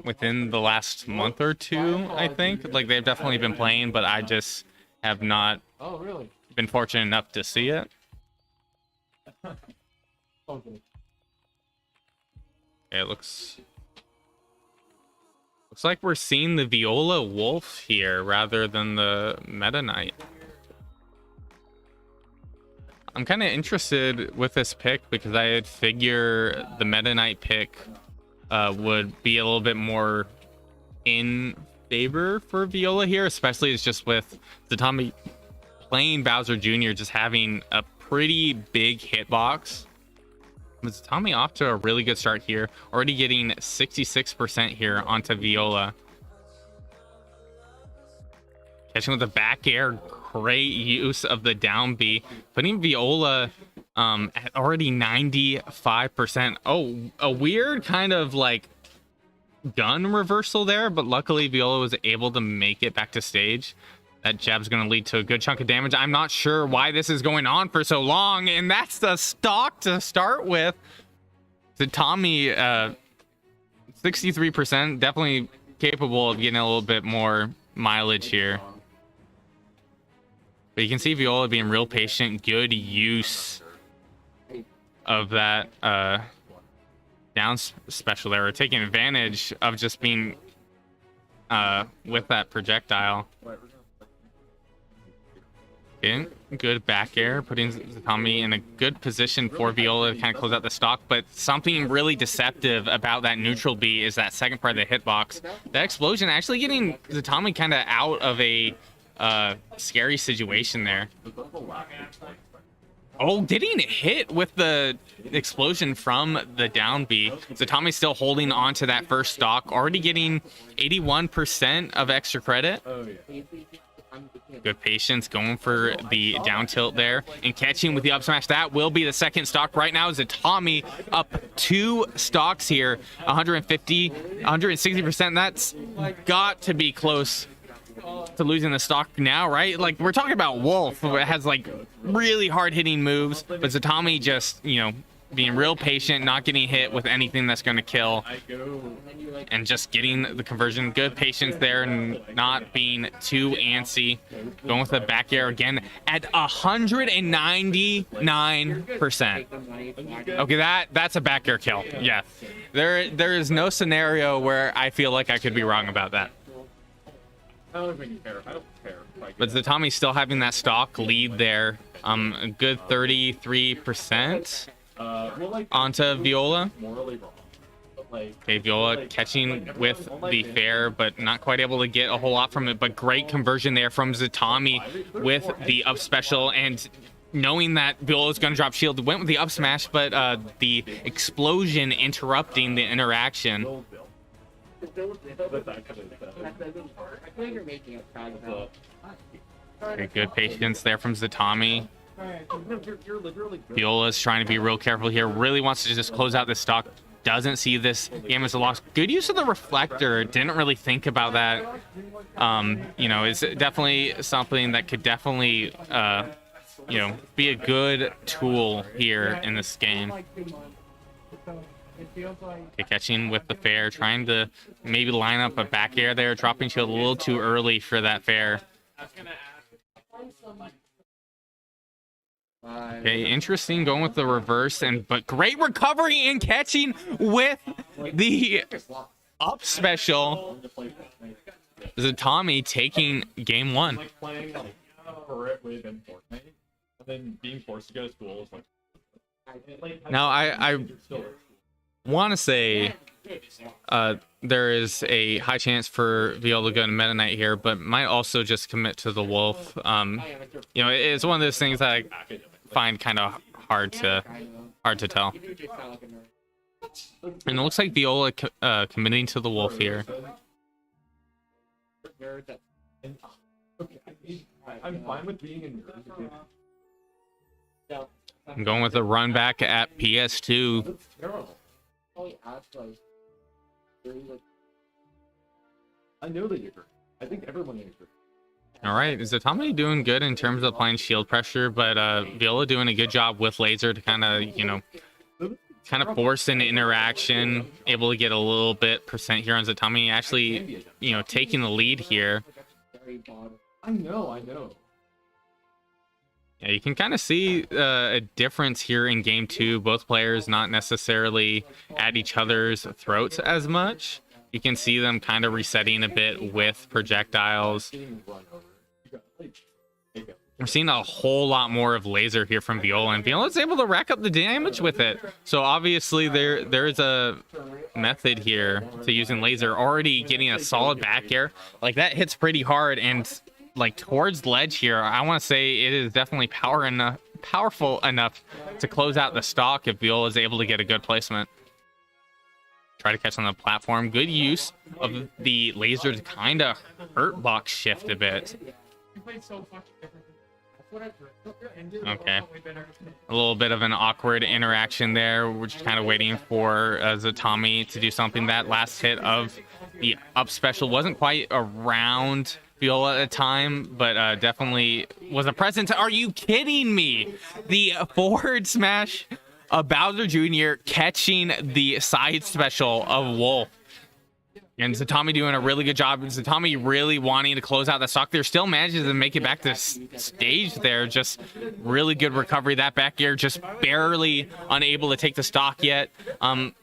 within the last month or two, I think. Like, they've definitely been playing, but I just have not been fortunate enough to see it. It looks like we're seeing the Viola Wolf here rather than the Meta Knight. I'm kind of interested with this pick because I'd figure the Meta Knight pick would be a little bit more in favor for Viola here, especially it's just with Zatomi playing Bowser Jr. just having a pretty big hitbox. Zatomi off to a really good start here, already getting 66% here onto Viola. Catching with the back air, great use of the down B, putting Viola at already 95%. Oh, a weird kind of like gun reversal there, but luckily Viola was able to make it back to stage. That jab's going to lead to a good chunk of damage. I'm not sure why this is going on for so long, and that's the stock to start with. Zatomi, 63%, definitely capable of getting a little bit more mileage here. But you can see Viola being real patient, good use of that down special there, taking advantage of just being with that projectile. Okay, good back air, putting Zatomi in a good position for Viola to kind of close out the stock, but something really deceptive about that neutral B is that second part of the hitbox. That explosion actually getting Zatomi kind of out of a scary situation there. Oh, getting hit with the explosion from the down B. Zatomi's still holding on to that first stock, already getting 81% of extra credit. Good patience, going for the down tilt there and catching with the up smash. That will be the second stock right now. Zatomi up 2 stocks here, 150, 160%. That's got to be close to losing the stock now, right? Like, we're talking about Wolf, who has like really hard hitting moves, but Zatomi just, you know, being real patient, not getting hit with anything that's going to kill, and just getting the conversion. Good patience there and not being too antsy. Going with the back air again at 199%. Okay, that's a back air kill. Yeah, there is no scenario where I feel like I could be wrong about that. But Zatomi still having that stock lead there. A good 33% onto Viola. Okay, Viola catching with the fair, but not quite able to get a whole lot from it. But great conversion there from Zatomi with the up special, and knowing that Viola's going to drop shield, went with the up smash, but the explosion interrupting the interaction. Okay, good patience there from Zatomi. Viola's trying to be real careful here. Really wants to just close out this stock. Doesn't see this game as a loss. Good use of the reflector. Didn't really think about that. You know, it's definitely something that could definitely, you know, be a good tool here in this game. Okay, catching with the fair, trying to maybe line up a back air there, dropping shield a little too early for that fair. Okay, interesting going with the reverse, but great recovery and catching with the up special. Tommy taking game one. Like playing like horrifically in Fortnite, and then being forced to go to school is like. Now I want to say there is a high chance for Viola to go to Meta Knight here, but might also just commit to the Wolf. You know, it's one of those things that I find kind of hard to tell. And it looks like Viola committing to the Wolf here. I'm fine with being in. I'm going with a run back at PS2. I know that you're hurt. I think everyone is hurt. All right, Tommy doing good in terms of applying shield pressure, but Viola doing a good job with laser to kind of, you know, force an interaction, able to get a little bit percent here on Tommy, actually, you know, taking the lead here. I know. Yeah, you can kind of see a difference here in game two. Both players not necessarily at each other's throats as much. You can see them kind of resetting a bit with projectiles. We're seeing a whole lot more of laser here from Viola, and Viola's able to rack up the damage with it. So obviously there's a method here to using laser. Already getting a solid back air. Like, that hits pretty hard, and like towards ledge here, I want to say it is definitely powerful enough to close out the stock if Viola is able to get a good placement. Try to catch on the platform. Good use of the laser to kind of hurt box shift a bit. Okay, a little bit of an awkward interaction there. We're just kind of waiting for Tommy to do something. That last hit of the up special wasn't quite around Viola at the time, but definitely was a presence. Are you kidding me? The forward smash of Bowser Jr. catching the side special of Wolf. And Tommy doing a really good job. Tommy really wanting to close out the stock there. Still manages to make it back to stage there. Just really good recovery. That back air just barely unable to take the stock yet. And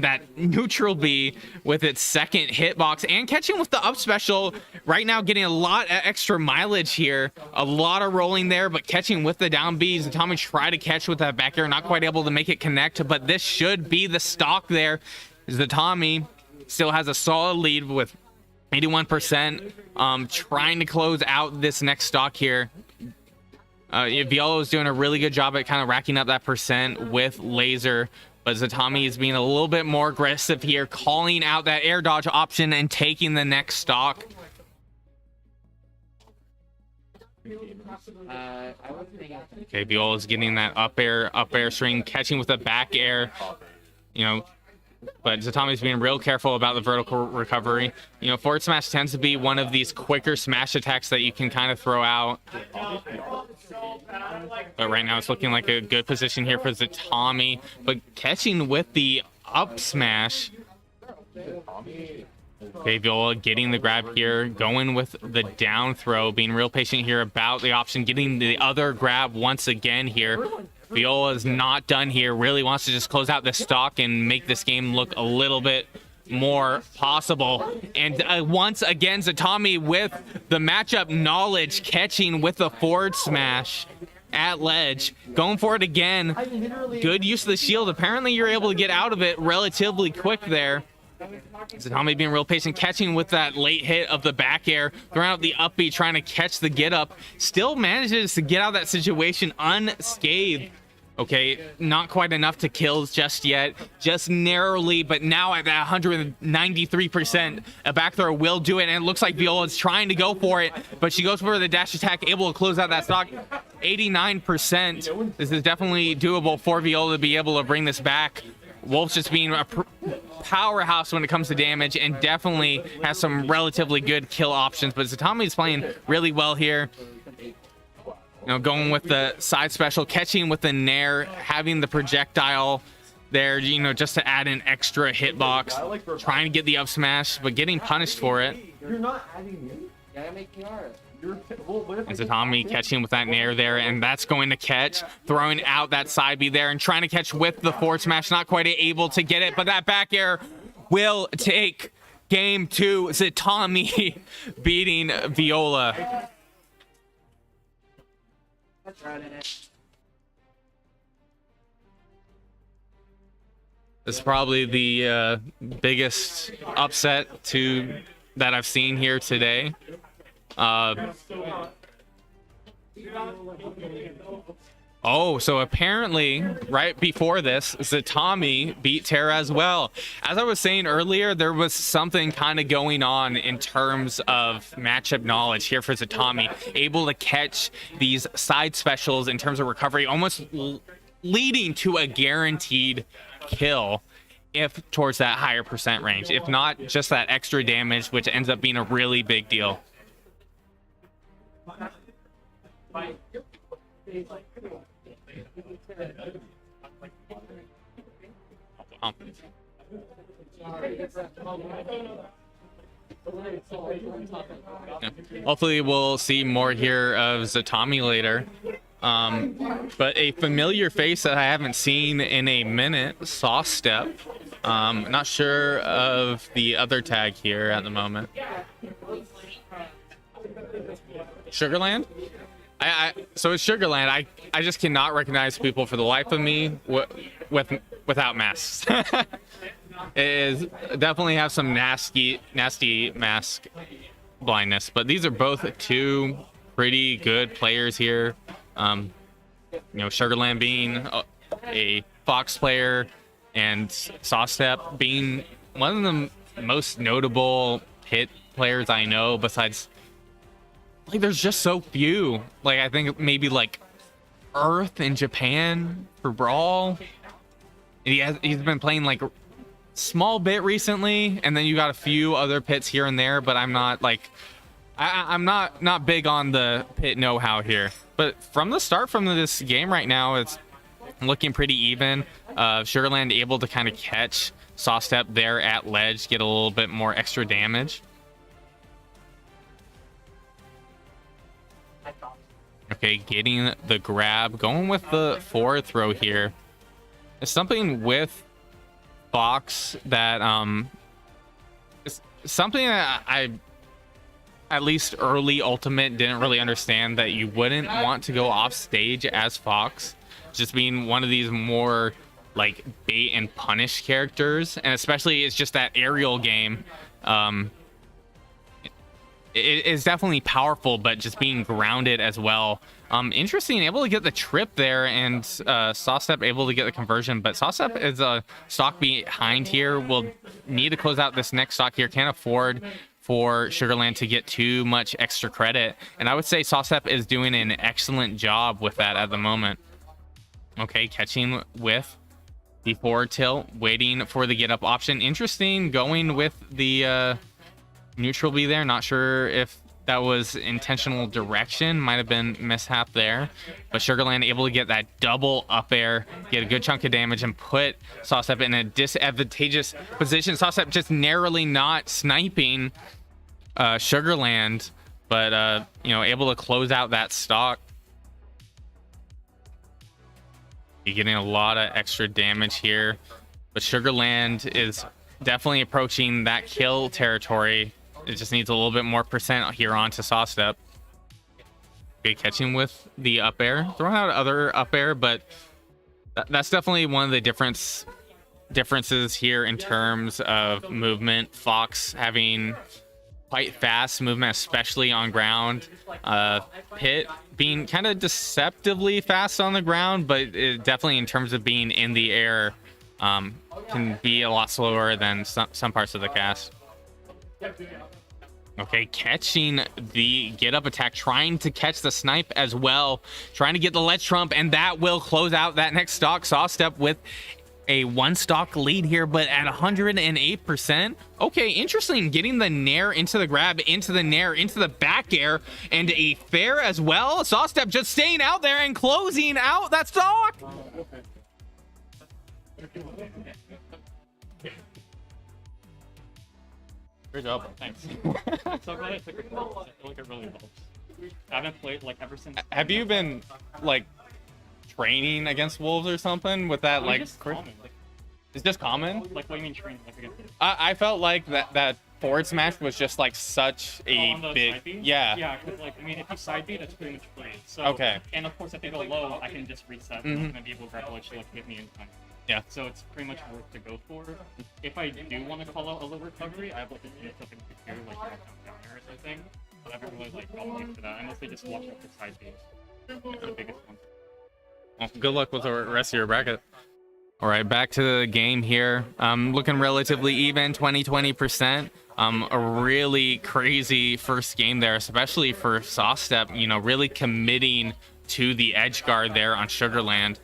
that neutral B with its second hitbox and catching with the up special. Right now getting a lot of extra mileage here. A lot of rolling there, but catching with the down Bs. Tommy tried to catch with that back air. Not quite able to make it connect, but this should be the stock there. Tommy still has a solid lead with 81%. Trying to close out this next stock here. Viola is doing a really good job at kind of racking up that percent with laser, but Tommy is being a little bit more aggressive here, calling out that air dodge option and taking the next stock. Okay, Viola is getting that up air string, catching with the back air, you know. But Tommy's being real careful about the vertical recovery. You know, forward smash tends to be one of these quicker smash attacks that you can kind of throw out. But right now it's looking like a good position here for Tommy. But catching with the up smash. Okay, Viola getting the grab here, going with the down throw, being real patient here about the option, getting the other grab once again here. Viola's not done here, really wants to just close out this stock and make this game look a little bit more possible. And once again, Tommy with the matchup knowledge, catching with the forward smash at ledge, going for it again. Good use of the shield. Apparently you're able to get out of it relatively quick there. Tommy being real patient, catching with that late hit of the back air, throwing out the up B, trying to catch the get up. Still manages to get out of that situation unscathed. Okay, not quite enough to kill just yet, just narrowly, but now at that 193%, a back throw will do it, and it looks like Viola's trying to go for it, but she goes for the dash attack, able to close out that stock. 89%. This is definitely doable for Viola to be able to bring this back. Wolf's just being a powerhouse when it comes to damage and definitely has some relatively good kill options, but Tommy's playing really well here. You know, going with the side special, catching with the nair, having the projectile there, you know, just to add an extra hitbox, trying to get the up smash, but getting punished for it. You're not adding me. Gotta make Kiara. And Tommy catching with that nair there, and that's going to catch, throwing out that side B there and trying to catch with the forward smash, not quite able to get it, but that back air will take Game 2, Zatami beating Viola. This is probably the biggest upset that I've seen here today. Oh, so apparently right before this, Zatami beat Terra as well. As I was saying earlier, there was something kind of going on in terms of matchup knowledge here for Zatami, able to catch these side specials in terms of recovery, almost leading to a guaranteed kill if towards that higher percent range, if not just that extra damage, which ends up being a really big deal. Oh. Yeah. Hopefully we'll see more here of Zatami later. But a familiar face that I haven't seen in a minute, Sauce Step. Not sure of the other tag here at the moment. Sugarland? So it's Sugarland. I just cannot recognize people for the life of me without masks. It is definitely have some nasty mask blindness, but these are both two pretty good players here. You know, Sugarland being a Fox player and Sawstep being one of the most notable hit players I know, besides, like, there's just so few. Like, I think maybe like Earth in Japan for Brawl. And he's been playing like small bit recently, and then you got a few other pits here and there, but I'm not like I'm not big on the pit know-how here. But from the start from this game right now, it's looking pretty even. Sugarland able to kind of catch Sawstep there at ledge, get a little bit more extra damage. Okay, getting the grab, going with the forward throw here. It's something with Fox that it's something that I, at least early Ultimate, didn't really understand, that you wouldn't want to go off stage as Fox, just being one of these more like bait and punish characters, and especially it's just that aerial game. It is definitely powerful, but just being grounded as well. Interesting, able to get the trip there, and Sawstep able to get the conversion, but Sawstep is a stock behind here. Will need to close out this next stock here. Can't afford for Sugarland to get too much extra credit, and I would say Sawstep is doing an excellent job with that at the moment. Okay, catching with the forward tilt, waiting for the get up option. Interesting, going with the neutral B there. Not sure if that was intentional direction, might have been mishap there, but Sugarland able to get that double up air, get a good chunk of damage, and put Sawstep in a disadvantageous position. Sawstep just narrowly not sniping Sugarland, but you know, able to close out that stock. You're getting a lot of extra damage here, but Sugarland is definitely approaching that kill territory. It just needs a little bit more percent here onto Sawstep. Okay, catching with the up air, throwing out other up air, but that's definitely one of the differences here in terms of movement. Fox having quite fast movement, especially on ground. Pit being kind of deceptively fast on the ground, but it definitely in terms of being in the air can be a lot slower than some parts of the cast. Okay, catching the get up attack, trying to catch the snipe as well, trying to get the ledge trump, and that will close out that next stock. Sawstep with a one stock lead here, but at 108%. Okay, interesting, getting the nair into the grab, into the nair, into the back air, and a fair as well. Sawstep just staying out there and closing out that stock. Great job. Thanks. So glad I took it. I feel like it really helps. I haven't played like ever since. Have you been like training against wolves or something with that? Like, just common. Like, it's just common. like what do you mean training? Like against I felt like that forward smash was just like such a on the big, side B? yeah. Yeah, because like I mean, if you side B, that's pretty much free. So Okay. And of course, if they go low, I can just reset Mhm. and be able to grab glitch like hit me anytime. Yeah. So it's pretty much worth to go for. If I do want to call out a low recovery, I have like a token here, like down air or something. But I haven't really like gone for that unless they just walk up the side B. The biggest one. Well, good luck with the rest of your bracket. All right, back to the game here. Looking relatively even, 20%. A really crazy first game there, especially for Sawstep, you know, really committing to the edge guard there on Sugarland.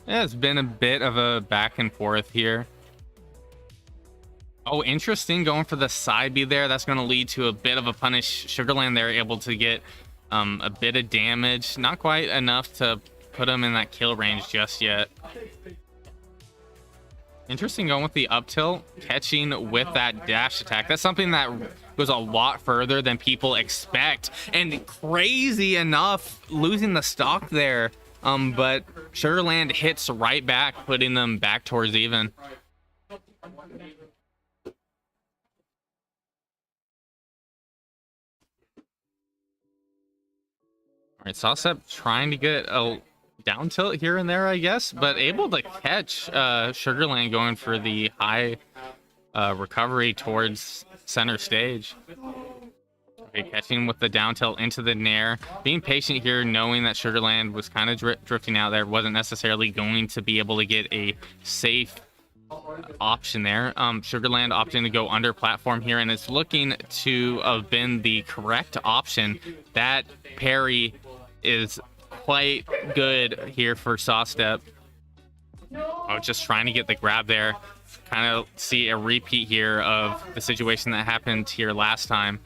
Yeah, it's been a bit of a back and forth here. Oh, interesting, going for the side B there. That's going to lead to a bit of a punish. Sugarland there able to get a bit of damage. Not quite enough to put him in that kill range just yet. Interesting going with the up tilt, catching with that dash attack. That's something that goes a lot further than people expect. And crazy enough, losing the stock there. But Sugarland hits right back, putting them back towards even. All right, Sawstep trying to get a down tilt here and there, I guess, but able to catch Sugarland going for the high recovery towards center stage. Okay, catching with the down tilt into the nair. Being patient here, knowing that Sugarland was kind of drifting out there, wasn't necessarily going to be able to get a safe option there. Sugarland opting to go under platform here, and it's looking to have been the correct option. That parry is quite good here for Sawstep. Oh, just trying to get the grab there. Kind of see a repeat here of the situation that happened here last time.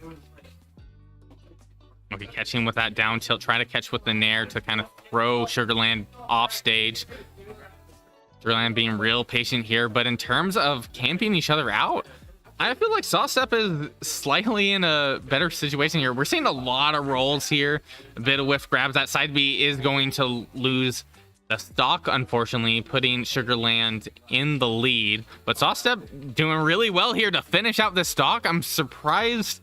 Okay, catching with that down tilt, trying to catch with the nair to kind of throw Sugarland off stage. Sugarland being real patient here, but in terms of camping each other out, I feel like Sawstep is slightly in a better situation here. We're seeing a lot of rolls here, a bit of whiff grabs. That side B is going to lose the stock, unfortunately, putting Sugarland in the lead. But Sawstep doing really well here to finish out this stock. I'm surprised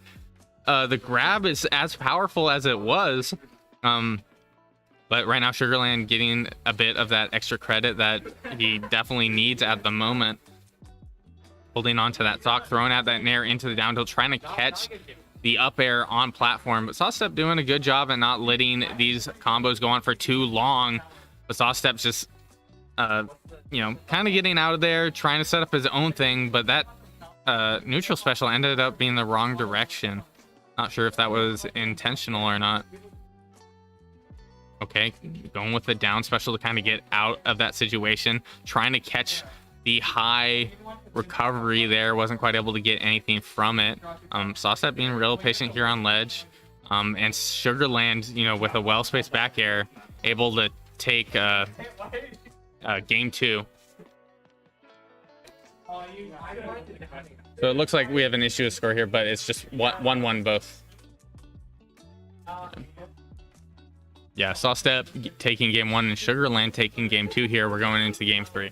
the grab is as powerful as it was. But right now, Sugarland getting a bit of that extra credit that he definitely needs at the moment. Holding on to that stock, throwing out that nair into the down tilt, trying to catch the up air on platform. But Sawstep doing a good job at not letting these combos go on for too long. But Sawstep's just, you know, kind of getting out of there, trying to set up his own thing. But that neutral special ended up being the wrong direction. Not sure if that was intentional or not. Okay, going with the down special to kind of get out of that situation. Trying to catch the high recovery there. Wasn't quite able to get anything from it. Sawstep being real patient here on ledge. And Sugarland, you know, with a well-spaced back air, able to take game 2. So it looks like we have an issue with score here, but it's just 1-1 both. Yeah, Sawstep taking game 1 and Sugarland taking game 2 here. We're going into game 3.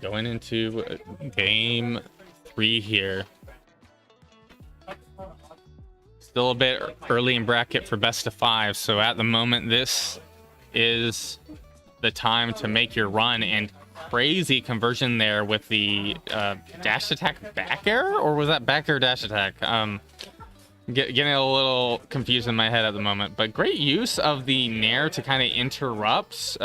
Going into game 3 here. Still a bit early in bracket for best of 5, so at the moment this is the time to make your run. And crazy conversion there with the dash attack back air, or was that back air dash attack? Getting a little confused in my head at the moment, but great use of the nair to kind of interrupt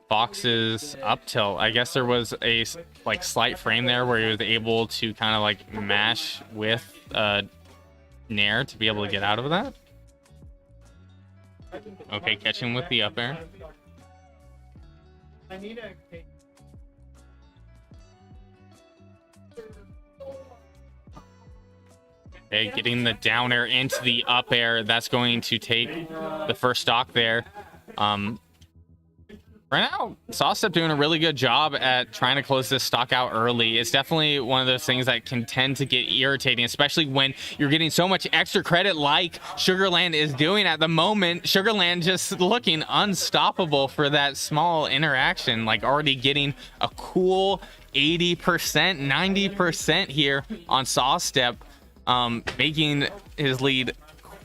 Fox's up tilt. I guess there was a like slight frame there where he was able to kind of like mash with nair to be able to get out of that. Okay, catching with the up air. I need a cake. Okay, getting the down air into the up air. That's going to take the first stock there. Right Right now, Sawstep doing a really good job at trying to close this stock out early. It's definitely one of those things that can tend to get irritating, especially when you're getting so much extra credit like Sugarland is doing at the moment. Sugarland just looking unstoppable for that small interaction, like already getting a cool 80%, 90% here on Sawstep, making his lead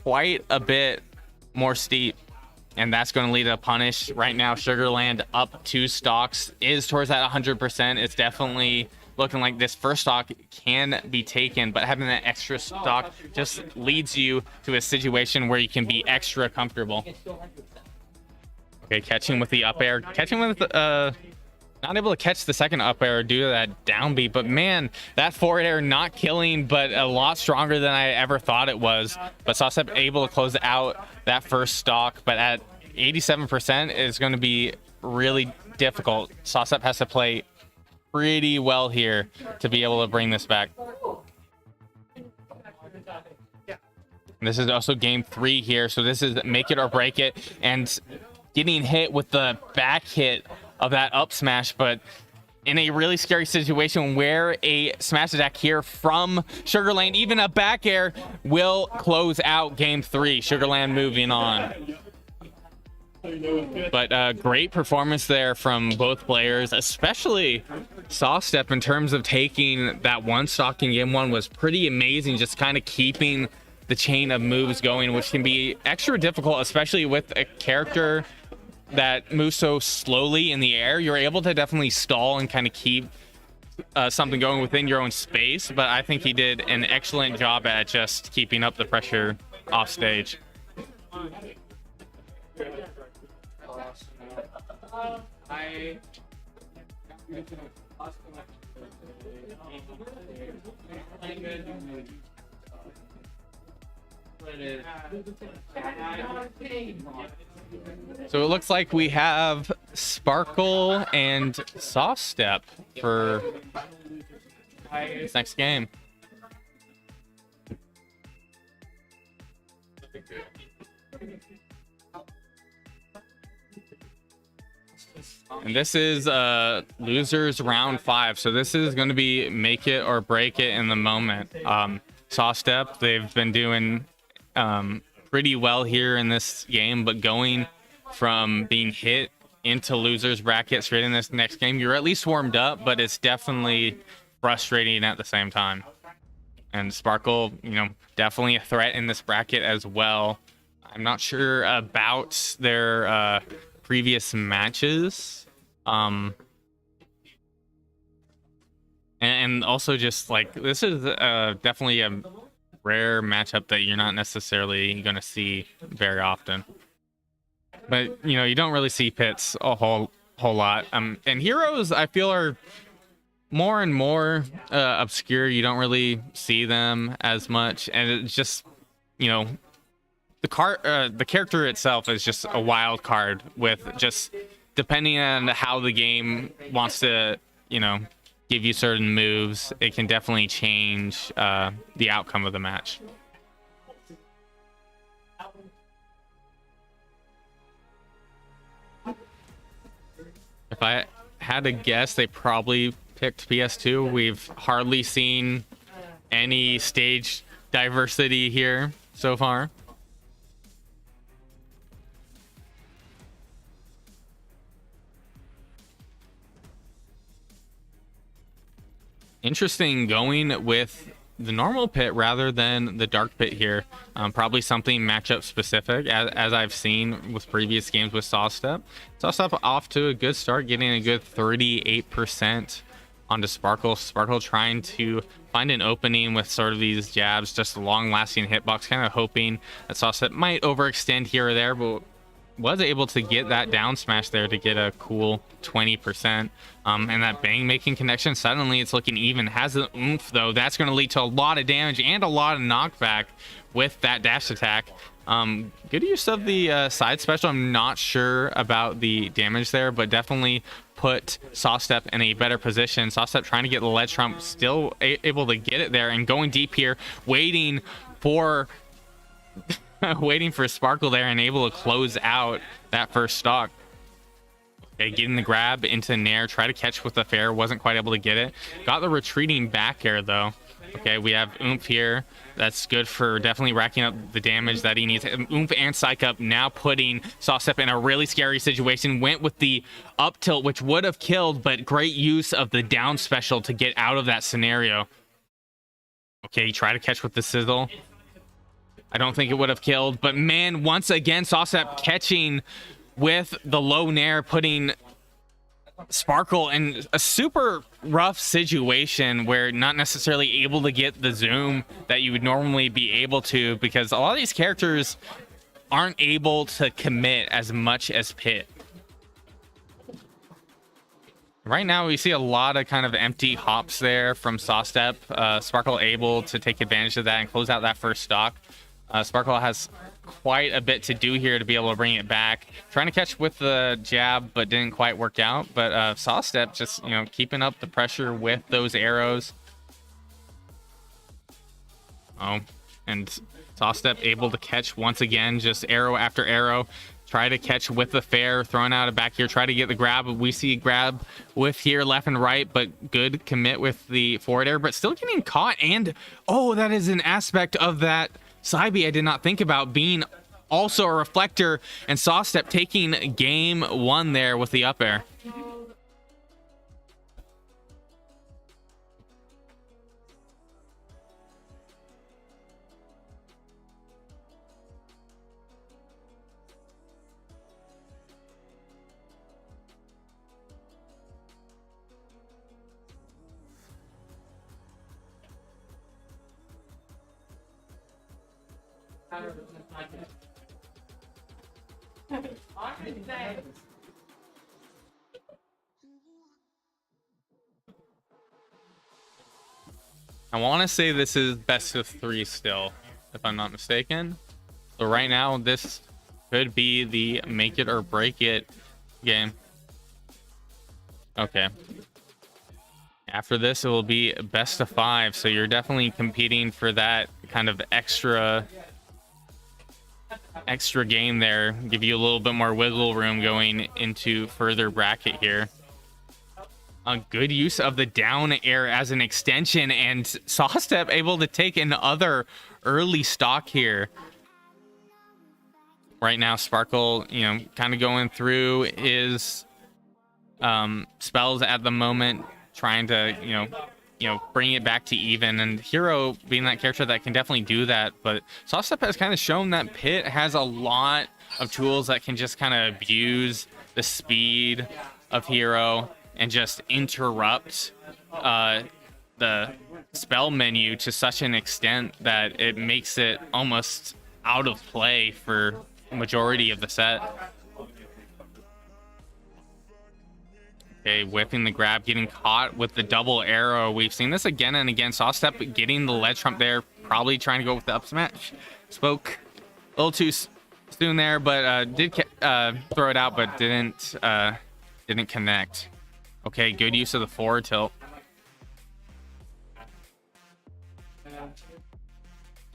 quite a bit more steep. And that's going to lead to a punish. Right now, Sugarland up 2 stocks, is towards that 100%. It's definitely looking like this first stock can be taken, but having that extra stock just leads you to a situation where you can be extra comfortable. Okay, catching with the up air, catching with not able to catch the second up air due to that downbeat, but man, that forward air not killing, but a lot stronger than I ever thought it was. But Sawstep able to close out that first stock, but at 87% is going to be really difficult. Sawstep has to play pretty well here to be able to bring this back. This is also game 3 here, so this is make it or break it, and getting hit with the back hit of that up smash, but in a really scary situation where a smash attack here from Sugarland, even a back air, will close out game 3. Sugarland moving on. But great performance there from both players, especially Sawstep in terms of taking that 1 stock in game 1 was pretty amazing, just kind of keeping the chain of moves going, which can be extra difficult, especially with a character that moves so slowly in the air. You're able to definitely stall and kind of keep something going within your own space, but I think he did an excellent job at just keeping up the pressure off stage. So it looks like we have Sparkle and Sawstep for this next game. And this is losers round 5. So this is going to be make it or break it in the moment. Sawstep, they've been doing pretty well here in this game, but going from being hit into losers bracket straight in this next game, you're at least warmed up, but it's definitely frustrating at the same time. And Sparkle, you know, definitely a threat in this bracket as well. I'm not sure about their previous matches, and also just like this is definitely a rare matchup that you're not necessarily going to see very often. But you know, you don't really see pits a whole lot. And heroes, I feel, are more and more obscure. You don't really see them as much, and it's just, you know, the character itself is just a wild card with just depending on how the game wants to, you know, give you certain moves, it can definitely change the outcome of the match. If I had to guess, they probably picked PS2. We've hardly seen any stage diversity here so far. Interesting going with the normal pit rather than the dark pit here. Probably something matchup specific, as I've seen with previous games with Sawstep. Sawstep off to a good start, getting a good 38% onto Sparkle. Sparkle trying to find an opening with sort of these jabs, just a long-lasting hitbox, kind of hoping that Sawstep might overextend here or there, but was able to get that down smash there to get a cool 20%. And that bang making connection, suddenly it's looking even. Has an oomph though. That's going to lead to a lot of damage and a lot of knockback with that dash attack. Good use of the side special. I'm not sure about the damage there, but definitely put Sawstep in a better position. Sawstep trying to get the ledge trump, still able to get it there and going deep here, waiting for waiting for Sparkle there and able to close out that first stock. Okay, getting the grab into Nair, try to catch with the fair, wasn't quite able to get it. Got the retreating back air though. Okay, we have Oomph here. That's good for definitely racking up the damage that he needs. Oomph and Psych Up now putting Sawstep in a really scary situation. Went with the up tilt, which would have killed, but great use of the down special to get out of that scenario. Okay, try to catch with the sizzle. I don't think it would have killed, but man, once again, Sawstep catching with the low Nair, putting Sparkle in a super rough situation where not necessarily able to get the zoom that you would normally be able to, because a lot of these characters aren't able to commit as much as Pit. Right now we see a lot of kind of empty hops there from Sawstep. Sparkle able to take advantage of that and close out that first stock. Sparkle has quite a bit to do here to be able to bring it back. Trying to catch with the jab, but didn't quite work out. But Sawstep just, keeping up the pressure with those arrows. Oh, and Sawstep able to catch once again, just arrow after arrow. Try to catch with the fair, throwing out a back here, try to get the grab. We see grab with here left and right, but good commit with the forward air, but still getting caught. And oh, that is an aspect of that Sleepi I did not think about, being also a reflector, and Sawstep taking game one there with the up air. I want to say this is best of 3 still, if I'm not mistaken. So right now, this could be the make it or break it game. Okay. After this, it will be best of 5. So you're definitely competing for that kind of extra game there. Give you a little bit more wiggle room going into further bracket here. A good use of the down air as an extension, and Sawstep able to take another early stock here. Right now, Sparkle, kind of going through his spells at the moment, trying to, bring it back to even. And Hero being that character that can definitely do that. But Sawstep has kind of shown that Pit has a lot of tools that can just kind of abuse the speed of Hero and just interrupt the spell menu to such an extent that it makes it almost out of play for the majority of the set. Okay, whipping the grab, getting caught with the double arrow. We've seen this again and again. Sawstep getting the ledge trump there, probably trying to go with the up smash. Spoke a little too soon there, but did throw it out, but didn't connect. Okay, good use of the forward tilt.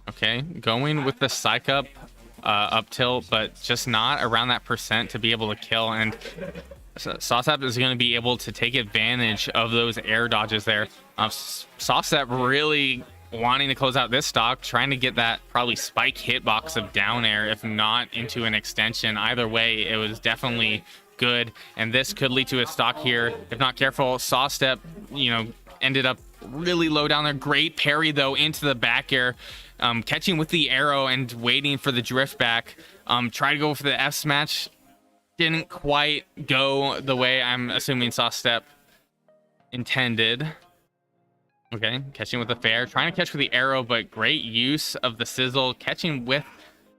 Okay, going with the psych up tilt, but just not around that percent to be able to kill. And Sawstep is going to be able to take advantage of those air dodges there. Sawstep really wanting to close out this stock, trying to get that probably spike hitbox of down air, if not into an extension. Either way, it was definitely good, and this could lead to a stock here if not careful. Sawstep, ended up really low down there. Great parry though into the back air, catching with the arrow and waiting for the drift back. Try to go for the F smash, didn't quite go the way I'm assuming Sawstep intended. Okay, catching with the fair, trying to catch with the arrow, but great use of the sizzle, catching with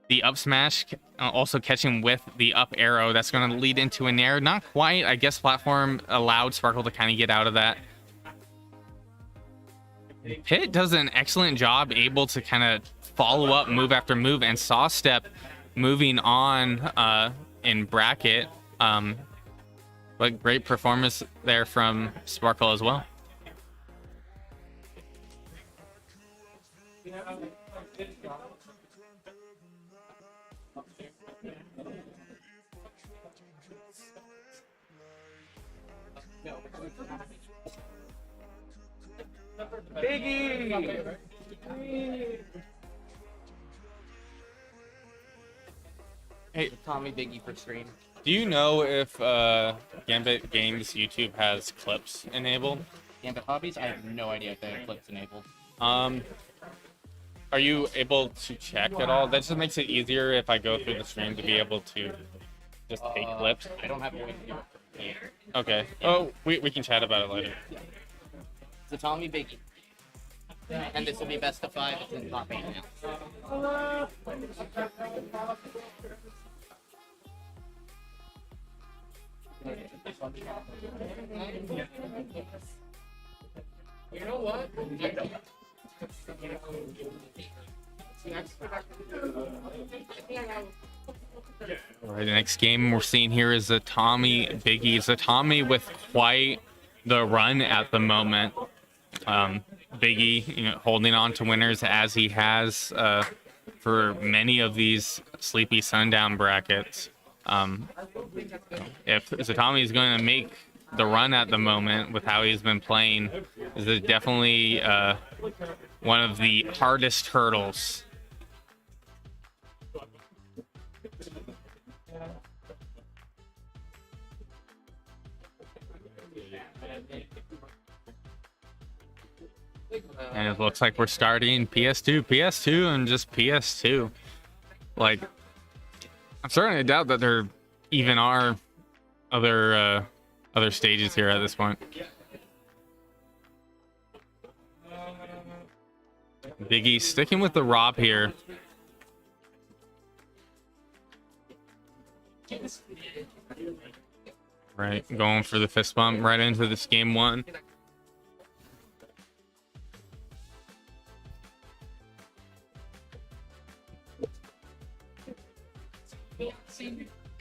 the up smash, also catching with the up arrow. That's going to lead into an air. Not quite. I guess platform allowed Sparkle to kind of get out of that. Pit does an excellent job able to kind of follow up move after move, and Sawstep moving on in bracket. But great performance there from Sparkle as well. Hey, Tommy Biggie for stream. Do you know if Gambit Games YouTube has clips enabled? Gambit Hobbies? I have no idea if they have clips enabled. Are you able to check at all? That just makes it easier if I go through the stream to be able to just take clips. I don't have a way to do it. Okay. Oh, we can chat about it later. It's a Tommy Biggie. And this will be best of 5. It's in top 8 now. You know what? All right, the next game we're seeing here is the Tommy Biggie. The Tommy with quite the run at the moment. Biggie, you know, holding on to winners as he has for many of these Sleepi Sundown brackets. If Zatami is going to make the run at the moment with how he's been playing, this is definitely one of the hardest hurdles. And it looks like we're starting PS2, and just PS2. Like, I'm starting to doubt that there even are other stages here at this point. Biggie sticking with the Rob here. Right, going for the fist bump right into this game one.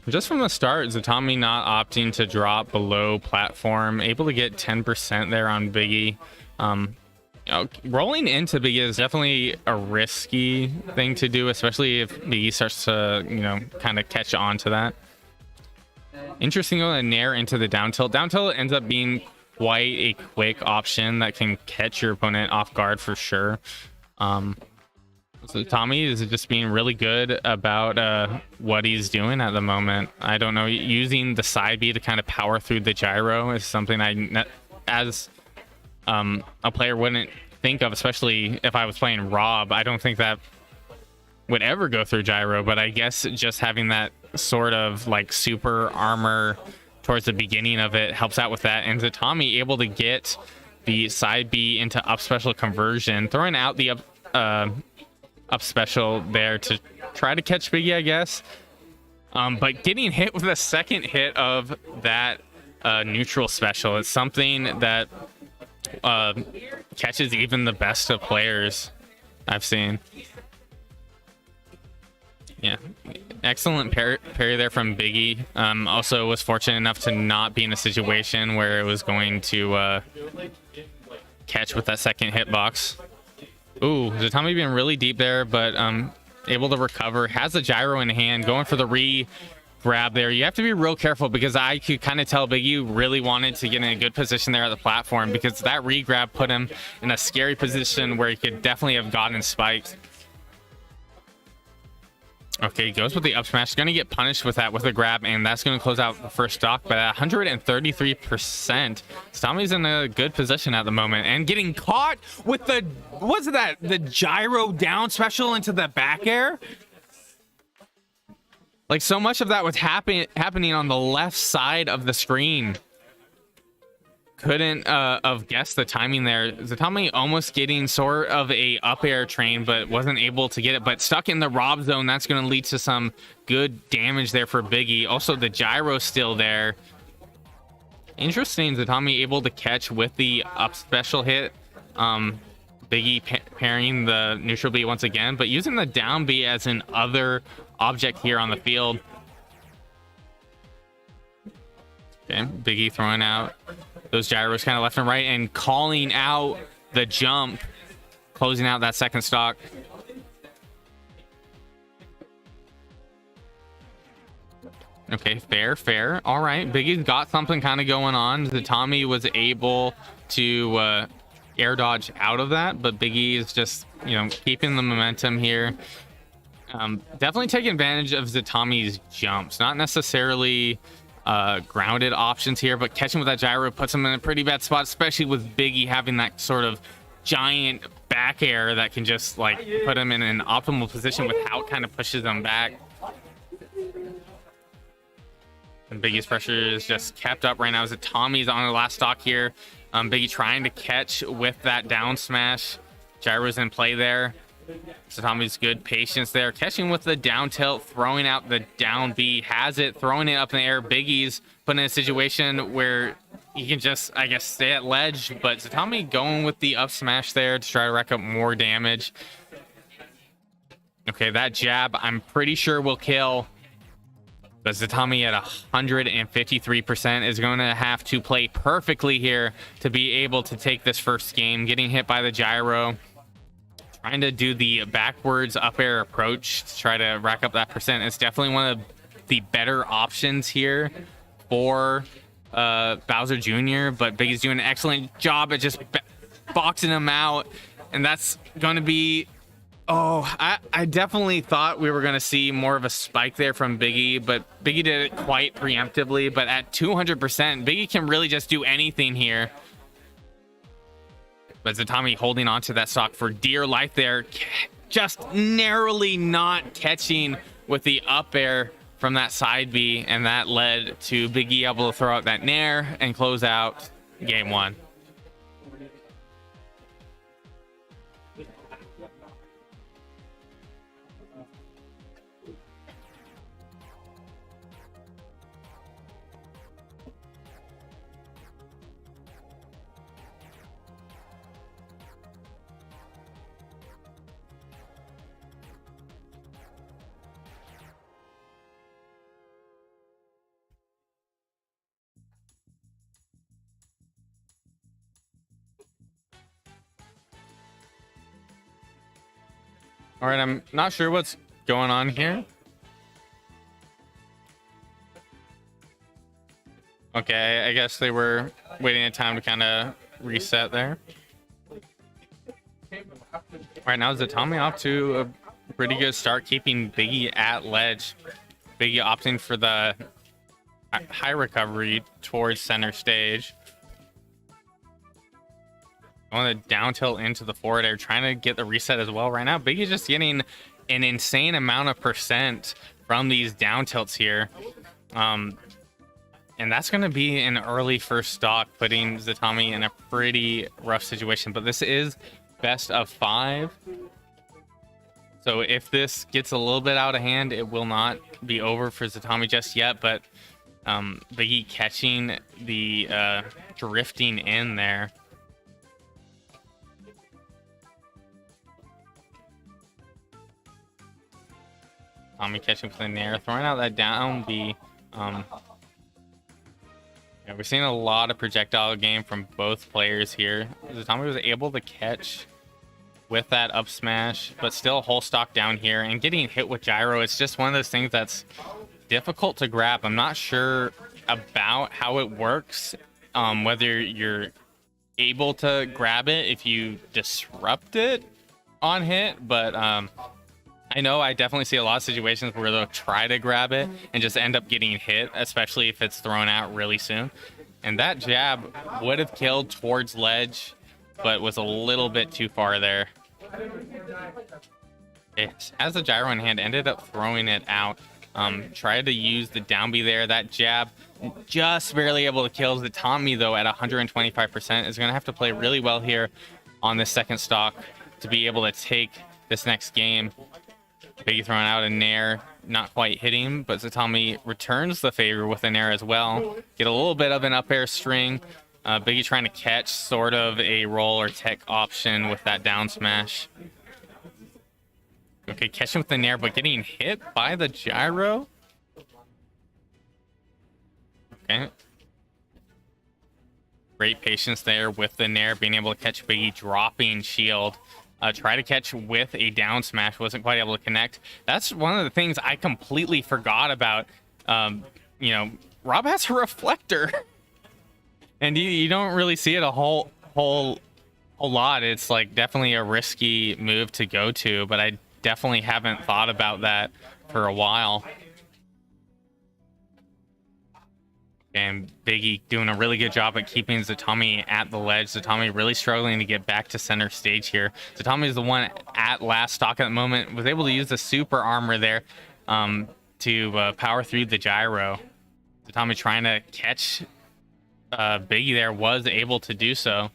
Just from the start, Zatami not opting to drop below platform, able to get 10% there on Biggie. You know, rolling into Biggie is definitely a risky thing to do, especially if Biggie starts to, you know, kind of catch on to that. Interesting, going to nair into the down tilt. Down tilt ends up being quite a quick option that can catch your opponent off guard for sure. So Tommy is just being really good about what he's doing at the moment. I don't know, using the side B to kind of power through the gyro is something as a player wouldn't think of, especially if I was playing Rob. I don't think that would ever go through gyro, but I guess just having that sort of like super armor towards the beginning of it helps out with that. And Tommy able to get the side B into up special conversion, throwing out the up special there to try to catch Biggie, I guess. But getting hit with a second hit of that neutral special is something that catches even the best of players I've seen. Yeah, excellent parry there from Biggie. Also was fortunate enough to not be in a situation where it was going to catch with that second hitbox. Ooh, Zatami being really deep there, but able to recover. Has the gyro in hand, going for the re-grab there. You have to be real careful because I could kind of tell Biggie really wanted to get in a good position there at the platform, because that re-grab put him in a scary position where he could definitely have gotten spiked. Okay, goes with the up smash. Going to get punished with that with a grab, and that's going to close out the first stock. But at 133%, Tommy's in a good position at the moment, and getting caught with the, what's that? The gyro down special into the back air. Like, so much of that was happening on the left side of the screen. Couldn't have guessed the timing there. Zatami almost getting sort of a up air train, but wasn't able to get it. But stuck in the Rob zone, that's going to lead to some good damage there for Biggie. Also, the gyro still there. Interesting, Zatami able to catch with the up special hit. Biggie parrying the neutral B once again, but using the down B as an other object here on the field. Okay, Biggie throwing out those gyros kind of left and right and calling out the jump, closing out that second stock. Okay, fair. All right, Biggie's got something kind of going on. Tommy was able to air dodge out of that, but Biggie is just, keeping the momentum here. Definitely taking advantage of Zatami's jumps, not necessarily grounded options here, but catching with that gyro puts him in a pretty bad spot, especially with Biggie having that sort of giant back air that can just like put him in an optimal position with how it kind of pushes him back. And Biggie's pressure is just kept up right now as Tommy's on the last stock here. Biggie trying to catch with that down smash. Gyro's in play there. So Tommy's good patience there. Catching with the down tilt, throwing out the down B. Has it, throwing it up in the air. Biggie's put in a situation where he can just, I guess, stay at ledge. But Zatami going with the up smash there to try to rack up more damage. Okay, that jab, I'm pretty sure will kill. But Zatami at 153% is going to have to play perfectly here to be able to take this first game. Getting hit by the gyro. Trying to do the backwards up air approach to try to rack up that percent. It's definitely one of the better options here for Bowser Jr., but Biggie's doing an excellent job at just boxing him out. And that's going to be... Oh, I definitely thought we were going to see more of a spike there from Biggie, but Biggie did it quite preemptively. But at 200%, Biggie can really just do anything here. But Zatami holding on to that stock for dear life there, just narrowly not catching with the up air from that side B, and that led to Biggie able to throw out that nair and close out game one. All right, I'm not sure what's going on here. Okay, I guess they were waiting a time to kind of reset there. Right now, Zatami off to a pretty good start, keeping Biggie at ledge. Biggie opting for the high recovery towards center stage. On the down tilt into the forward air, trying to get the reset as well. Right now, Biggie's just getting an insane amount of percent from these down tilts here. And that's going to be an early first stock, putting Zatami in a pretty rough situation. But this is best of 5. So if this gets a little bit out of hand, it will not be over for Zatami just yet. But Biggie catching the drifting in there. Tommy catching with the nair, throwing out that down B. Yeah, we're seeing a lot of projectile game from both players here. Tommy was able to catch with that up smash, but still whole stock down here and getting hit with gyro. It's just one of those things that's difficult to grab. I'm not sure about how it works, whether you're able to grab it if you disrupt it on hit, but I know I definitely see a lot of situations where they'll try to grab it and just end up getting hit, especially if it's thrown out really soon. And that jab would have killed towards ledge, but was a little bit too far there. It, as the gyro in hand, ended up throwing it out. Tried to use the down B there. That jab just barely able to kill. The Tommy, though, at 125% is going to have to play really well here on this second stock to be able to take this next game. Biggie throwing out a nair, not quite hitting, but Zatami returns the favor with a nair as well. Get a little bit of an up air string. Biggie trying to catch sort of a roll or tech option with that down smash. Okay, catching with the nair, but getting hit by the gyro. Okay. Great patience there with the nair, being able to catch Biggie dropping shield. Try to catch with a down smash, wasn't quite able to connect. That's one of the things I completely forgot about You know, Rob has a reflector, and you don't really see it a whole lot. It's like definitely a risky move to go to, but I definitely haven't thought about that for a while. And Biggie doing a really good job at keeping Zatami at the ledge. Zatami really struggling to get back to center stage here. Zatami is the one at last stock at the moment. Was able to use the super armor there to power through the gyro. Zatami trying to catch Biggie there, was able to do so.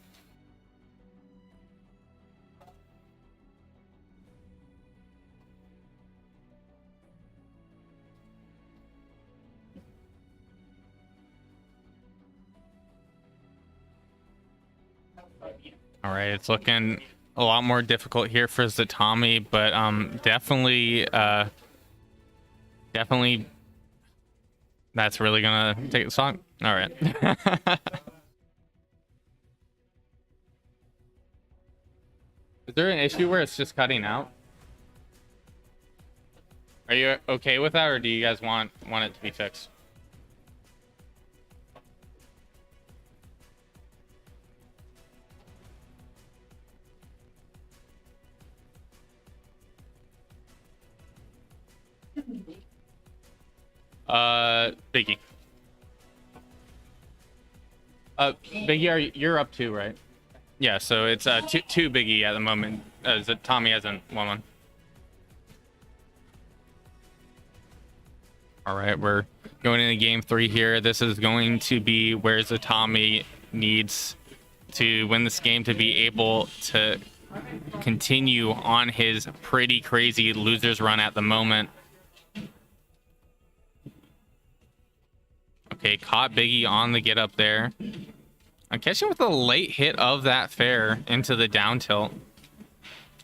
All right, it's looking a lot more difficult here for Zatami, but definitely that's really gonna take the song. All right. Is there an issue where it's just cutting out? Are you okay with that, or do you guys want it to be fixed? Biggie. Biggie, you're up 2, right? Yeah, so it's two Biggie at the moment. Tommy hasn't won one. All right, we're going into game 3 here. This is going to be where Zatami needs to win this game to be able to continue on his pretty crazy losers run at the moment. Okay, caught Biggie on the get up there. I'm catching with a late hit of that fair into the down tilt.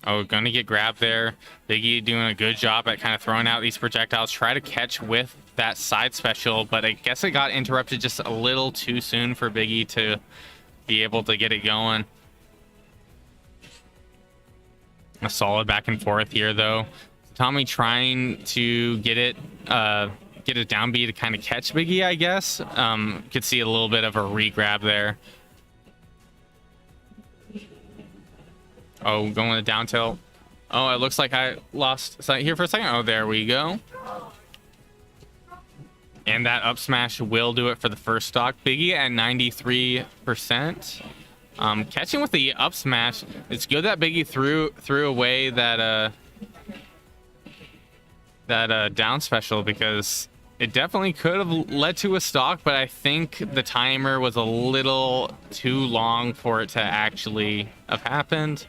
Oh, gonna get grabbed there. Biggie doing a good job at kind of throwing out these projectiles. Try to catch with that side special, but I guess it got interrupted just a little too soon for Biggie to be able to get it going. A solid back and forth here, though. Tommy trying to get it down B to kind of catch Biggie, I guess. Could see a little bit of a re-grab there. Oh, going with the down tilt. Oh, it looks like I lost sight here for a second. Oh, there we go. And that up smash will do it for the first stock. Biggie at 93%. Catching with the up smash. It's good that Biggie threw away that down special, because it definitely could have led to a stock, but I think the timer was a little too long for it to actually have happened.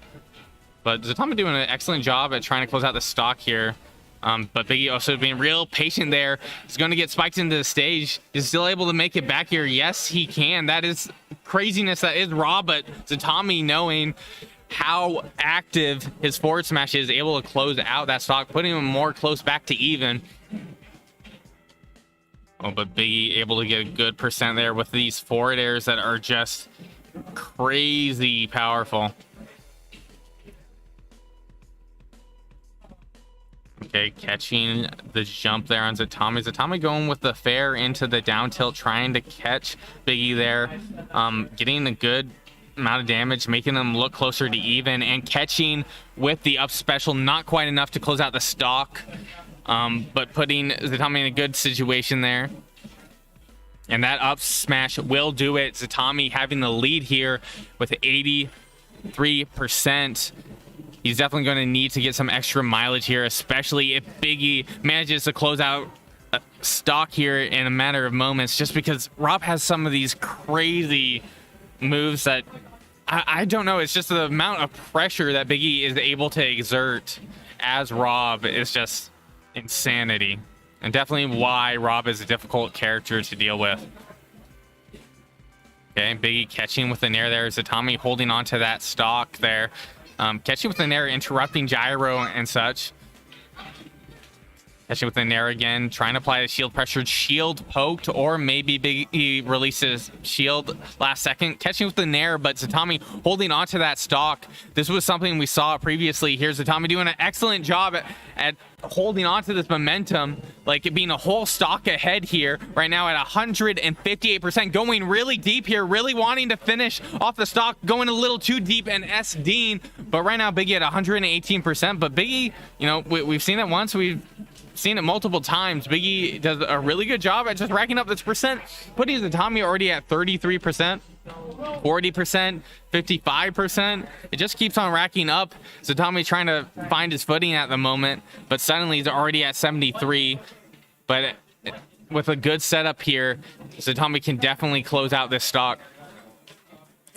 But Zatami doing an excellent job at trying to close out the stock here. But Biggie also being real patient there. He's going to get spiked into the stage. He's still able to make it back here. Yes, he can. That is craziness. That is raw, but Zatami, knowing how active his forward smash is, able to close out that stock, putting him more close back to even. Oh, but Biggie able to get a good percent there with these forward airs that are just crazy powerful. Okay, catching the jump there on Zatami. Zatami going with the fair into the down tilt, trying to catch Biggie there. Getting a good amount of damage, making them look closer to even, and catching with the up special. Not quite enough to close out the stock, but putting Zatami in a good situation there. And that up smash will do it. Zatami having the lead here with 83%. He's definitely going to need to get some extra mileage here, especially if Biggie manages to close out stock here in a matter of moments, just because Rob has some of these crazy moves that I don't know. It's just the amount of pressure that Biggie is able to exert as Rob is just insanity, and definitely why Rob is a difficult character to deal with. Okay, Biggie catching with the nair there. Zatami holding on to that stock there. Catching with the nair, interrupting gyro and such. Catching with the Nair again, trying to apply the shield pressured, shield poked, or maybe he releases shield last second. Catching with the Nair, but Zatami holding onto that stock. This was something we saw previously. Here's Zatami doing an excellent job at holding onto this momentum, like it being a whole stock ahead here right now at 158%, going really deep here, really wanting to finish off the stock, going a little too deep and SDing, but right now Biggie at 118%. But Biggie, you know, we've seen it once, we've seen it multiple times. Biggie does a really good job at just racking up this percent, putting Zatami already at 33%, 40%, 55%. It just keeps on racking up. Zatami trying to find his footing at the moment, but suddenly he's already at 73. But with a good setup here, Zatami can definitely close out this stock.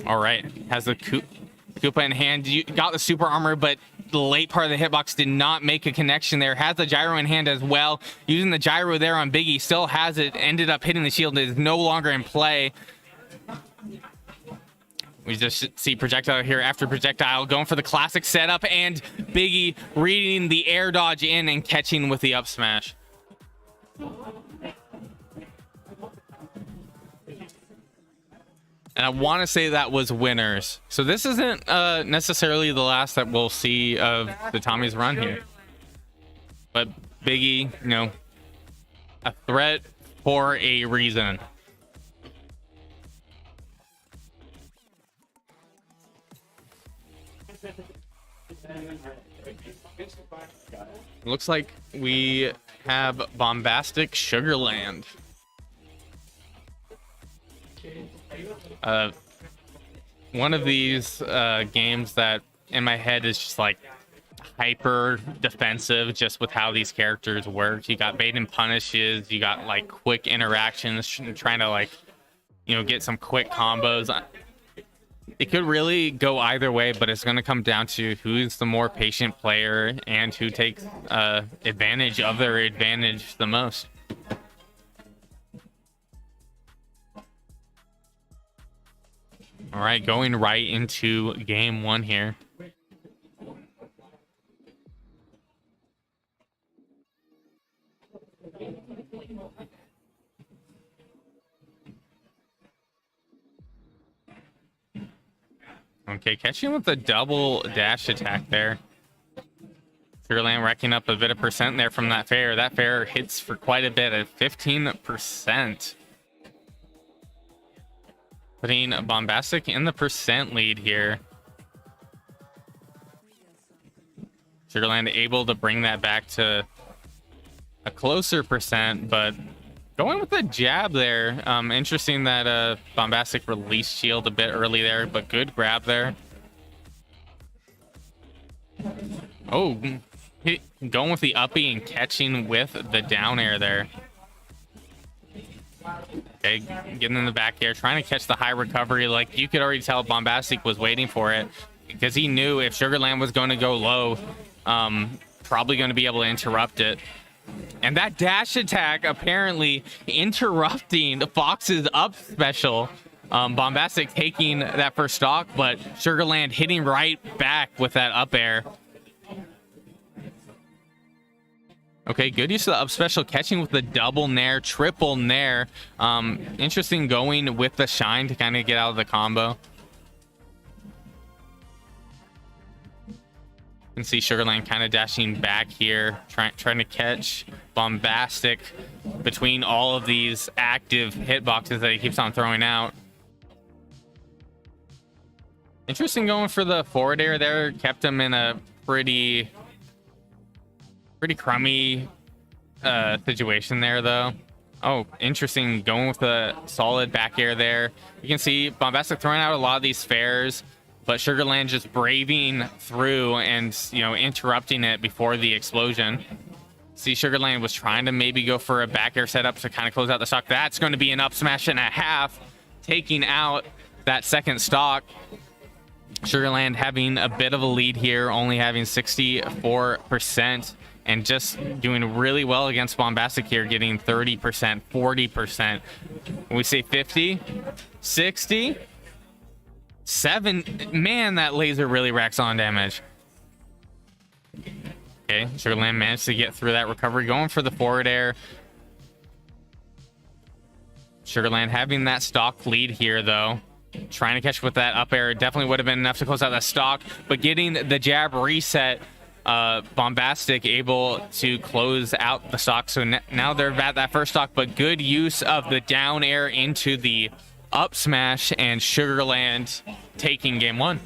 All right, has the Koopa in hand. You got the super armor, but the late part of the hitbox did not make a connection there. Has the gyro in hand as well. Using the gyro there on Biggie, still has it. Ended up hitting the shield. It is no longer in play. We just see projectile here after projectile, going for the classic setup, and Biggie reading the air dodge in and catching with the up smash. And I want to say that was winners. So this isn't necessarily the last that we'll see of the Tommy's run here. But Biggie, you know, a threat for a reason. Looks like we have Bombastic Sugarland. One of these games that in my head is just like hyper defensive, just with how these characters work. You got bait and punishes, you got like quick interactions, trying to like, you know, get some quick combos. It could really go either way, but it's going to come down to who's the more patient player and who takes advantage of their advantage the most. All right, going right into game one here. Okay, catching with the double dash attack there. Sugarland racking up a bit of percent there from that fair. That fair hits for quite a bit at 15%. Putting Bombastic in the percent lead here. Sugarland able to bring that back to a closer percent, but going with the jab there. Interesting that Bombastic released shield a bit early there, but good grab there. Oh, going with the uppy and catching with the down air there. Okay, getting in the back here, trying to catch the high recovery. Like, you could already tell Bombastic was waiting for it, because he knew if Sugarland was going to go low, probably going to be able to interrupt it. And that dash attack apparently interrupting Fox's up special. Bombastic taking that first stock, but Sugarland hitting right back with that up air. Okay, good use of the up special, catching with the double nair, triple nair. Interesting going with the shine to kind of get out of the combo. You can see Sugarland kind of dashing back here, trying to catch Bombastic between all of these active hitboxes that he keeps on throwing out. Interesting going for the forward air there, kept him in a pretty crummy situation there though. Oh, interesting going with the solid back air there. You can see Bombastic throwing out a lot of these fares, but Sugarland just braving through and, you know, interrupting it before the explosion. See, Sugarland was trying to maybe go for a back air setup to kind of close out the stock. That's going to be an up smash and a half, taking out that second stock. Sugarland having a bit of a lead here, only having 64%, and just doing really well against Bombastic here, getting 30%, 40%. When we say 50, 60, 7, man, that laser really racks on damage. Okay, Okay, Sugarland managed to get through that recovery, going for the forward air. Sugarland having that stock lead here, though. Trying to catch with that up air definitely would have been enough to close out that stock, but getting the jab reset, Bombastic able to close out the stock. So now they're at that first stock, but good use of the down air into the up smash, and Sugarland taking game one.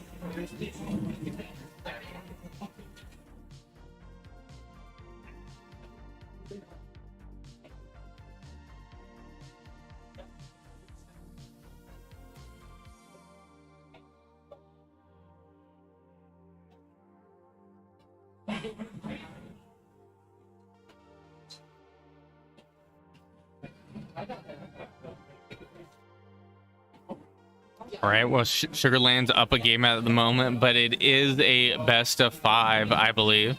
All right, well, Sugarland's up a game at the moment, but it is a best of 5, I believe.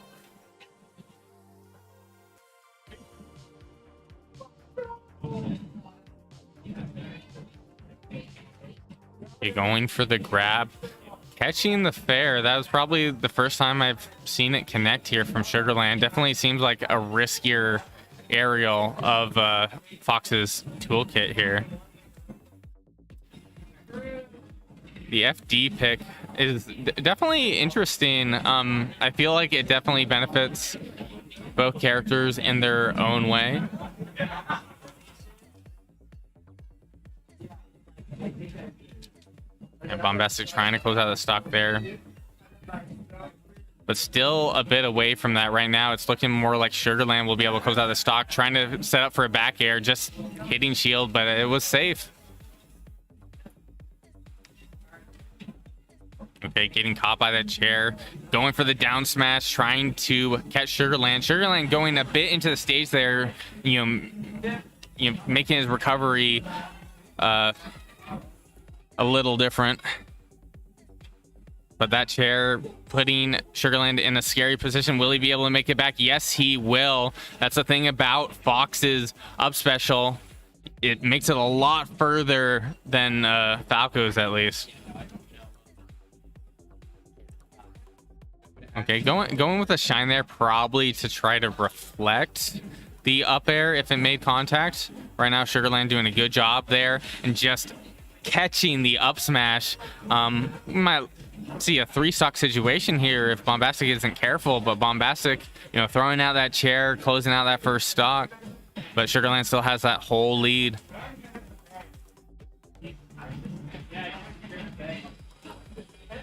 Okay, going for the grab. Catching the fair, that was probably the first time I've seen it connect here from Sugarland. Definitely seems like a riskier aerial of Fox's toolkit here. The FD pick is definitely interesting. I feel like it definitely benefits both characters in their own way. And Bombastic trying to close out the stock there. But still a bit away from that right now. It's looking more like Sugarland will be able to close out the stock, trying to set up for a back air, just hitting shield, but it was safe. Okay, getting caught by that chair, going for the down smash, trying to catch Sugarland. Sugarland going a bit into the stage there, making his recovery a little different. But that chair putting Sugarland in a scary position. Will he be able to make it back? Yes, he will. That's the thing about Fox's up special. It makes it a lot further than Falco's, at least. Okay, going with a shine there, probably to try to reflect the up air if it made contact. Right now, Sugarland doing a good job there and just catching the up smash. We might see a 3-stock situation here if Bombastic isn't careful, but Bombastic, throwing out that chair, closing out that first stock. But Sugarland still has that whole lead.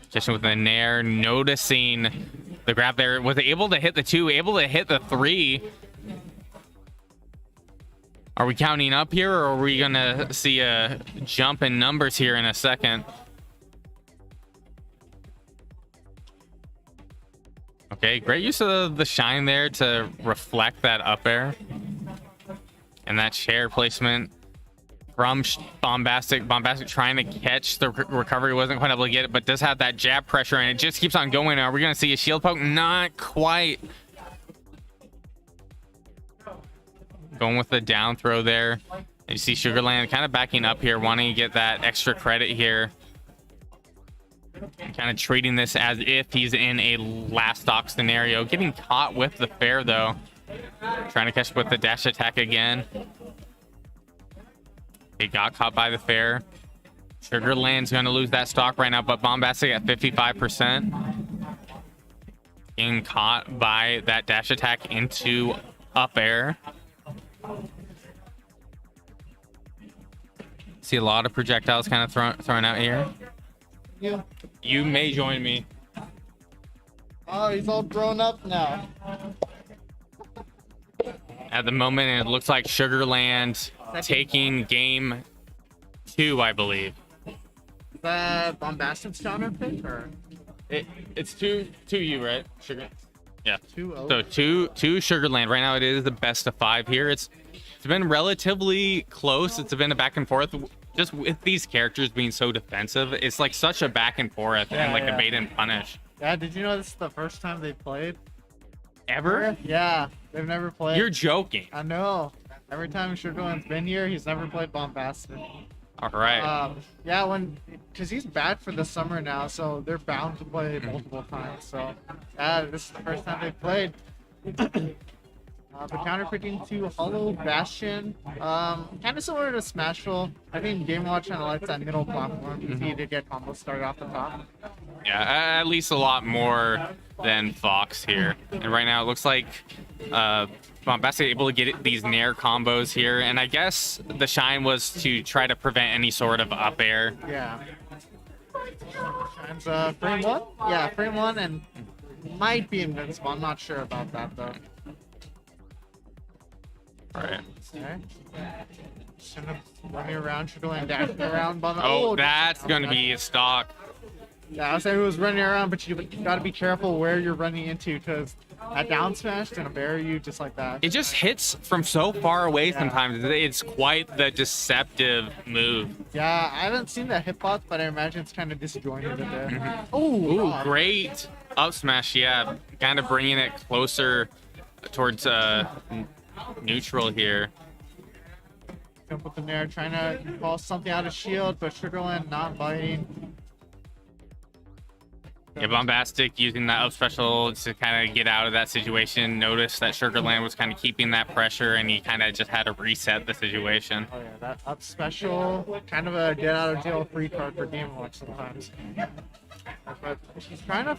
Just with the nair, noticing the grab there, was able to hit the 2, able to hit the 3. Are we counting up here, or are we gonna see a jump in numbers here in a second? Okay, great use of the shine there to reflect that up air. And that chair placement from Bombastic. Bombastic trying to catch the recovery, wasn't quite able to get it, but does have that jab pressure, and it just keeps on going. Are we going to see a shield poke? Not quite. Going with the down throw there. And you see Sugarland kind of backing up here, wanting to get that extra credit here. Kind of treating this as if he's in a last stock scenario. Getting caught with the fair, though. Trying to catch with the dash attack again. He got caught by the fair. Sugarland's going to lose that stock right now, but Bombastic at 55%. Getting caught by that dash attack into up air. See a lot of projectiles kind of thrown out here. Yeah. You may join me. Oh, he's all grown up now. At the moment, it looks like Sugarland taking game 2, I believe. Is that Bombastic's counter pick, or It's 2-2 right? Sugar. Yeah. 2-0? So 2 Sugarland. Right now it is the best of 5 here. It's been relatively close. It's been a back and forth. Just with these characters being so defensive, it's like such a back and forth and like a bait and punish. Yeah, did you know this is the first time they played? Ever? Yeah, they've never played. You're joking. I know. Every time Sugarland's been here, he's never played Bombastic. All right. Yeah, because he's bad for the summer now, so they're bound to play multiple times. So, yeah, this is the first time they played. The counter picking to Hollow Bastion, kind of similar to Smashville. I think Game Watch kind of likes that middle platform. Easy to get combos started off the top. Yeah, at least a lot more than Fox here. And right now it looks like Bombastic able to get these Nair combos here. And I guess the shine was to try to prevent any sort of up air. Yeah. Shine's frame one? Yeah, frame one, and might be invincible. I'm not sure about that though. Right. Okay. Just gonna running around, trickling, dashing around. Oh, that's going to be a stock. Yeah, I was saying it was running around, but you gotta be careful where you're running into, because a down smash is gonna bury you just like that. It just hits from so far away sometimes. It's quite the deceptive move. Yeah, I haven't seen that hitbox, but I imagine it's kind of disjointed a bit. Ooh, great up smash. Yeah, kind of bringing it closer towards neutral here. Jump with the Nair, trying to call something out of shield, but Sugarland not biting. Yeah, Bombastic using that up special to kind of get out of that situation. Noticed that Sugarland was kind of keeping that pressure, and he kind of just had to reset the situation. Oh yeah, that up special, kind of a get out of jail free card for Game Watch sometimes. But he's trying to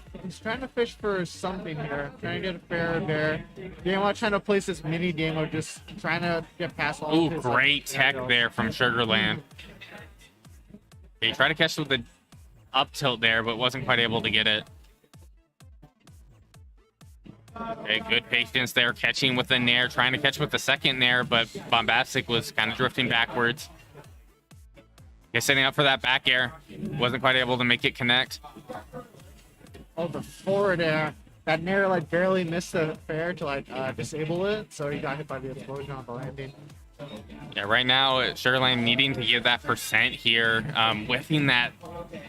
fish for something here, trying to get a fair there. Game Watch trying to place this mini game of just trying to get past all Ooh, of his. great tech there from Sugarland. He tried to catch with the up tilt there, but wasn't quite able to get it. Okay, good patience there, catching with the Nair, trying to catch with the second Nair, but Bombastic was kind of drifting backwards. Okay, setting up for that back air. Wasn't quite able to make it connect. Oh, the forward air. That Nair like barely missed the fair to like disable it, so he got hit by the explosion on the landing. Yeah, right now, Sugarland needing to get that percent here. Whiffing that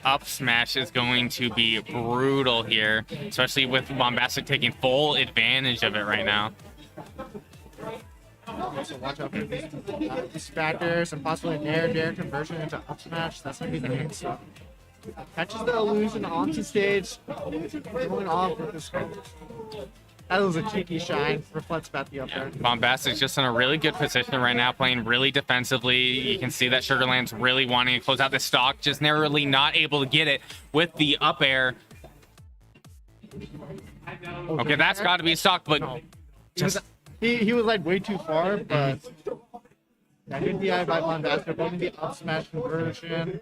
up smash is going to be brutal here, especially with Bombastic taking full advantage of it right now. So watch out for these factors and possibly Nair conversion into up smash. That's gonna be the main stuff. Catches the illusion onto stage, going off with this. That was a cheeky shine. Reflects back the up there. Bombastic's just in a really good position right now, playing really defensively. You can see that Sugarland's really wanting to close out this stock, just narrowly not able to get it with the up air. Okay, that's got to be a stock, but He was like way too far, but yeah, good DI by Bombastic, getting the up smash conversion.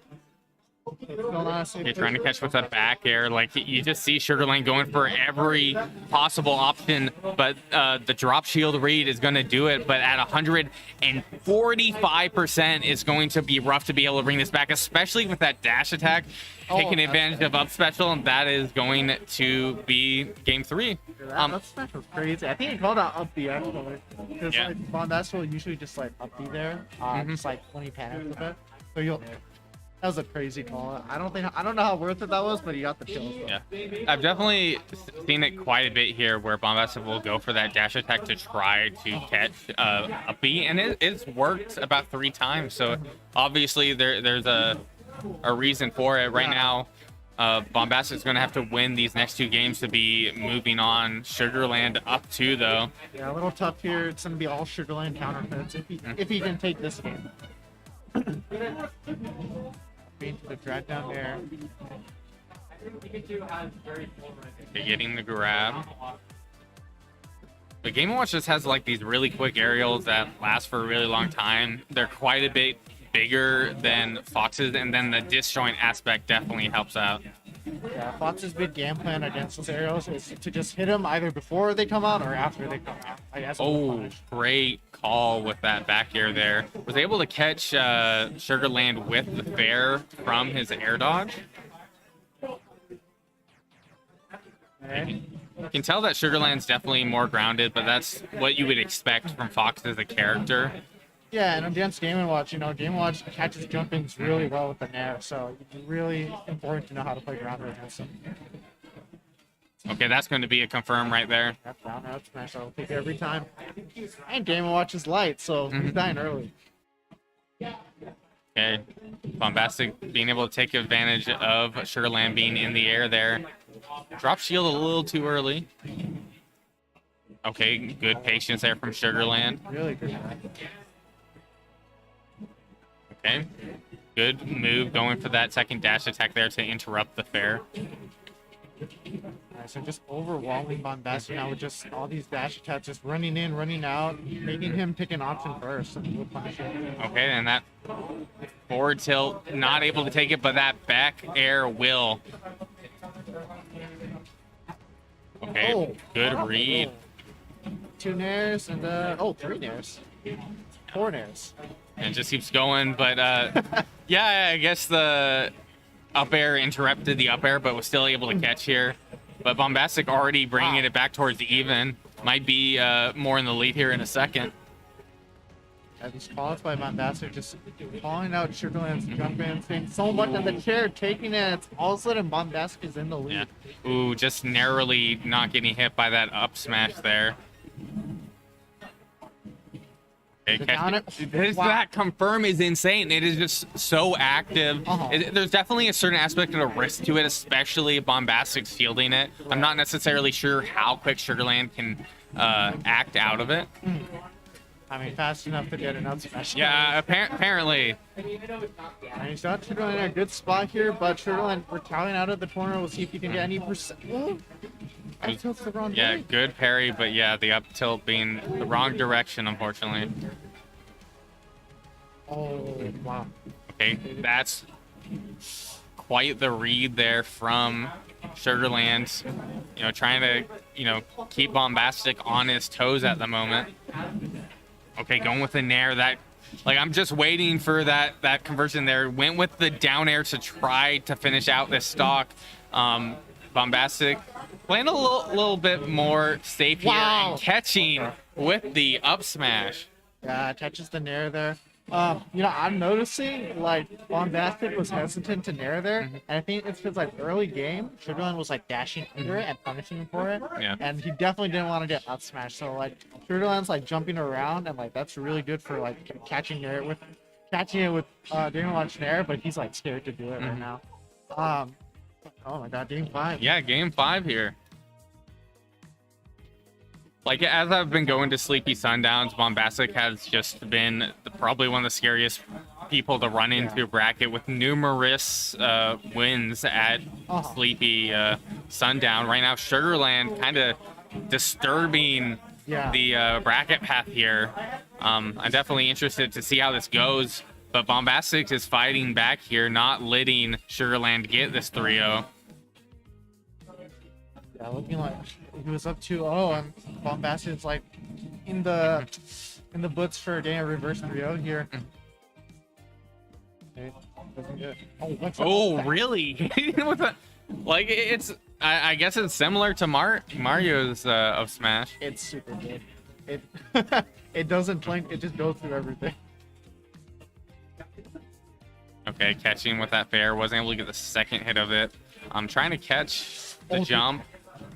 You're trying to catch with a back air. Like, you just see Sugarland going for every possible option, but the drop shield read is going to do it. But at 145%, it's going to be rough to be able to bring this back, especially with that dash attack, taking advantage of up special, and that is going to be game 3. That smash was crazy. I think he called out up B actually, because like Bombastic will usually just like up B there, just like when he panics a bit. So you'll. That was a crazy call. I don't know how worth it that was, but he got the kills. Yeah, I've definitely seen it quite a bit here, where Bombastic will go for that dash attack to try to catch a B, and it's worked about 3 times. So obviously there's a reason for it. Right now, Bombastic's going to have to win these next 2 games to be moving on. Sugarland up 2 though. Yeah, a little tough here. It's going to be all Sugarland counter hits if he can take this game. Into the drag down there. They're getting the grab. The Game & Watch just has like these really quick aerials that last for a really long time. They're quite a bit bigger than Fox's, and then the disjoint aspect definitely helps out. Yeah, Fox's big game plan against those aerials is to just hit them either before they come out or after they come out. Oh, great call with that back air there. Was able to catch Sugarland with the fair from his air dodge. Okay. You can tell that Sugarland's definitely more grounded, but that's what you would expect from Fox as a character. Yeah, and against Game & Watch, Game & Watch catches jump-ins really well with the Nair, so it's really important to know how to play ground against him. Okay, that's going to be a confirm right there. That down out smash, I'll take it every time. And Game & Watch is light, so he's dying early. Okay, Bombastic being able to take advantage of Sugarland being in the air there. Drop shield a little too early. Okay, good patience there from Sugarland. Really good. Okay, good move going for that second dash attack there to interrupt the fair. Alright, so just overwhelming Bombastic now with just all these dash attacks, just running in, running out, making him pick an option first. And we'll punish him. Okay, and that forward tilt, not able to take it, but that back air will. Okay, Oh, good wow. read. 2 nairs and 3 nairs. 4 nairs. And it just keeps going, but yeah, I guess the up air interrupted the up air, but was still able to catch here. But Bombastic already bringing it back towards the even. Might be more in the lead here in a second. Yeah, these calls by Bombastic just calling out Sugarland's jump in, saying so much on the chair, taking it. It's all of a sudden Bombastic is in the lead. Yeah. Ooh, just narrowly not getting hit by that up smash there. Okay, that confirm is insane. It is just so active. There's definitely a certain aspect of the risk to it, especially if Bombastic's fielding it. I'm not necessarily sure how quick Sugarland can act out of it. I mean, fast enough to get an up smash. Yeah, apparently. And he's got Sugarland in a good spot here, but Sugarland retaliating out of the corner. We'll see if he can get any percent. Oh, that tilt's the wrong Yeah, way. good parry, but yeah, the up tilt being the wrong direction, unfortunately. Oh, wow. Okay, that's quite the read there from Sugarland. You know, trying to, keep Bombastic on his toes at the moment. Okay, going with the nair. That, I'm just waiting for that conversion there. Went with the down air to try to finish out this stock. Bombastic playing a little bit more safe here and catching with the up smash. Yeah, catches the nair there. I'm noticing Bombastic was hesitant to nair there, and I think it's because early game, Sugarland was dashing under it and punishing him for it, and he definitely didn't want to get up smashed. So Sugarland's jumping around, and that's really good for catching it with Damon Launch nair, but he's scared to do it right now. Oh my God, game 5. Yeah, game 5 here. As I've been going to Sleepi Sundowns, Bombastic has just been probably one of the scariest people to run into bracket with numerous wins at Sleepi Sundown. Right now, Sugarland kind of disturbing the bracket path here. I'm definitely interested to see how this goes, but Bombastic is fighting back here, not letting Sugarland get this 3-0. Yeah, looking like he was up 2-0, and Bombastic's in the boots for getting a reverse 3-0 here. Okay, doesn't get. Oh, what's up? Oh, really? With a, it's. I guess it's similar to Mario's of Smash. It's super good. It it doesn't blink. It just goes through everything. Okay, catching with that fair. Wasn't able to get the second hit of it. I'm trying to catch the jump.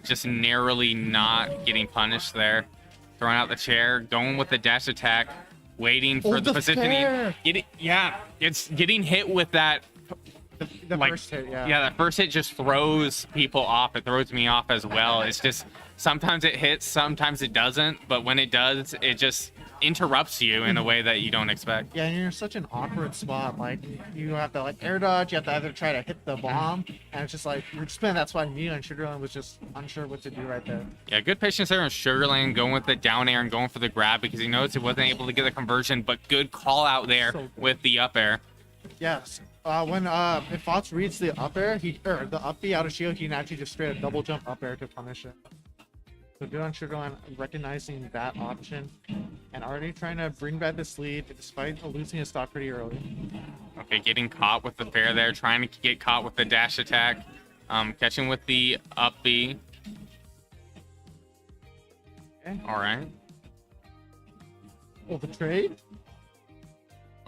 Just narrowly not getting punished there. Throwing out the chair. Going with the dash attack. Waiting for the positioning. It's getting hit with that. The first hit, Yeah, that first hit just throws people off. It throws me off as well. It's just sometimes it hits, sometimes it doesn't. But when it does, it just interrupts you in a way that you don't expect. Yeah, and you're in such an awkward spot. You have to air dodge. You have to either try to hit the bomb, and it's just you're just playing that spot. Me and Sugarland was just unsure what to do right there. Yeah, good patience there on Sugarland, going with the down air and going for the grab because he knows he wasn't able to get the conversion. But good call out there with the up air. Yes. If Fox reads the up air, the up B out of shield, he can actually just straight up double jump up air to punish it. So good on Sugarland recognizing that option and already trying to bring back this lead despite losing his stock pretty early. Okay, getting caught with the fair there, trying to get caught with the dash attack. Catching with the up B. Okay. All right. Oh, the trade?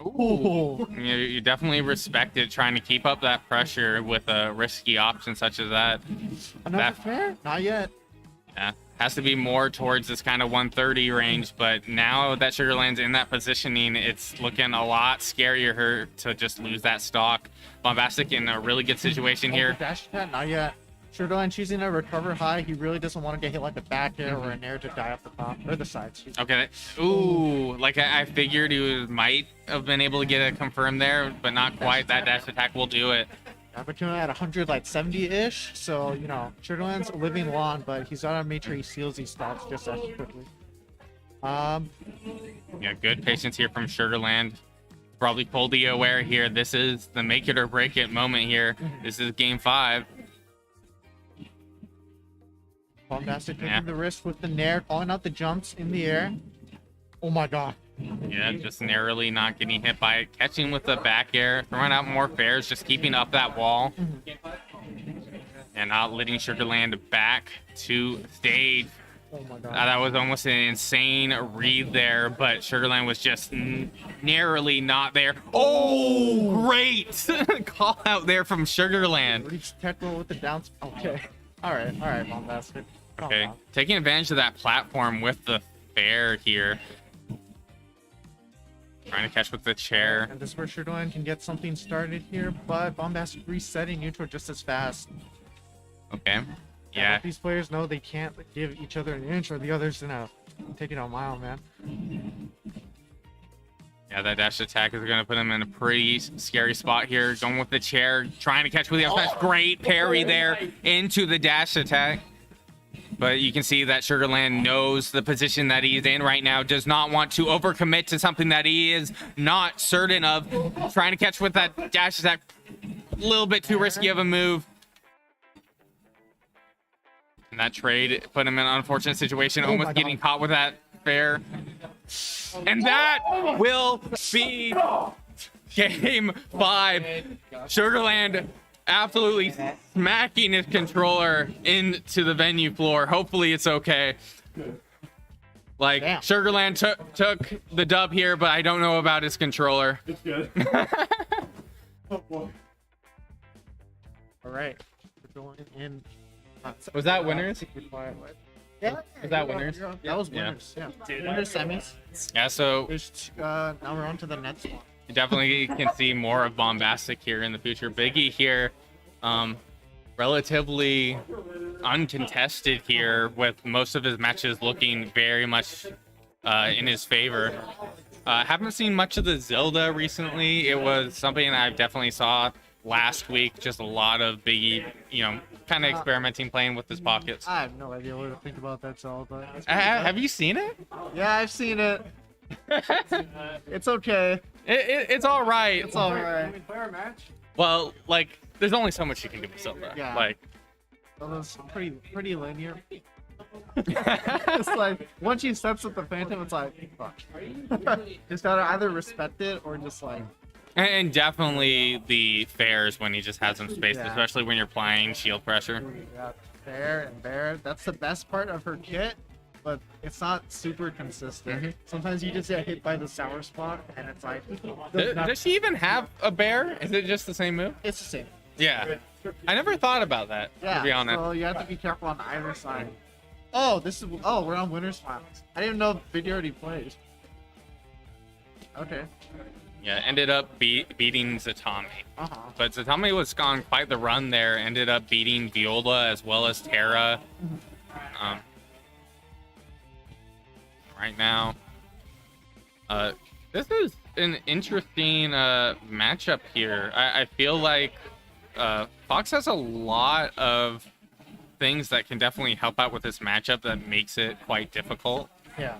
Ooh. You definitely respect it, trying to keep up that pressure with a risky option such as that. Another fair? Not yet. Yeah, has to be more towards this kind of 130 range, but now that Sugarland's in that positioning, it's looking a lot scarier to just lose that stock. Bombastic in a really good situation here. Dash attack? Not yet. Sugarland choosing to recover high. He really doesn't want to get hit like a back air or an air to die off the top or the sides. Okay. Ooh, like I figured he might have been able to get it confirmed there, but not quite. That dash attack will do it. Opportunity at 100, like 70-ish. So, you know, Sugarland's a living long, but he's got to make sure he seals these stocks just as quickly. Yeah, good patience here from Sugarland. Probably fully aware here. This is the make it or break it moment here. This is game 5. Bombastic taking the risk with the nair, calling out the jumps in the air. Oh my god. Yeah, just narrowly not getting hit by it. Catching with the back air, throwing out more fares, just keeping up that wall. And not letting Sugarland back to stage. Oh my god. That was almost an insane read there, but Sugarland was just narrowly not there. Oh, great call out there from Sugarland. Reach tech roll with the downs. Okay. All right, Bombastic. Okay, taking advantage of that platform with the fair here. Trying to catch with the chair. And this is where Sugarland can get something started here, but Bombastic resetting neutral just as fast. Okay. Yeah. These players know they can't give each other an inch or the other's gonna take it a mile, man. Yeah, that dash attack is going to put him in a pretty scary spot here. Going with the chair, trying to catch with the offense. Great parry there into the dash attack. But you can see that Sugarland knows the position that he's in right now, does not want to overcommit to something that he is not certain of. Trying to catch with that dash attack, a little bit too risky of a move. And that trade put him in an unfortunate situation, almost getting caught with that fair. And that will be game 5. Sugarland absolutely smacking his controller into the venue floor. Hopefully it's okay. Like, Damn. Sugarland took the dub here, but I don't know about his controller. It's good. Oh boy. All right. We're going in. Was that winners? Yeah. Was that winners? That was Yeah. winners. Yeah. Winners semis. Yeah, so There's now we're on to the next one. you definitely can see more of Bombastic here in the future. Biggie here, relatively uncontested here, with most of his matches looking very much in his favor. Haven't seen much of the Zelda recently. It was something that I definitely saw last week. Just a lot of Biggie, you know, kind of experimenting, playing with his pockets. I have no idea what to think about that Zelda. Have you seen it? Yeah, I've seen it. It's okay. It's all right. It's all right. Well, like, there's only so much you can do with Zelda. Yeah. Like, Zelda's pretty linear. It's like once you steps with the Phantom, it's like fuck. Just gotta either respect it or just like. and definitely the fares when he just has some space, Yeah. especially when you're playing shield pressure. Yeah, there and there. That's the best part of her kit, but it's not super consistent. Sometimes you just get hit by the sour spot, and it's like. Does she even have a bear? Is it just the same move? It's the same. Yeah. I never thought about that, Yeah. to be honest. So you have to be careful on either side. Oh, this is. Oh, we're on winners finals. I didn't even know video already played. Okay. Yeah, ended up beating Zatami. Uh-huh. But Zatami was on quite the run there. Ended up beating Viola as well as Terra. Right now, this is an interesting matchup here. I feel like Fox has a lot of things that can definitely help out with this matchup that makes it quite difficult. Yeah.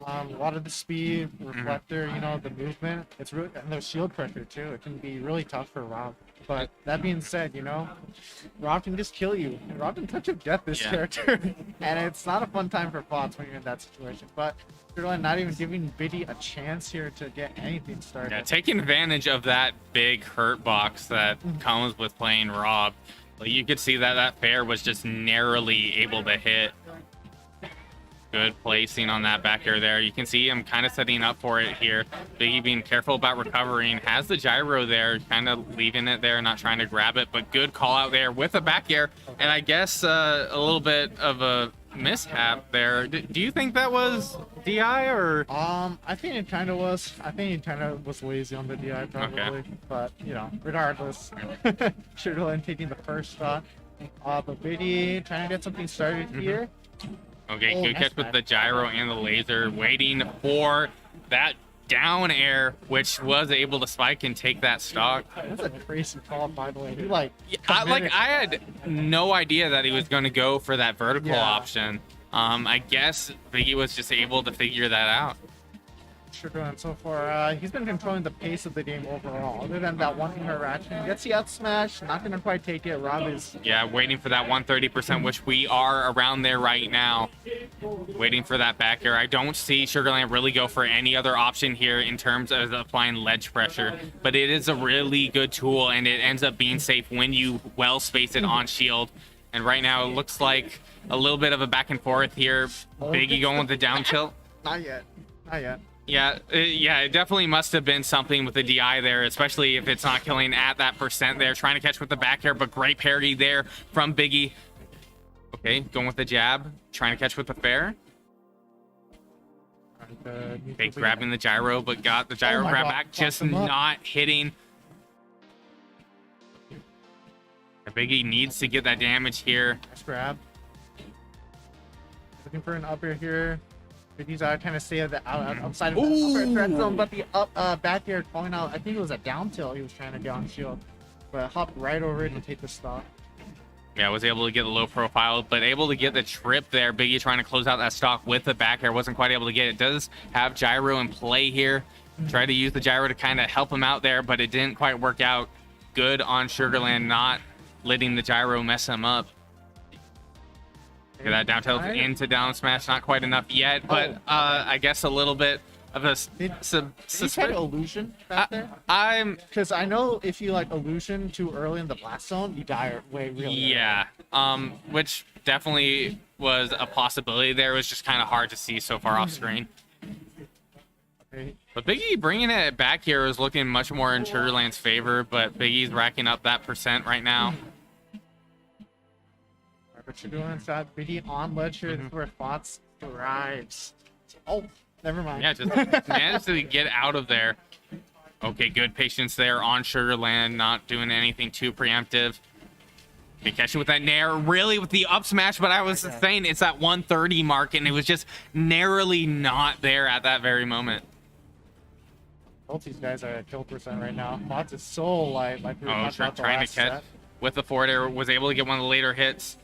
A lot of the speed, reflector, you know, the movement. It's really, and the shield pressure too. It can be really tough for Rob. But that being said, you know, Rob can just kill you. And Rob can touch of death this Yeah. character, and it's not a fun time for Fox when you're in that situation. But Sugarland not even giving Biddy a chance here to get anything started. Yeah, taking advantage of that big hurt box that comes with playing Rob. Like, you could see that that fair was just narrowly able to hit. Good placing on that back air there. You can see him kind of setting up for it here. Biggie being careful about recovering. Has the gyro there, kind of leaving it there, not trying to grab it, but good call out there with a back air. And I guess a little bit of a mishap there. Do you think that was DI or? I think it kind of was. I think it kind of was lazy on the DI probably. Okay. But, you know, regardless, Sugarland taking the first shot. But Biddy trying to get something started here. Okay, Oh, good nice catch with back. the gyro and the laser, waiting for that down air, which was able to spike and take that stock. That's a crazy call, by the way. He like, I had no idea that he was going to go for that vertical Yeah. option. I guess Biggie was just able to figure that out. Sugarland so far. He's been controlling the pace of the game overall. Other than that one interaction, gets the up smash. Not gonna quite take it. Rob is Yeah, waiting for that 130%, which we are around there right now. Waiting for that back air. I don't see Sugarland really go for any other option here in terms of applying ledge pressure, but it is a really good tool, and it ends up being safe when you well space it on shield. And right now, it looks like a little bit of a back and forth here. Biggie going with the down tilt. not yet. Not yet. Yeah, it definitely must have been something with the DI there, especially if it's not killing at that percent there. Trying to catch with the back air, but great parry there from Biggie. Okay, going with the jab. Trying to catch with the fair. Okay, grabbing the gyro, but got the gyro Oh my grab God, back. fucked Just him up. not hitting. Biggie needs to get that damage here. Nice grab. Looking for an up air here. Biggie's trying to stay outside of the upper threat zone, but the back air calling out. I think it was a down tilt he was trying to get on shield, but hopped right over it to take the stock. Yeah, was able to get the low profile, but able to get the trip there. Biggie trying to close out that stock with the back air. Wasn't quite able to get it. Does have gyro in play here. Try to use the gyro to kind of help him out there, but it didn't quite work out. Good on Sugarland, not letting the gyro mess him up. Look at that down tilt into down smash. Not quite enough yet, but I guess a little bit of a Did he try illusion back there? I'm Because I know if you like illusion too early in the blast zone, you die way really early. yeah, which definitely was a possibility there. It was just kind of hard to see so far off screen. Okay. But Biggie bringing it back here is looking much more in Sugarland's favor, but Biggie's racking up that percent right now. But Sugarland's got Biddy on ledge here. This is where Fox thrives. Oh, never mind. Yeah, just managed to get out of there. Okay, good patience there on Sugarland, not doing anything too preemptive. Okay, catching with that nair, really with the up smash, but I was saying it's that 130 mark, and it was just narrowly not there at that very moment. Both these guys are at kill percent right now. Fox is so light. Like we were Oh, talking about the trying to last catch set. with the forward air, was able to get one of the later hits.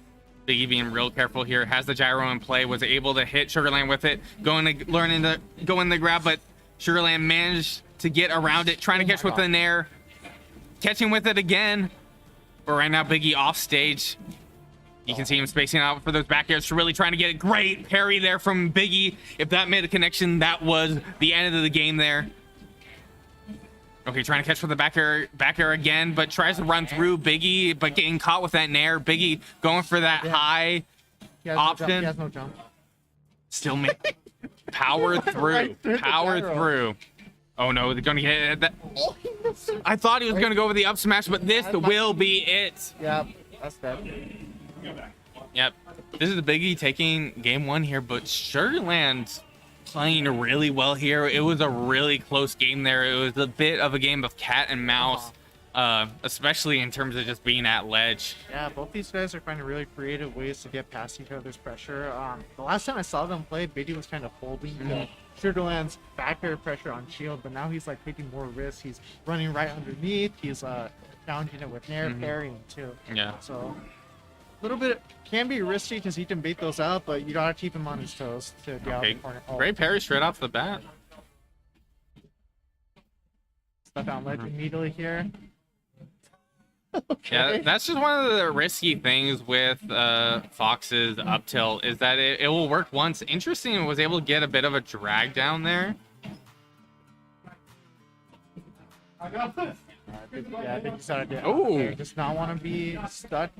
Biggie being real careful here, has the gyro in play, was able to hit Sugarland with it, go in the grab, but Sugarland managed to get around it, trying to catch with the nair, catching with it again. But right now, Biggie off stage. You can see him spacing out for those back airs, really trying to get a great parry there from Biggie. If that made a connection, that was the end of the game there. Okay, trying to catch with the back air again, but tries to run through Biggie, but getting caught with that nair. Biggie going for that high He has no jump. option. He has no jump. Still power through. Right through the Power gyro. through. Oh no, they're gonna get that. I thought he was gonna go over the up smash, but this will be it. Yeah, that's that. Yep. This is the Biggie taking game one here, but Sugarland playing really well here. It was a really close game there. It was a bit of a game of cat and mouse, especially in terms of just being at ledge. Yeah, both these guys are finding really creative ways to get past each other's pressure. The last time I saw them play, Biddy was kind of holding Sugarland's back air pressure on shield, but now he's like taking more risks. He's running right underneath. He's challenging it with nair parrying too. Yeah. So a little bit can be risky because he can bait those out, but you gotta keep him on his toes to get out Okay. the corner. Oh, Great parry straight off the bat. stuck on ledge immediately here. Okay. Yeah, that's just one of the risky things with Fox's up tilt is that it will work once. Interesting, was able to get a bit of a drag down there. Yeah, I think he's gotta get Ooh. there. Does not want to be stuck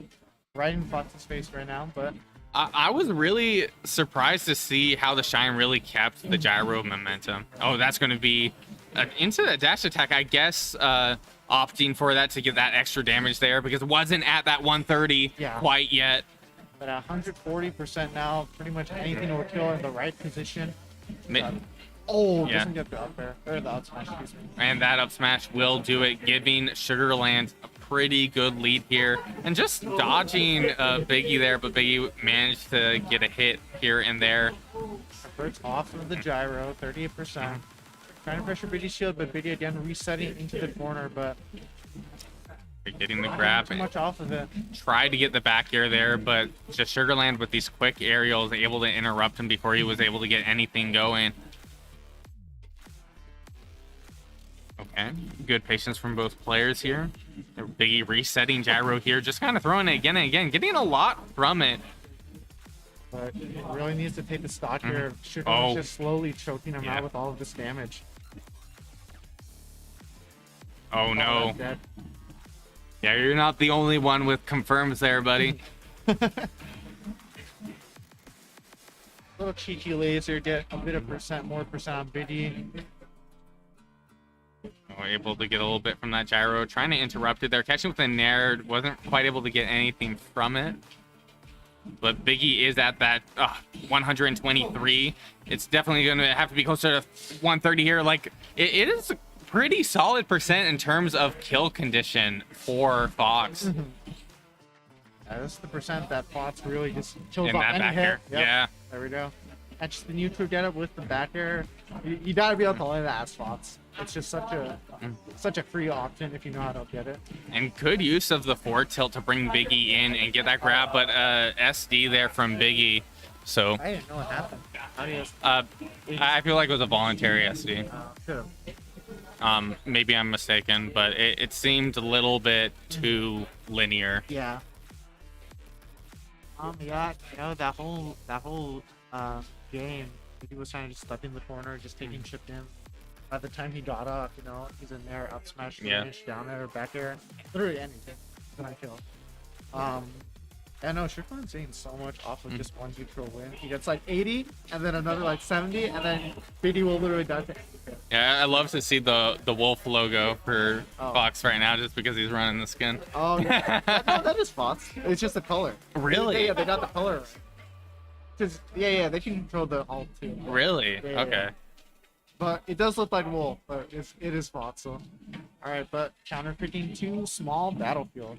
right in Fox's face right now, but I was really surprised to see how the Shine really kept the gyro momentum. Oh, that's going to be into the dash attack, I guess, opting for that to get that extra damage there because it wasn't at that 130 quite yet. But 140% now, pretty much anything will kill in the right position. Doesn't get the up air, or the up smash, excuse me. And that up smash will do it, giving Sugarland a pretty good lead here. And just dodging Biggie there, but Biggie managed to get a hit here and there. Efforts off of the gyro, 38%. Trying to pressure Biddy's shield, but Biddy again resetting into the corner, but Getting the grab. too much off of it. Tried to get the back air there, but just Sugarland with these quick aerials able to interrupt him before he was able to get anything going. Okay, good patience from both players here. Biggie resetting gyro here, just kind of throwing it again and again, getting a lot from it. But it really needs to take the stock here. Sugarland's Oh. just slowly choking him Yeah. out with all of this damage. Oh no. Dead. Yeah, you're not the only one with confirms there, buddy. Little cheeky laser, get a bit of more percent on Biddy. Oh, able to get a little bit from that gyro. Trying to interrupt it there. Catching with a nair. Wasn't quite able to get anything from it. But Biggie is at that 123. It's definitely going to have to be closer to 130 here. Like, it is a pretty solid percent in terms of kill condition for Fox. That's the percent that Fox really just kills In off that any back hit. air. Yep. Yeah. There we go. Catch the neutral getup with the back air. You gotta be able to land that spots. It's just such a free option if you know how to get it. And good use of the forward tilt to bring Biggie in and get that grab. But SD there from Biggie. So I didn't know what happened. How do you? I feel like it was a voluntary SD. Could've. Maybe I'm mistaken, but it seemed a little bit too linear. Yeah. Yeah. You know that whole game, he was trying to just step in the corner, just taking chipped in. By the time he got up, you know, he's in there, up smash, finish, down air, back air, literally anything. Gonna kill. I know Strickland's getting so much off of just one neutral win. He gets like 80, and then another like 70, and then BD will literally die to anything. Yeah, I love to see the wolf logo for Oh. Fox right now, just because he's running the skin. Oh, yeah. No, that is Fox. It's just the color. Really? Yeah, they got the color right. Cause yeah, they can control the alt too. Really? Yeah. Okay. But it does look like Wolf, but it is Fox. So, all right, but counter picking too small battlefield.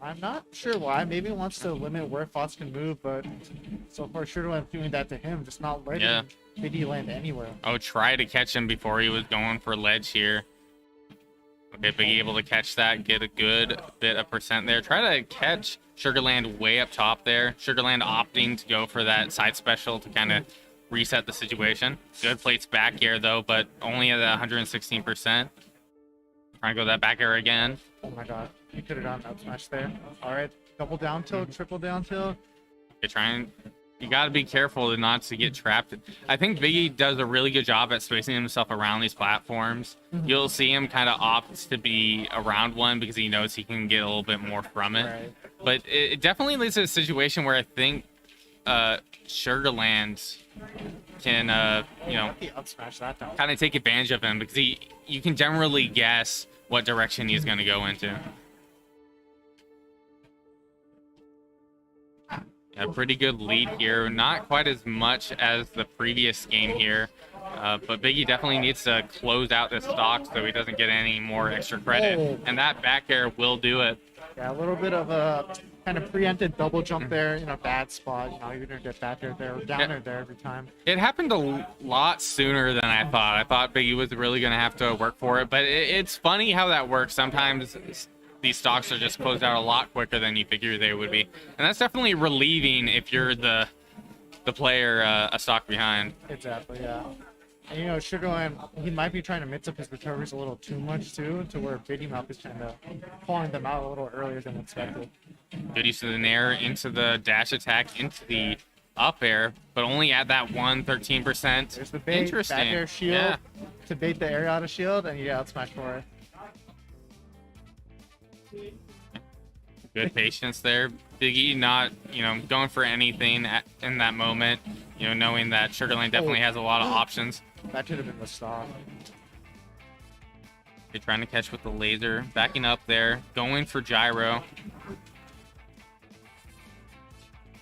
I'm not sure why. Maybe he wants to limit where Fox can move, but so far Sugarland's doing that to him, just not letting Yeah. Biggie land anywhere. Oh, try to catch him before he was going for ledge here. Okay, Biggie able to catch that, get a good bit of percent there. Try to catch Sugarland way up top there. Sugarland opting to go for that side special to kind of reset the situation. Good plates back air though, but only at 116%. Trying to go that back air again. Oh my god, he could have gotten up smash there. All right, double down tilt, triple down tilt. You're trying. You got to be careful not to get trapped. I think Biggie does a really good job at spacing himself around these platforms. You'll see him kind of opt to be around one because he knows he can get a little bit more from it. Right. But it definitely leads to a situation where I think Sugarland can, He up smash that down. kind of take advantage of him because you can generally guess what direction he's going to go into. A pretty good lead here. Not quite as much as the previous game here. But Biggie definitely needs to close out this stock so he doesn't get any more extra credit. Oh. And that back air will do it. Yeah, a little bit of a kind of preempted double jump there in a bad spot. You know, you're gonna get back air there, or down air there every time. It happened a lot sooner than I thought. I thought Biggie was really going to have to work for it. But it's funny how that works. Sometimes these stocks are just closed out a lot quicker than you figure they would be. And that's definitely relieving if you're the player a stock behind. Exactly, yeah. And you know, Sugarland, he might be trying to mix up his recoveries a little too much too, to where Biddy Mouth is kind of pulling them out a little earlier than expected. Good use of the nair into the dash attack, into the up air, but only at that 113%. There's the bait, Interesting. back air shield Yeah. to bait the air out of shield, and you get out smash for it. Good patience there. Biggie not, going for anything in that moment, knowing that Sugarland definitely has a lot of options. That should have been the stop. They're trying to catch with the laser, backing up there, going for gyro.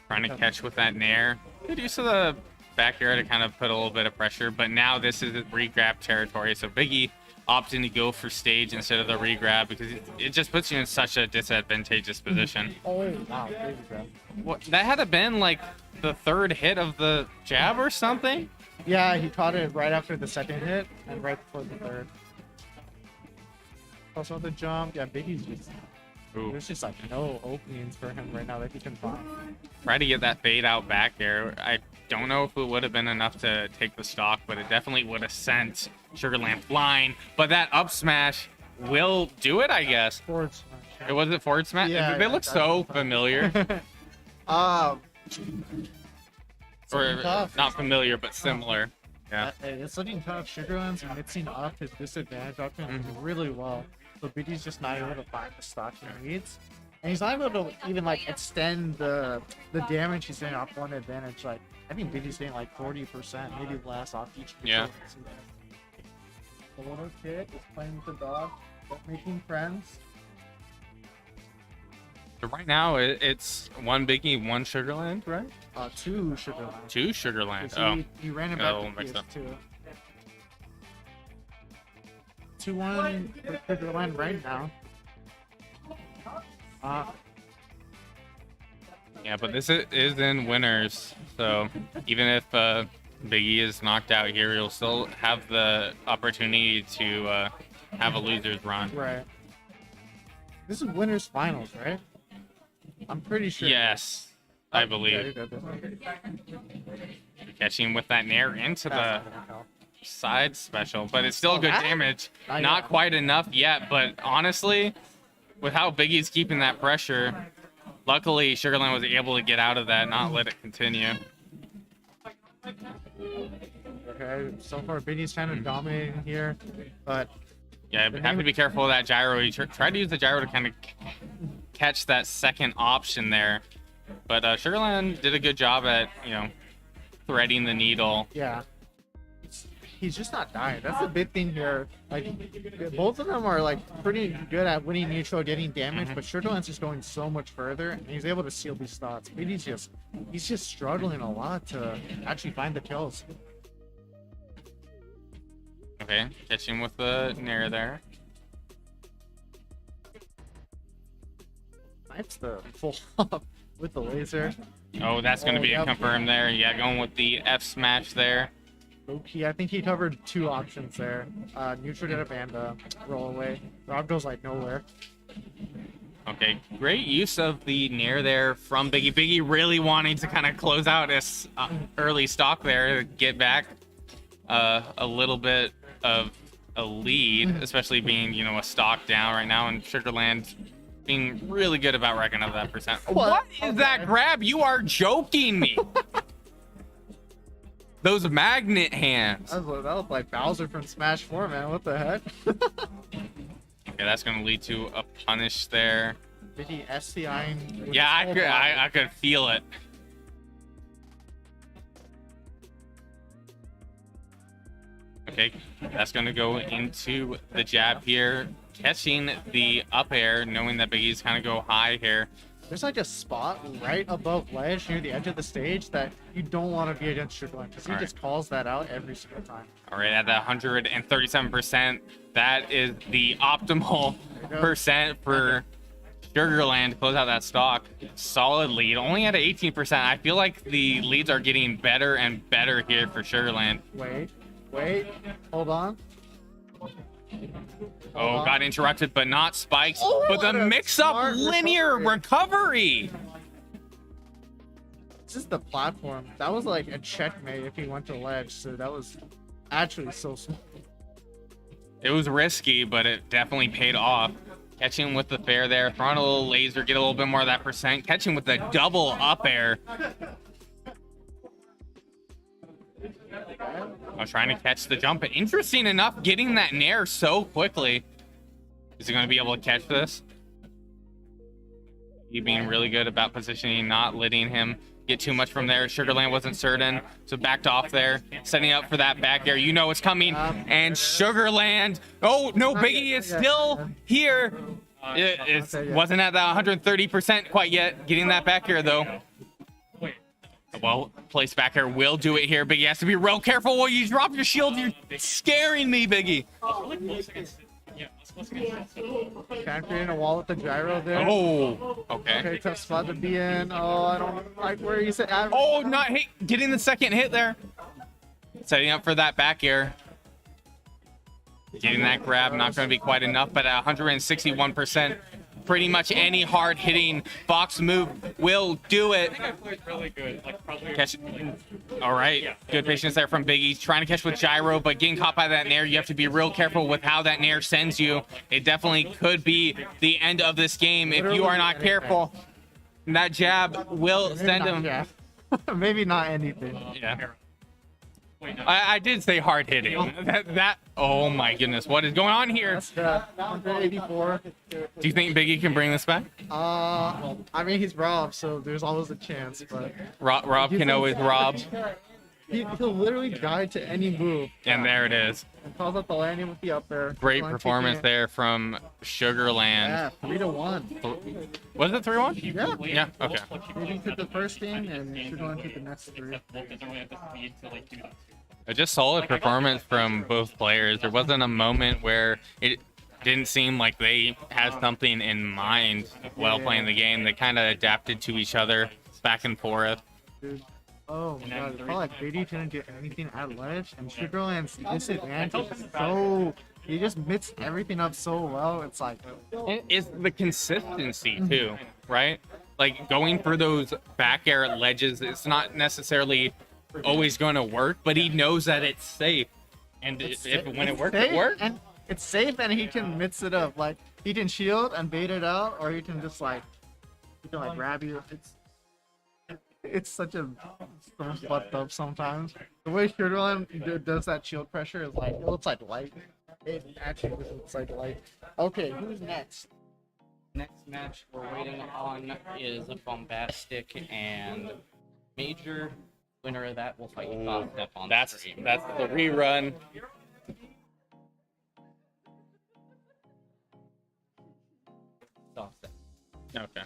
Trying to catch with that nair. Good use of the back air to kind of put a little bit of pressure, but now this is re-grab territory, so Biggie opting to go for stage instead of the regrab because it just puts you in such a disadvantageous position. Oh wow, baby grab. What, that had to been like the third hit of the jab or something? Yeah, he caught it right after the second hit and right before the third. Also the jump. Yeah, Biggie's just Ooh. there's just like no openings for him right now that he can find. Try to get that fade out back there. I don't know if it would have been enough to take the stock, but it definitely would have sent Sugarland flying. But that up smash will do it, I guess. Forward smash. It wasn't forward smash. Yeah, They yeah, look so familiar. Or tough. not familiar, but similar. Yeah. It's looking tough. Sugarland's mixing up his disadvantage options really well. So Biggie's just not able to find the stock he needs. And he's not able to even like extend the damage he's getting off one advantage. Like I think Biggie's getting like 40%, maybe less off each Yeah. control. The little kid is playing with the dog, making friends. So right now, it's one Biggie, one Sugarland, right? 2 Sugarland. Two Sugarland. 'Cause Oh, he ran it got a back little to mixed up. PS2. 2-1 for Sugarland right now. yeah, but this is in winners. So even if Biggie is knocked out here, he'll still have the opportunity to have a loser's run. Right. This is winners finals, right? I'm pretty sure. Yes, I believe. Yeah, Catching with that nair into the side special, but it's still good that- damage. I Not know. quite enough yet, but honestly, with how Biggie's keeping that pressure, luckily Sugarland was able to get out of that, not let it continue. Okay, so far Biggie's kind of dominating here, but Yeah, but have to be careful of that gyro. He tried to use the gyro to kind of catch that second option there, but Sugarland did a good job at, threading the needle. yeah. He's just not dying. That's the big thing here. Like, both of them are like pretty good at winning neutral, getting damage, but Sugarland's just going so much further, and he's able to seal these thoughts. But he's just struggling a lot to actually find the kills. Okay, catching with the nair there. Snipes the full up with the laser. Oh, that's going to be a yep. confirm there. Yeah, going with the F smash there. Low-key, I think he covered 2 options there. Neutral did a and roll away. Rob goes like nowhere. Okay, great use of the nair there from Biggie. Biggie really wanting to kind of close out his early stock there, get back a little bit of a lead, especially being, a stock down right now, and Sugarland being really good about racking up that percent. What is that grab? You are joking me. Those magnet hands. That was like Bowser from Smash 4, man. What the heck? Okay, that's going to lead to a punish there. Did he SCI? Yeah, I could feel it. Okay, that's going to go into the jab here, catching the up air, knowing that Biggie's kind of go high here. There's like a spot right above ledge near the edge of the stage that you don't want to be against Sugarland because he Alright. just calls that out every single time. All right, at the 137%, that is the optimal percent for Sugarland to close out that stock. Solid lead, only at 18%. I feel like the leads are getting better and better here for Sugarland. Wait, hold on. Oh, got interrupted, but not spikes. Oh, But the what a mix-up smart linear recovery. This is the platform. That was like a checkmate if he went to ledge, so that was actually so smart. It was risky, but it definitely paid off. Catching with the fair there, throwing a little laser, get a little bit more of that percent. Catching with the double up air. I was trying to catch the jump, but interesting enough, getting that nair so quickly. Is he going to be able to catch this? He being really good about positioning, not letting him get too much from there. Sugarland wasn't certain, so backed off there, setting up for that back air. You know what's coming, and Sugarland. Oh no, Biggie is still here. It wasn't at that 130% quite yet. Getting that back air though. Wait, Well, place back here will do it here. Biggie has to be real careful when you drop your shield. You're scaring me, Biggie. Can't create a wall with the gyro there. Oh, okay. Okay, tough spot to be in. Oh, I don't like where he's at. Oh, not hit. Getting the second hit there. Setting up for that back air. Getting that grab, not going to be quite enough, but at 161%, pretty much any hard-hitting box move will do it. I think I played really good. Like, probably. Catch. All right, good patience there from Biggie. Trying to catch with gyro, but getting caught by that nair. You have to be real careful with how that nair sends you. It definitely could be the end of this game if you are not careful. That jab will send him. Yeah. Maybe not anything. Yeah. Wait, no. I did say hard hitting. That. Oh my goodness, what is going on here? That's 184. Do you think Biggie can bring this back? I mean, he's Rob, so there's always a chance, but Rob can always rob. he'll literally guide to any move. And there it is. And calls out the landing with the up air. Great Line performance taking it. there from Sugarland. Yeah, 3-1. Was it 3-1? Yeah. Yeah, okay. Maybe took the first game and Sugarland took the next 3. Wolf doesn't really have the speed to like do that. A just solid performance from both players. There wasn't a moment where it didn't seem like they had something in mind while playing the game. They kind of adapted to each other back and forth. Dude. Oh my god, it felt like Brady didn't get anything at ledge, and Sugarland's disadvantage is so... He just mixed everything up so well, it's like... It's the consistency too, right? Like going for those back air ledges, it's not necessarily always going to work, but he knows that it's safe. And when it works, it works. And it's safe, and he can mix it up. Like, he can shield and bait it out, or he can just like... He can like grab you. It's such a so fucked up sometimes. The way Sugarland does that shield pressure is like, it looks like light. It actually looks like light. Okay, who's next? Next match we're waiting on is a Bombastic and Major. Winner of that will fight Bob Step on That's stream. the rerun. Bob Step. Okay.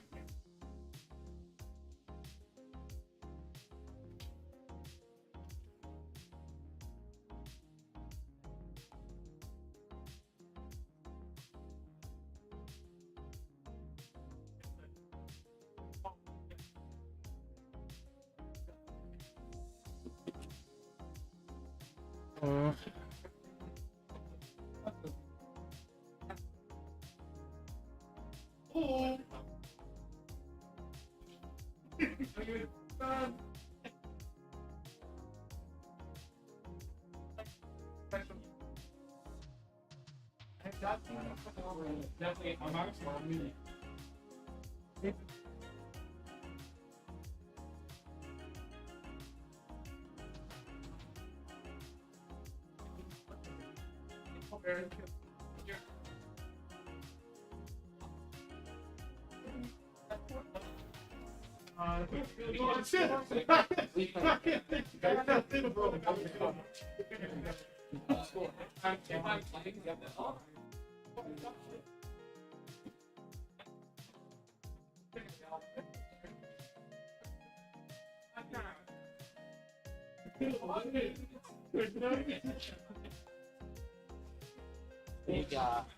We got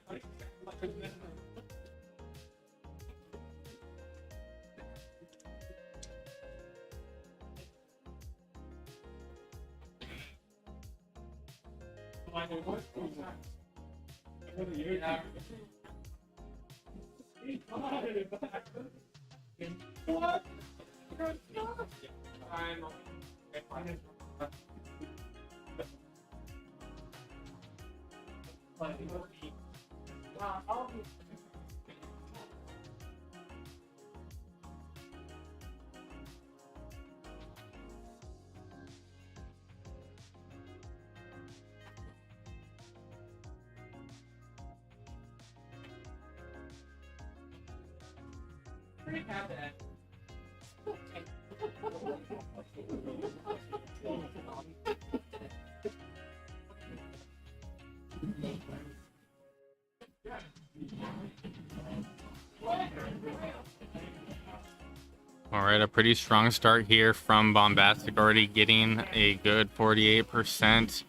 right, a pretty strong start here from Bombastic, already getting a good 48%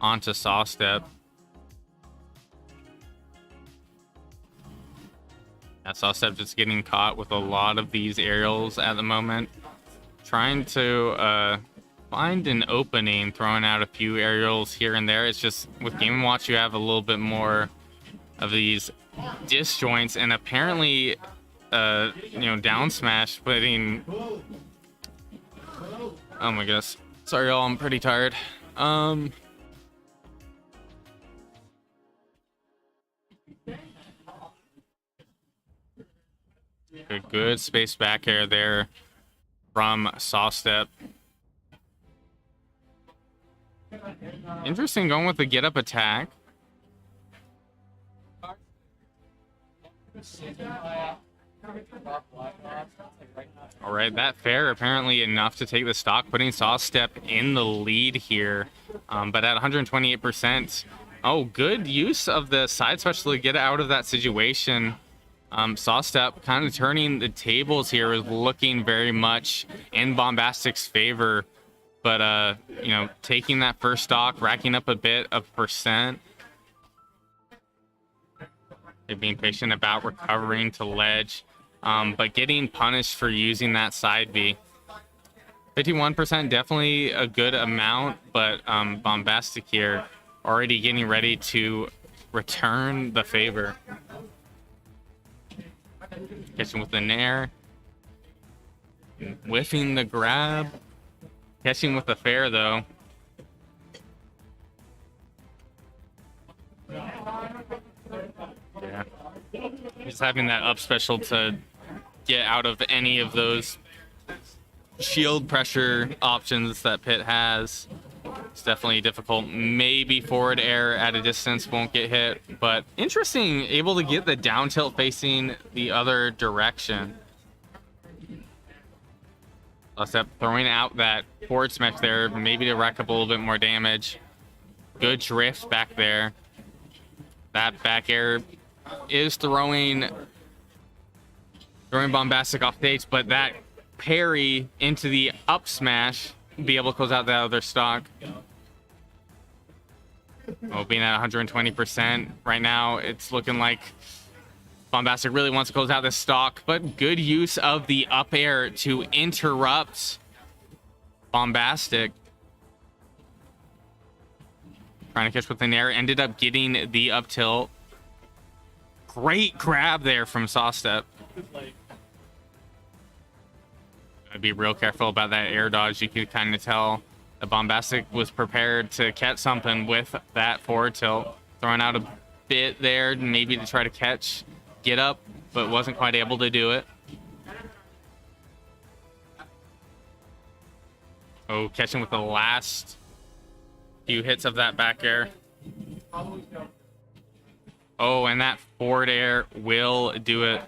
onto Saw Step. Saw Step just getting caught with a lot of these aerials at the moment. Trying to find an opening, throwing out a few aerials here and there. It's just with Game & Watch, you have a little bit more of these disjoints, and apparently down smash putting, oh my goodness, sorry y'all, I'm pretty tired. A good space back air there from Saw Step. Interesting, going with the get up attack. All right, that fair apparently enough to take the stock, putting Saw Step in the lead here. But at 128%, oh, good use of the side special to get out of that situation. Saw Step kind of turning the tables here, is looking very much in Bombastic's favor. But, taking that first stock, racking up a bit of percent. They're being patient about recovering to ledge, but getting punished for using that side B. 51%, definitely a good amount, but Bombastic here already getting ready to return the favor. Catching with the nair. Whiffing the grab. Catching with the fair, though. Yeah. Just having that up special to get out of any of those shield pressure options that Pit has. It's definitely difficult. Maybe forward air at a distance won't get hit, but interesting, able to get the down tilt facing the other direction. Step throwing out that forward smash there, maybe to rack up a little bit more damage. Good drift back there. That back air is throwing Bombastic off stage, but that parry into the up smash, be able to close out that other stock. Oh, being at 120% right now, it's looking like Bombastic really wants to close out this stock, but good use of the up air to interrupt Bombastic. Trying to catch with the nair, ended up getting the up tilt. Great grab there from Saw Step. I'd be real careful about that air dodge. You could kind of tell that Bombastic was prepared to catch something with that forward tilt. Throwing out a bit there, maybe to try to catch, get up, but wasn't quite able to do it. Oh, catching with the last few hits of that back air. Oh, and that forward air will do it.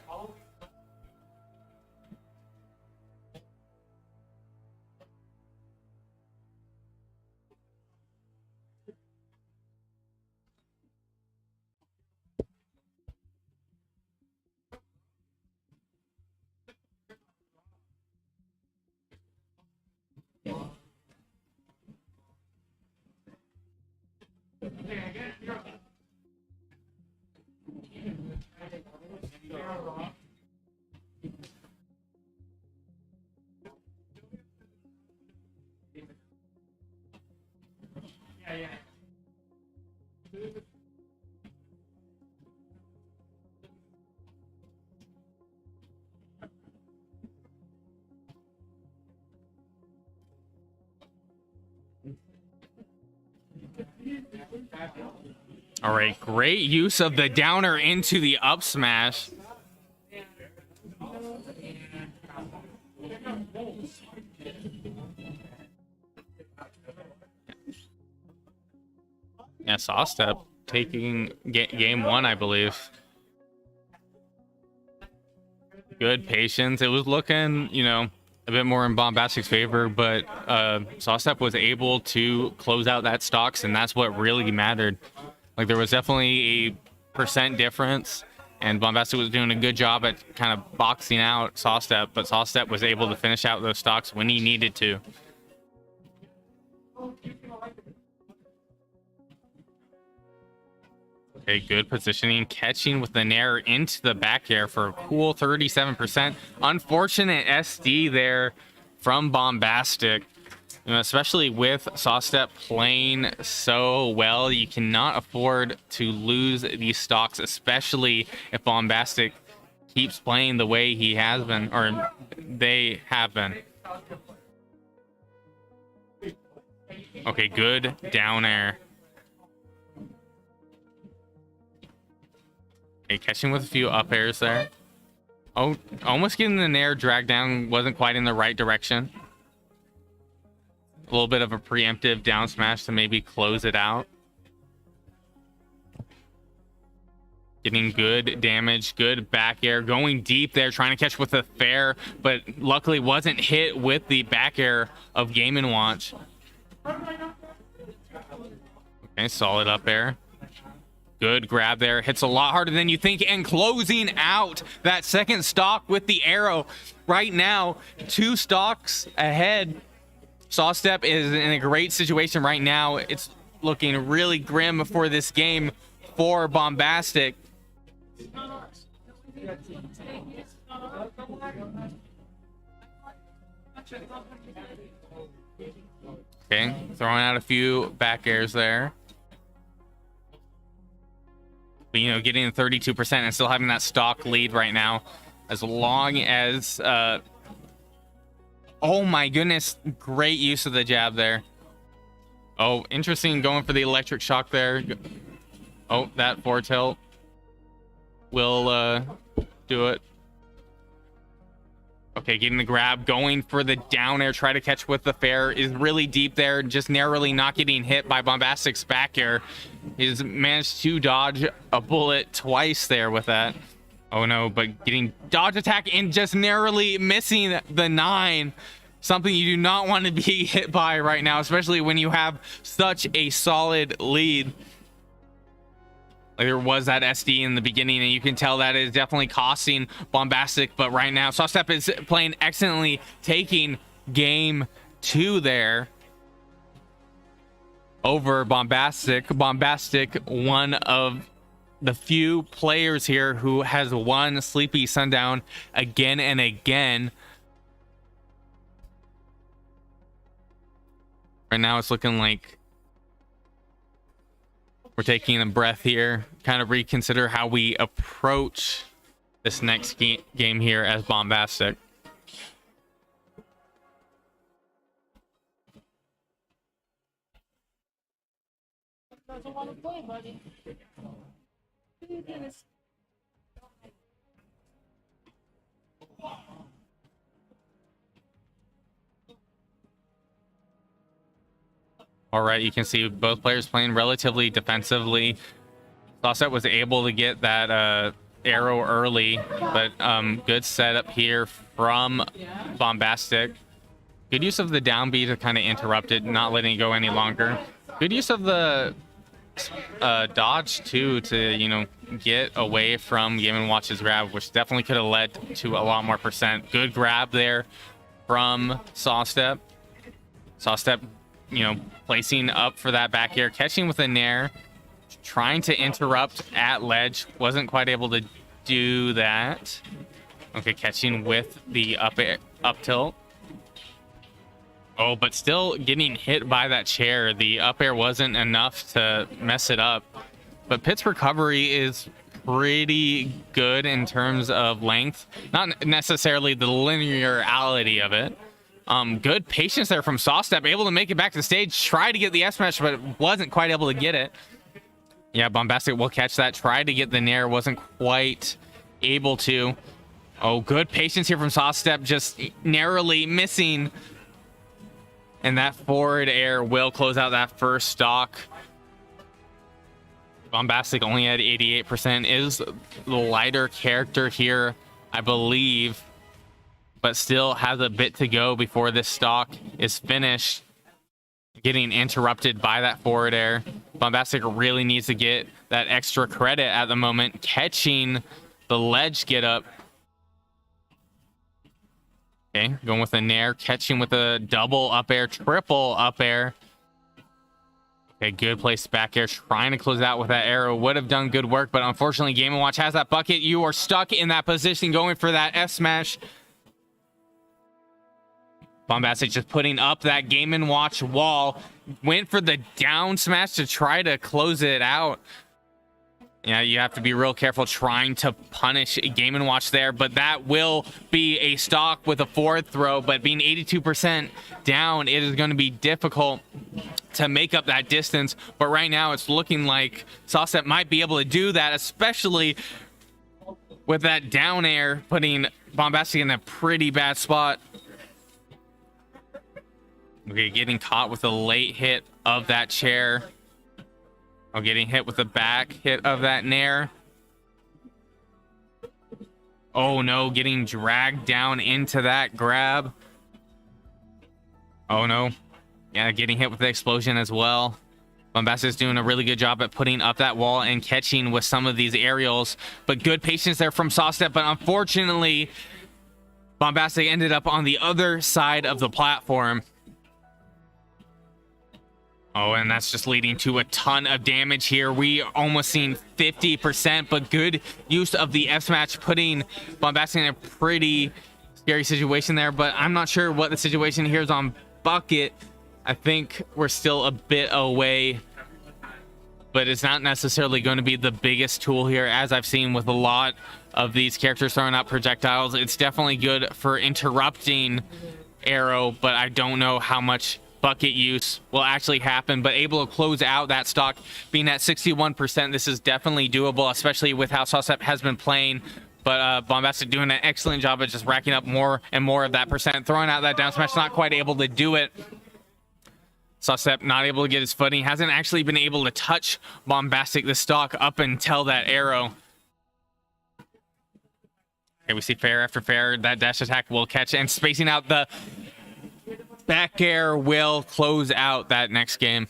All right, great use of the downer into the up smash. Yeah, Saw Step taking game one, I believe. Good patience. It was looking, a bit more in Bombastic's favor, but Saw Step was able to close out that stocks, and that's what really mattered. Like, there was definitely a percent difference And Bombastic was doing a good job at kind of boxing out Sawstep, but Sawstep was able to finish out those stocks when he needed to. Okay, good positioning, catching with the nair into the back air for a cool 37%. Unfortunate SD there from Bombastic, you know, especially with Sawstep playing so well. You cannot afford to lose these stocks, especially if Bombastic keeps playing the way he has been, or they have been. Okay, good down air. Okay, catching with a few up airs there. Oh, almost getting the nair drag down, wasn't quite in the right direction. A little bit of a preemptive down smash to maybe close it out. Getting good damage, good back air, going deep there, trying to catch with a fair, but luckily wasn't hit with the back air of Game & Watch. Okay, solid up air. Good grab there. Hits a lot harder than you think. And closing out that second stock with the arrow. Right now, 2 stocks ahead. Sawstep is in a great situation right now. It's looking really grim for this game for Bombastic. Okay, throwing out a few back airs there. But, you know, getting 32% and still having that stock lead right now. As long as... oh my goodness, great use of the jab there. Oh, interesting, going for the electric shock there. Oh, that forward tilt will do it. Okay, getting the grab, going for the down air, try to catch with the fair, is really deep there, just narrowly not getting hit by Bombastic's back air. He's managed to dodge a bullet twice there with that. Oh no, but getting dodge attack and just narrowly missing the 9. Something you do not want to be hit by right now, especially when you have such a solid lead. Like there was that SD in the beginning, and you can tell that is definitely costing Bombastic. But right now, Sawstep is playing excellently, taking game 2 there over Bombastic. Bombastic, one of the few players here who has won Sleepi Sundown again and again. Right now, it's looking like we're taking a breath here, kind of reconsider how we approach this next game here as Bombastic. Doesn't want to play, buddy. All right, you can see both players playing relatively defensively. Sawstep was able to get that arrow early, but good setup here from Bombastic. Good use of the down B to kind of interrupt it, not letting it go any longer. Good use of the dodge too to, you know, get away from Game & Watch's grab, which definitely could have led to a lot more percent. Good grab there from Sawstep. Sawstep, you know, placing up for that back air, catching with a nair, trying to interrupt at ledge, wasn't quite able to do that. Okay, catching with the up tilt. Oh, but still getting hit by that chair. The up air wasn't enough to mess it up. But Pitt's recovery is pretty good in terms of length, not necessarily the linearity of it. Good patience there from Sawstep, able to make it back to the stage, try to get the S smash, but wasn't quite able to get it. Yeah, Bombastic will catch that, tried to get the nair, wasn't quite able to. Oh, good patience here from Sawstep, just narrowly missing. And that forward air will close out that first stock. Bombastic only at 88%, is the lighter character here, I believe, but still has a bit to go before this stock is finished. Getting interrupted by that forward air. Bombastic really needs to get that extra credit at the moment, catching the ledge get up. Okay, going with a nair, catching with a double up air, triple up air. Okay, good place back air, trying to close out with that arrow. Would have done good work, but unfortunately Game & Watch has that bucket. You are stuck in that position going for that F smash. Bombastic just putting up that Game & Watch wall. Went for the down smash to try to close it out. Yeah, you have to be real careful trying to punish Game & Watch there, but that will be a stock with a forward throw. But being 82% down, it is going to be difficult to make up that distance. But right now, it's looking like Saucet might be able to do that, especially with that down air, putting Bombastic in a pretty bad spot. Okay, getting caught with a late hit of that chair. Oh, getting hit with the back hit of that nair. Oh no, getting dragged down into that grab. Oh no. Yeah, getting hit with the explosion as well. Bombastic's doing a really good job at putting up that wall and catching with some of these aerials. But good patience there from Saucet, but unfortunately, Bombastic ended up on the other side of the platform. Oh, and that's just leading to a ton of damage here. We almost seen 50%, but good use of the F smash, putting Bombastic in a pretty scary situation there. But I'm not sure what the situation here is on bucket. I think we're still a bit away, but it's not necessarily going to be the biggest tool here, as I've seen with a lot of these characters throwing out projectiles. It's definitely good for interrupting arrow, but I don't know how much bucket use will actually happen. But able to close out that stock, being at 61%, this is definitely doable, especially with how Saucet has been playing. But Bombastic doing an excellent job of just racking up more and more of that percent, throwing out that down smash, not quite able to do it. Saucet not able to get his footing, hasn't actually been able to touch Bombastic the stock up until that arrow. Okay, we see fair after fair. That dash attack will catch, and spacing out the back air will close out that next game.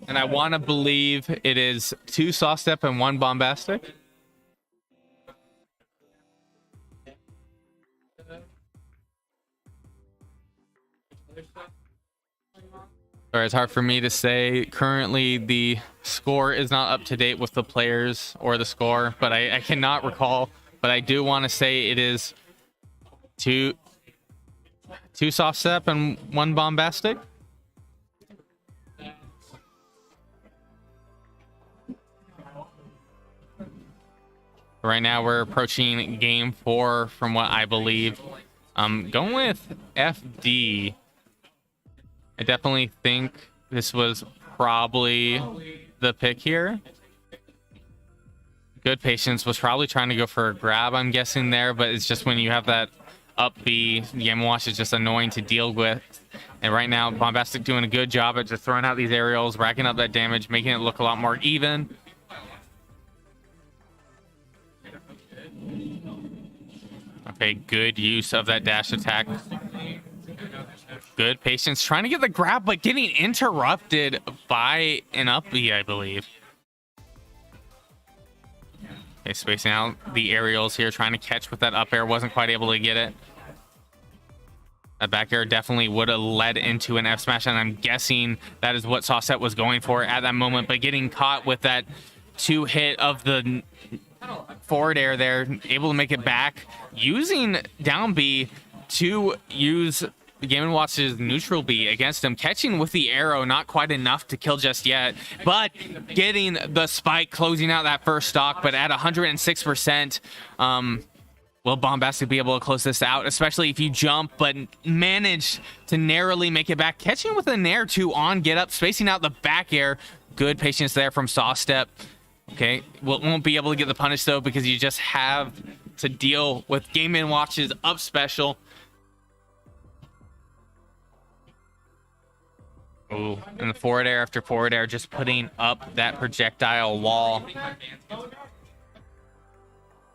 And I want to believe it is 2 Saucet and 1 Bombastic. Sorry, it's hard for me to say. Currently, the score is not up to date with the players or the score, but I cannot recall. But I do want to say it is 2 Saucet and 1 Bombastic. Right now we're approaching game 4 from what I believe. Going with FD. I definitely think this was probably the pick here. Good patience, was probably trying to go for a grab, I'm guessing there, but it's just when you have that up B, Game & Watch is just annoying to deal with. And right now, Bombastic doing a good job at just throwing out these aerials, racking up that damage, making it look a lot more even. Okay, good use of that dash attack. Good patience, trying to get the grab, but getting interrupted by an up B, I believe. Okay, spacing out the aerials here, trying to catch with that up air, wasn't quite able to get it. That back air definitely would have led into an F smash, and I'm guessing that is what Saucet was going for at that moment, but getting caught with that 2 hit of the forward air there, able to make it back, using down B to use Game & Watch's neutral B against him, catching with the arrow, not quite enough to kill just yet, but getting the spike, closing out that first stock. But at 106%, will Bombastic be able to close this out, especially if you jump but manage to narrowly make it back, catching with a nair 2 on get up, spacing out the back air. Good patience there from Saucet. Okay, won't be able to get the punish though, because you just have to deal with Game & Watch's up special. Ooh, and the forward air after forward air, just putting up that projectile wall.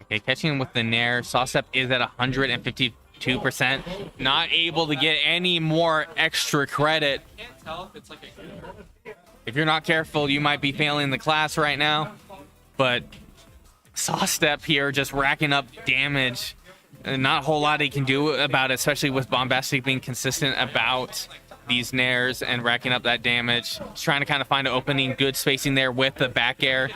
Okay, catching with the nair. Saucet is at 152%. Not able to get any more extra credit. If you're not careful, you might be failing the class right now. but Saw Step here just racking up damage. And not a whole lot he can do about it, especially with Bombastic being consistent about these nairs and racking up that damage. Just trying to kind of find an opening, good spacing there with the back air.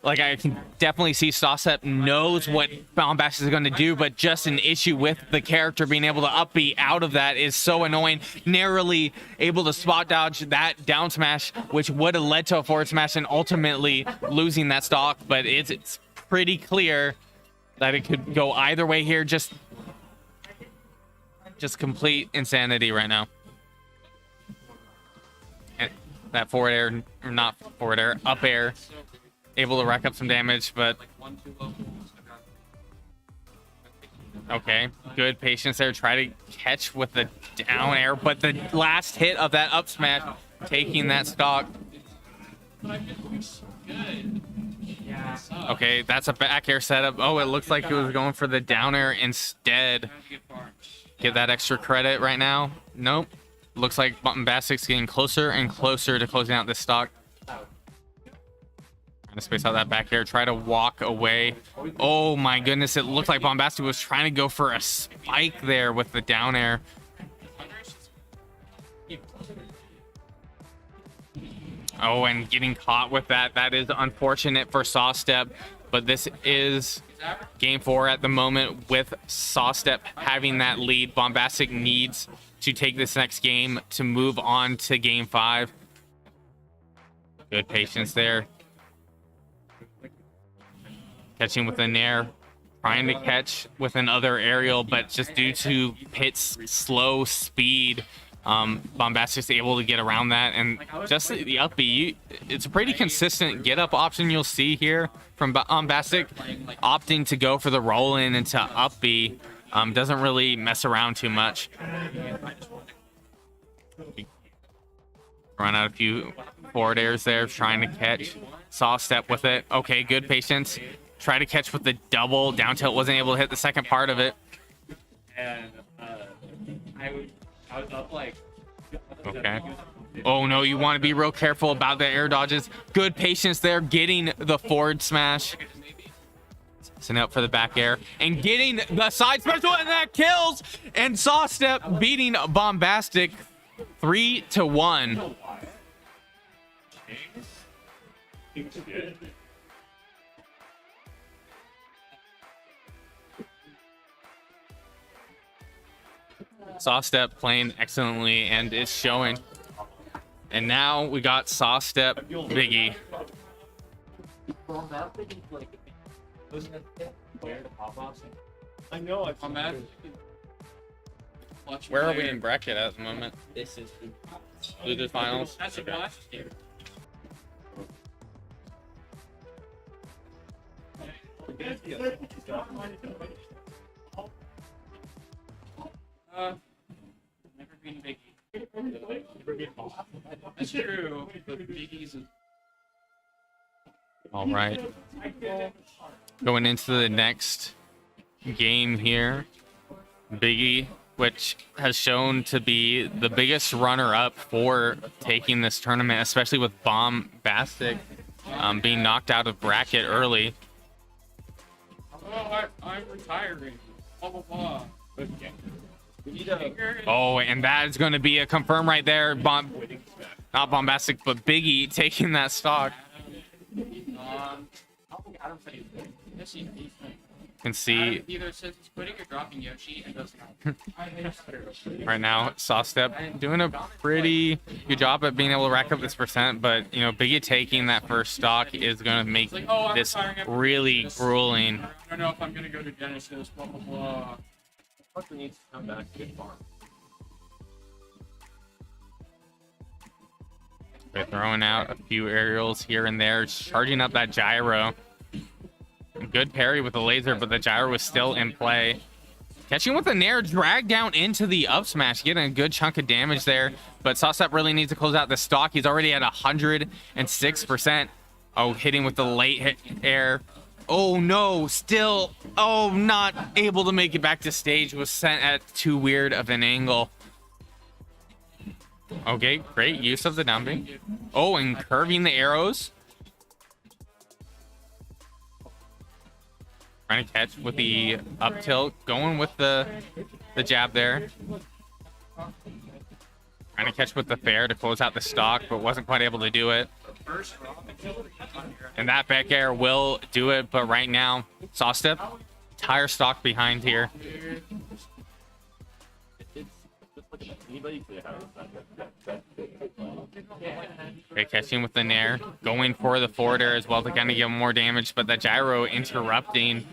Like, I can definitely see Sawstep knows what Bombastic is going to do, but just an issue with the character being able to up B out of that is so annoying. Narrowly able to spot dodge that down smash, which would have led to a forward smash and ultimately losing that stock. But it's pretty clear that it could go either way here. Just complete insanity right now. And that forward air, or not forward air, up air. Able to rack up some damage, but okay, good patience there. Try to catch with the down air, but the last hit of that up smash taking that stock. Okay, that's a back air setup. Oh, it looks like he was going for the down air instead. Get that extra credit right now. Nope. Looks like Bombastic's getting closer and closer to closing out this stock. Trying to space out that back air, try to walk away. Oh my goodness, it looked like Bombastic was trying to go for a spike there with the down air. Oh, and getting caught with that. That is unfortunate for Sawstep, but this is game 4 at the moment with Sawstep having that lead. Bombastic needs to take this next game to move on to game 5. Good patience there. Catching with a nair, trying to catch with another aerial, but just due to Pit's slow speed, Bombastic's able to get around that. And just the up B, it's a pretty consistent get up option you'll see here from Bombastic, opting to go for the roll in into up B. Doesn't really mess around too much. Run out a few forward airs there, trying to catch. Saw Step with it. Okay, good patience. Try to catch with the double down tilt, wasn't able to hit the second part of it. And I was up like. Okay. Oh no, you want to be real careful about the air dodges. Good patience there, getting the forward smash. Sending up for the back air and getting the side special, and that kills. And Saw Step beating Bombastic 3-1. Sawstep playing excellently, and it's showing. And now we got Sawstep Biggie. I know. Where are we in bracket at the moment? This is Losers finals. That's a blast. Never been Biggie. That's true. But Biggie's. All right. Going into the next game here, Biggie, which has shown to be the biggest runner-up for taking this tournament, especially with Bombastic being knocked out of bracket early. Oh, I'm retiring. Blah blah blah. Oh, and that is going to be a confirm right there. Not Bombastic, but Biggie taking that stock. Can see Either says he's quitting or dropping Yoshi and does not. right now Sawstep doing a pretty good job at being able to rack up this percent, but you know, Biggie taking that first stock is going to make this really grueling. I don't know if I'm gonna go to Genesis. Blah blah blah. Parker needs to come back to good farm. They're throwing out a few aerials here and there, charging up that gyro. Good parry with the laser, but the gyro was still in play. Catching with the nair, drag down into the up smash, getting a good chunk of damage there. But Sawstep really needs to close out the stock. He's already at 106%. Oh, hitting with the late hit air. Oh no, still, oh, not able to make it back to stage. Was sent at too weird of an angle. Okay, great use of the dumping. Oh, and curving the arrows. Trying to catch with the up tilt, going with the jab there. Trying to catch with the fair to close out the stock, but wasn't quite able to do it. And that back air will do it, but right now, Saw Step, entire stock behind here. Okay, catching with the nair, going for the forward air as well to kind of give more damage, but that gyro interrupting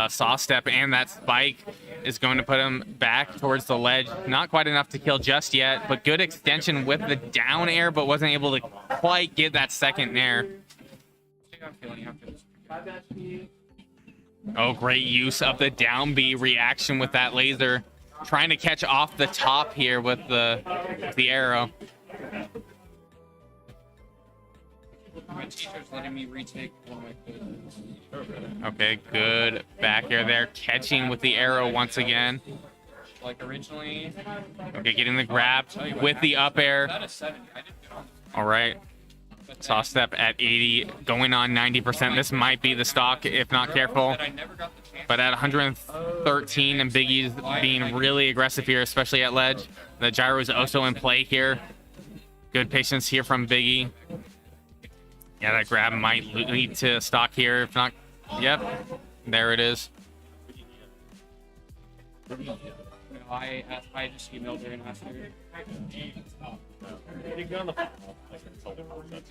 Saw Step, and that spike is going to put him back towards the ledge. Not quite enough to kill just yet, but good extension with the down air, but wasn't able to quite get that second nair. Oh, great use of the down B reaction with that laser. Trying to catch off the top here with the arrow. My teacher's letting me retake one of my quizzes. Okay, good back air there. Catching with the arrow once again. Like originally. Okay, getting the grab with the up air. That is 70. I didn't get on. All right. Saw Step at 80, going on 90%. This might be the stock if not careful. But I never got the chance. But at 113, and Biggie's being really aggressive here, especially at ledge. The gyro is also in play here. Good patience here from Biggie. Yeah, that grab might lead to stock here. If not, yep, there it is. No, I just emailed her and asked her. You go on the phone, like until the first that's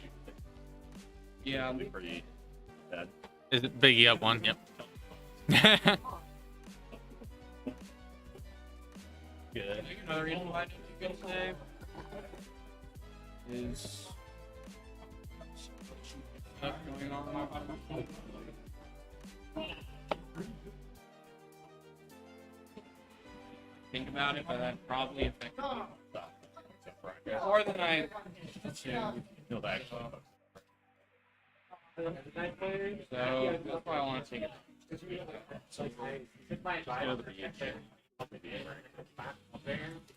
Yeah. pretty dead. Is it Biggie up one? Yep. Good. Another reason why I didn't do good today is stuff going on. Think about it, but that probably affected me more than I assumed. No, that actually. So that's why I want to take it.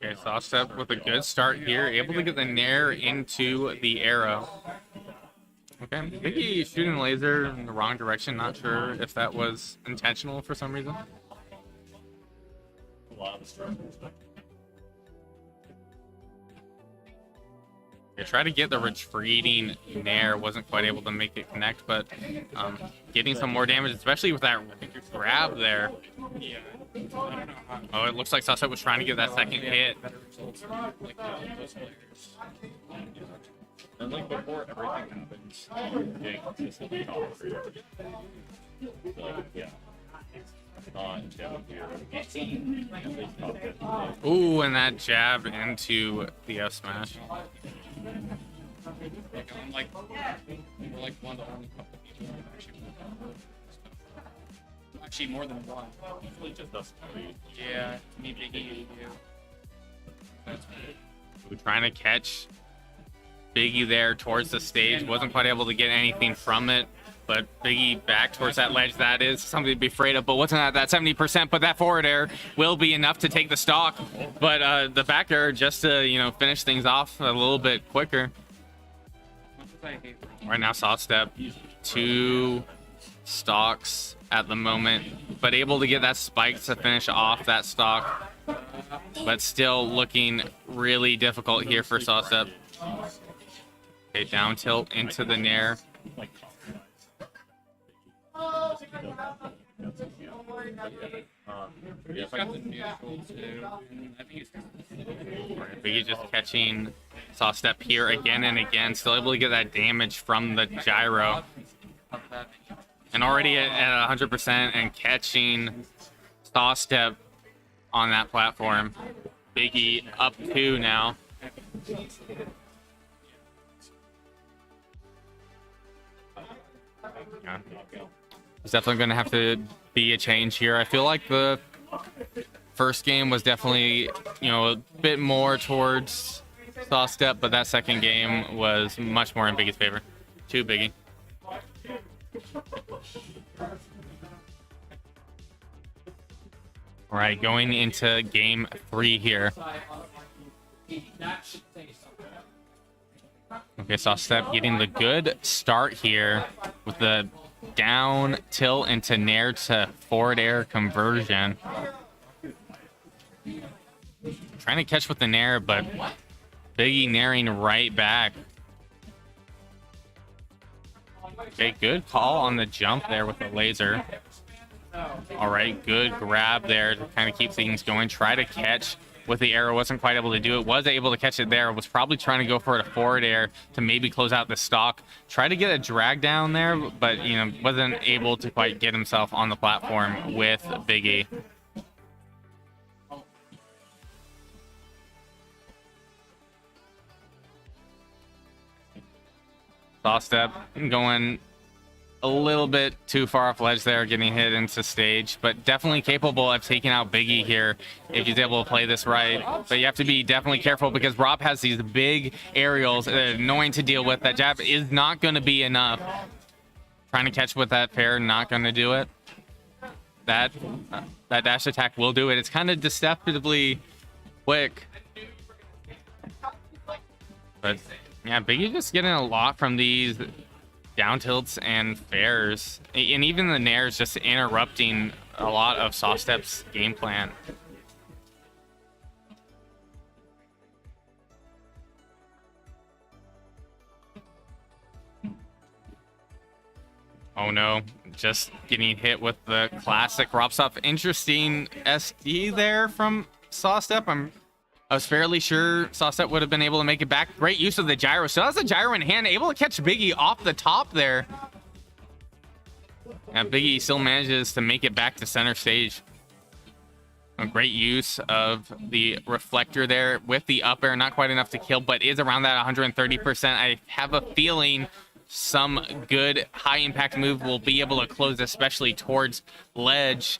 Okay, Saw Step with a good start here, able to get the nair into the arrow. Okay, Biggie shooting laser in the wrong direction. Not sure if that was intentional for some reason. A lot of the struggles. Yeah, try to get the retreating nair, wasn't quite able to make it connect, but getting some more damage, especially with that grab there. Yeah. I don't know how. Oh, it looks like Sasa was trying to get that second hit. Better results like those players. And like before everything happens, getting consistently top 3. So, yeah. Not down here. At least top 50. Ooh, and that jab into the F smash. Like, I'm like, we're like one of the only couple people who actually won. Actually, more than one. Usually just us 3. Yeah, me, Biggie, and you. That's good. We're trying to catch Biggie there towards the stage. Wasn't quite able to get anything from it. But Biggie back towards that ledge. That is something to be afraid of. But wasn't at that 70%. But that forward air will be enough to take the stock. But the back air just to, finish things off a little bit quicker. Right now, Saw Step, 2 stocks at the moment. But able to get that spike to finish off that stock. But still looking really difficult here for Saw Step. Okay, down tilt into the nair. He's got the neutral too, and I think he's Biggie just catching Saw Step here again and again, still able to get that damage from the gyro. And already at 100% and catching Saw Step on that platform. Biggie up 2 now. Yeah. There's definitely going to have to be a change here. I feel like the first game was definitely, a bit more towards Saw Step, but that second game was much more in Biggie's favor. 2 Biggie. All right, going into game 3 here. Okay, Saw Step getting the good start here with the down tilt into nair to forward air conversion. Trying to catch with the nair, but Biggie nairing right back. Okay, good call on the jump there with the laser. All right, good grab there to kind of keep things going. Try to catch with the arrow, wasn't quite able to do it. Was able to catch it there. Was probably trying to go for a forward air to maybe close out the stock. Try to get a drag down there, but you know, wasn't able to quite get himself on the platform with Biggie. Saw step going a little bit too far off ledge there, getting hit into stage, but definitely capable of taking out Biggie here if he's able to play this right. But you have to be definitely careful because Rob has these big aerials that are annoying to deal with. That jab is not going to be enough. Trying to catch with that fair, not going to do it. That dash attack will do it. It's kind of deceptively quick. But yeah, Biggie just getting a lot from these down tilts and fairs, and even the nairs just interrupting a lot of soft steps game plan. Oh no, just getting hit with the classic Ropstop. Interesting SD there from Sawstep. I was fairly sure Sawstep would have been able to make it back. Great use of the gyro. So that's the gyro in hand, able to catch Biggie off the top there. And Biggie still manages to make it back to center stage. A great use of the reflector there with the up air. Not quite enough to kill, but is around that 130%. I have a feeling some good high impact move will be able to close, especially towards ledge.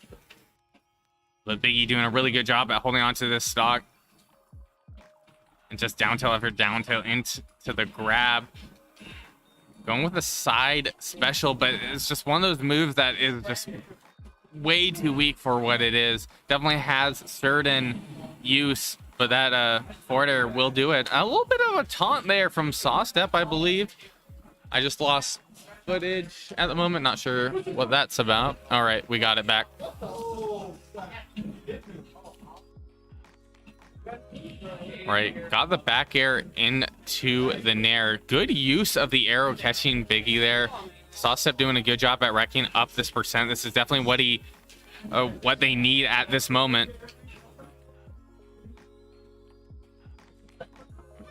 But Biggie doing a really good job at holding on to this stock. And just down tail after down tail into the grab. Going with a side special, but it's just one of those moves that is just way too weak for what it is. Definitely has certain use, but that forward air will do it. A little bit of a taunt there from Sawstep, I believe. I just lost footage at the moment. Not sure what that's about. All right, we got it back. All right, got the back air into the nair. Good use of the arrow catching Biggie there. Sawstep doing a good job at racking up this percent. This is definitely what they need at this moment.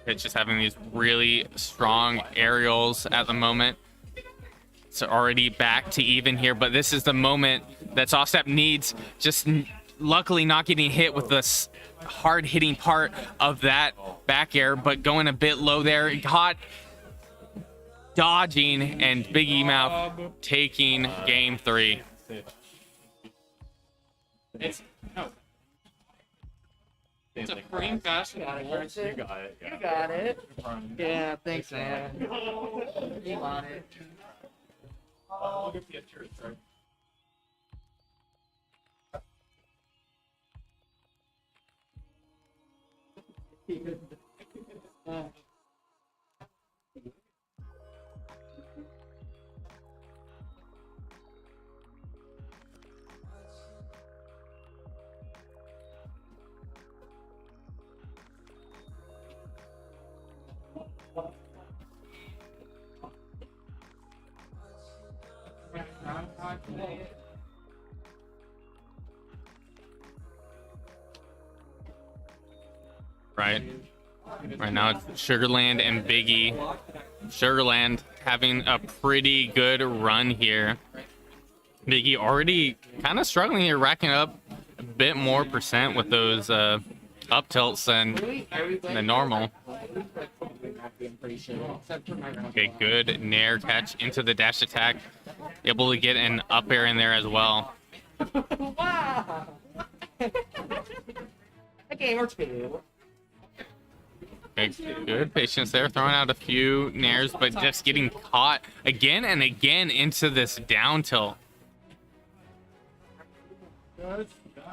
It's just having these really strong aerials at the moment. It's already back to even here, but this is the moment that Sawstep needs. Just luckily not getting hit with this hard hitting part of that back air, but going a bit low there. Caught dodging, and Biggie Mouth taking game 3. It's a frame faster than yours. You got it. Yeah. You got it. Yeah, thanks, man. You got it. Look at the insurance, right? Right now it's Sugarland and Biggie. Sugarland having a pretty good run here. Biggie already kind of struggling here, racking up a bit more percent with those up tilts than the normal. Okay, good nair catch into the dash attack. Able to get an up air in there as well. Wow. A game or two. Okay, good patience there, throwing out a few nairs, but just getting caught again and again into this down tilt.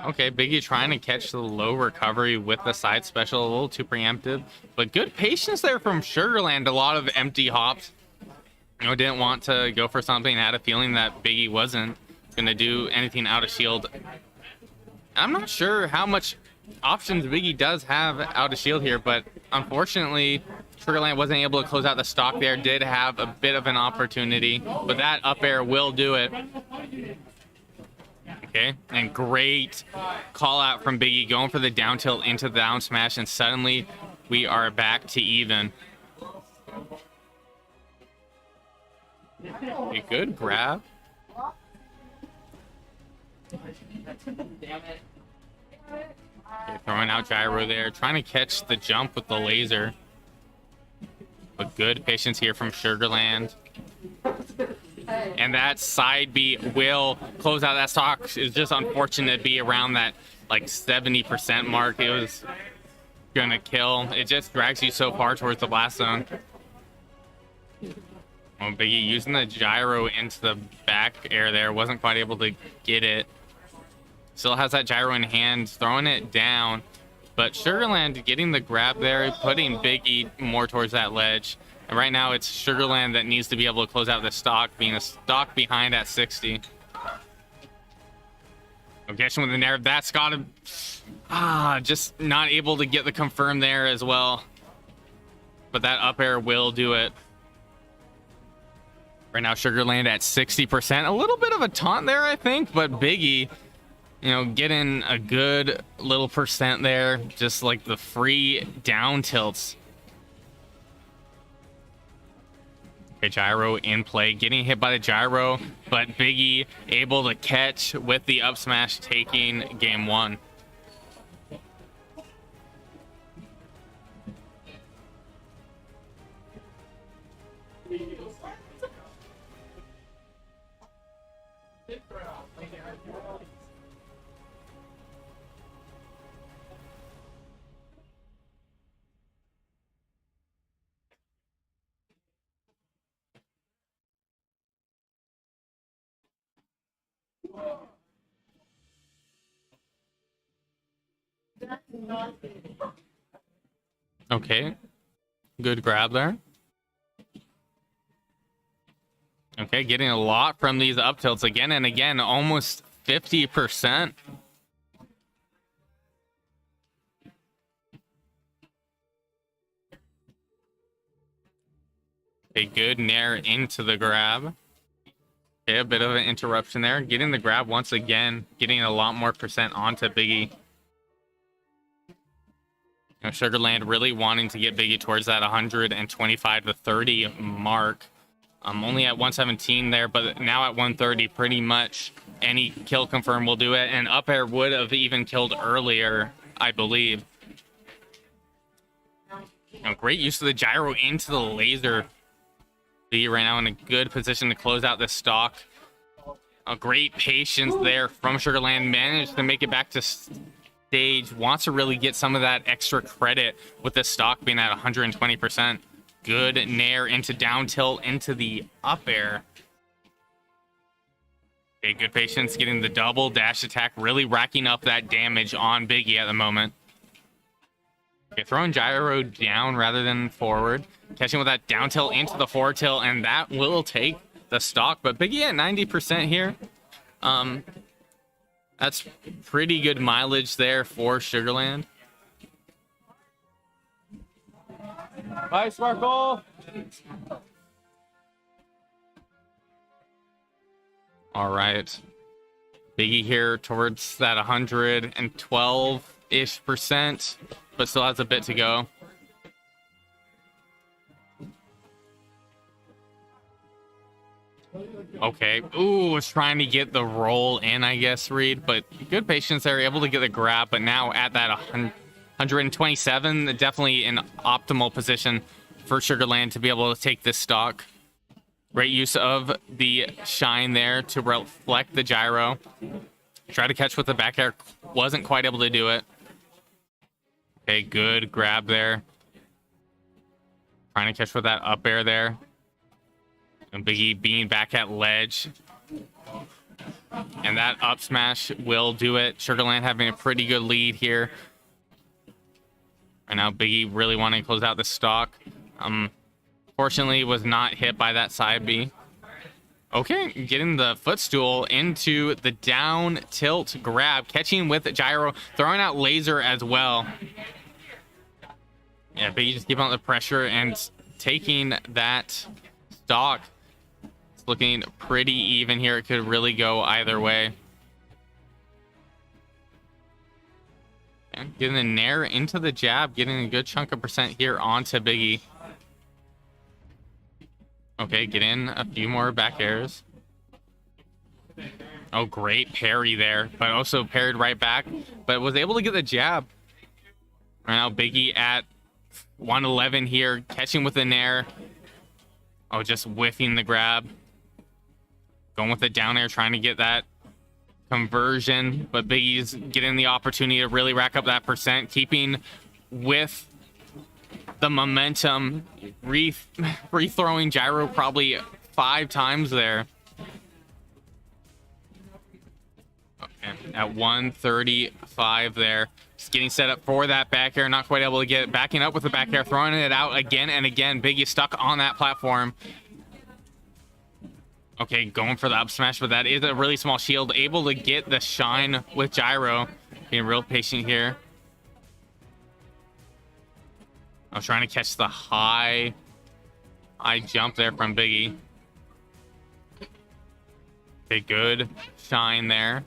Okay, Biggie trying to catch the low recovery with the side special, a little too preemptive, but good patience there from Sugarland. A lot of empty hops. didn't want to go for something. Had a feeling that Biggie wasn't gonna do anything out of shield. I'm not sure how much options Biggie does have out of shield here, but unfortunately, Sugarland wasn't able to close out the stock there. Did have a bit of an opportunity, but that up air will do it. Okay, and great call out from Biggie, going for the down tilt into the down smash, and suddenly we are back to even. A good grab. Okay, throwing out gyro there, trying to catch the jump with the laser. But good patience here from Sugarland. And that side B will close out that stock. It's just unfortunate to be around that like 70% mark. It was gonna kill. It just drags you so far towards the blast zone. Oh, Biggie using the gyro into the back air there. Wasn't quite able to get it. Still has that gyro in hand, throwing it down. But Sugarland getting the grab there, putting Biggie more towards that ledge. And right now it's Sugarland that needs to be able to close out the stock, being a stock behind at 60. Catching with the nair. That's got him. Just not able to get the confirm there as well. But that up air will do it. Right now, Sugarland at 60%. A little bit of a taunt there, I think, but Biggie, getting a good little percent there. Just like the free down tilts. Okay, gyro in play, getting hit by the gyro, but Biggie able to catch with the up smash, taking game one. Okay, good grab there. Okay, getting a lot from these up tilts again and again, almost 50%. Okay, good nair into the grab. Okay, a bit of an interruption there. Getting the grab once again, getting a lot more percent onto Biggie. Sugarland really wanting to get Biggie towards that 125 to 30 mark. Only at 117 there, but now at 130, pretty much any kill confirm will do it. And up air would have even killed earlier, I believe. Great use of the gyro into the laser. Biggie right now in a good position to close out this stock. A great patience there from Sugarland. Managed to make it back to stage. Wants to really get some of that extra credit with the stock being at 120%. Good nair into down tilt into the up air. Okay, good patience getting the double dash attack, really racking up that damage on Biggie at the moment. Okay, throwing gyro down rather than forward. Catching with that down tilt into the forward tilt, and that will take the stock. But Biggie at 90% here. That's pretty good mileage there for Sugarland. Bye, Sparkle. All right. Biggie here towards that 112-ish percent, but still has a bit to go. Okay. Ooh, was trying to get the roll in, I guess, Reed, but good patience there, able to get the grab, but now at that 127, definitely an optimal position for Sugarland to be able to take this stock. Great use of the shine there to reflect the gyro. Try to catch with the back air, wasn't quite able to do it. Okay, good grab there. Trying to catch with that up air there. And Biggie being back at ledge. And that up smash will do it. Sugarland having a pretty good lead here. Right now, Biggie really wanting to close out the stock. Fortunately, was not hit by that side B. Okay, getting the footstool into the down tilt grab, catching with gyro, throwing out laser as well. Yeah, but you just keep on the pressure and taking that stock. It's looking pretty even here. It could really go either way. And getting the nair into the jab, getting a good chunk of percent here onto Biggie. Okay, get in a few more back airs. Oh, great parry there, but also parried right back, but was able to get the jab. Right now, Biggie at 111 here, catching with the nair. Oh, just whiffing the grab. Going with the down air, trying to get that conversion, but Biggie's getting the opportunity to really rack up that percent, keeping with the momentum, re-throwing gyro probably 5 times there. Okay, at 135 there. Just getting set up for that back air, not quite able to get it. Backing up with the back air, throwing it out again and again. Biggie stuck on that platform. Okay, going for the up smash, but that is a really small shield. Able to get the shine with gyro. Being real patient here. I was trying to catch the high jump there from Biggie. Okay, good shine there.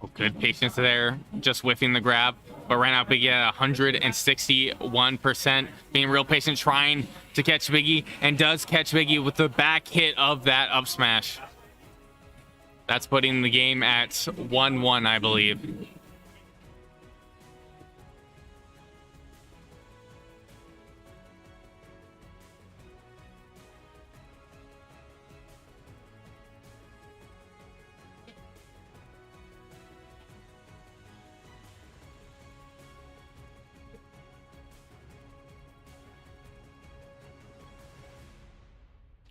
Oh, good patience there. Just whiffing the grab. But right now, Biggie at 161%. Being real patient, trying to catch Biggie. And does catch Biggie with the back hit of that up smash. That's putting the game at 1-1, I believe.